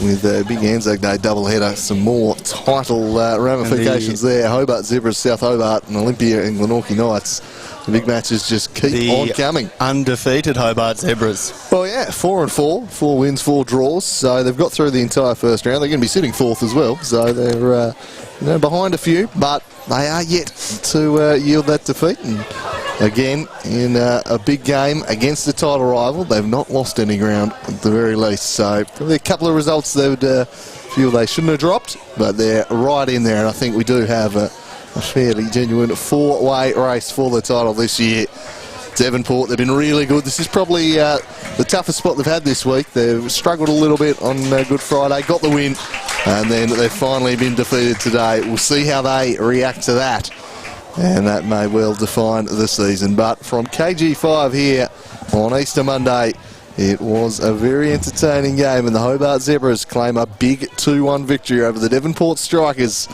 with a big Anzac Day doubleheader. Some more title ramifications there. Hobart Zebras, South Hobart, and Olympia and Glenorchy Knights. The big matches just keep on coming. Undefeated Hobart Zebras. Well, yeah, 4-4, 4 wins, 4 draws. So they've got through the entire first round. They're going to be sitting 4th as well. So they're behind a few, but they are yet to yield that defeat. And again, in a big game against a title rival, they've not lost any ground at the very least. So probably a couple of results they would feel they shouldn't have dropped, but they're right in there. And I think we do have a fairly genuine 4-way race for the title this year. Devonport, they've been really good. This is probably the toughest spot they've had this week. They've struggled a little bit on Good Friday, got the win, and then they've finally been defeated today. We'll see how they react to that, and that may well define the season. But from KG5 here on Easter Monday, it was a very entertaining game, and the Hobart Zebras claim a big 2-1 victory over the Devonport Strikers.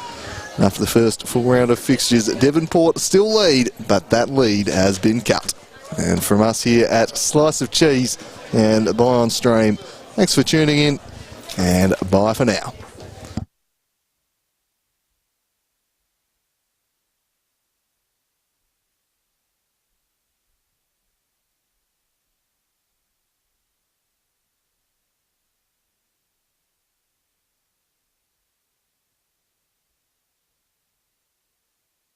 After the first full round of fixtures, Devonport still lead, but that lead has been cut. And from us here at Slice of Cheese and Buy on Stream, thanks for tuning in, and bye for now.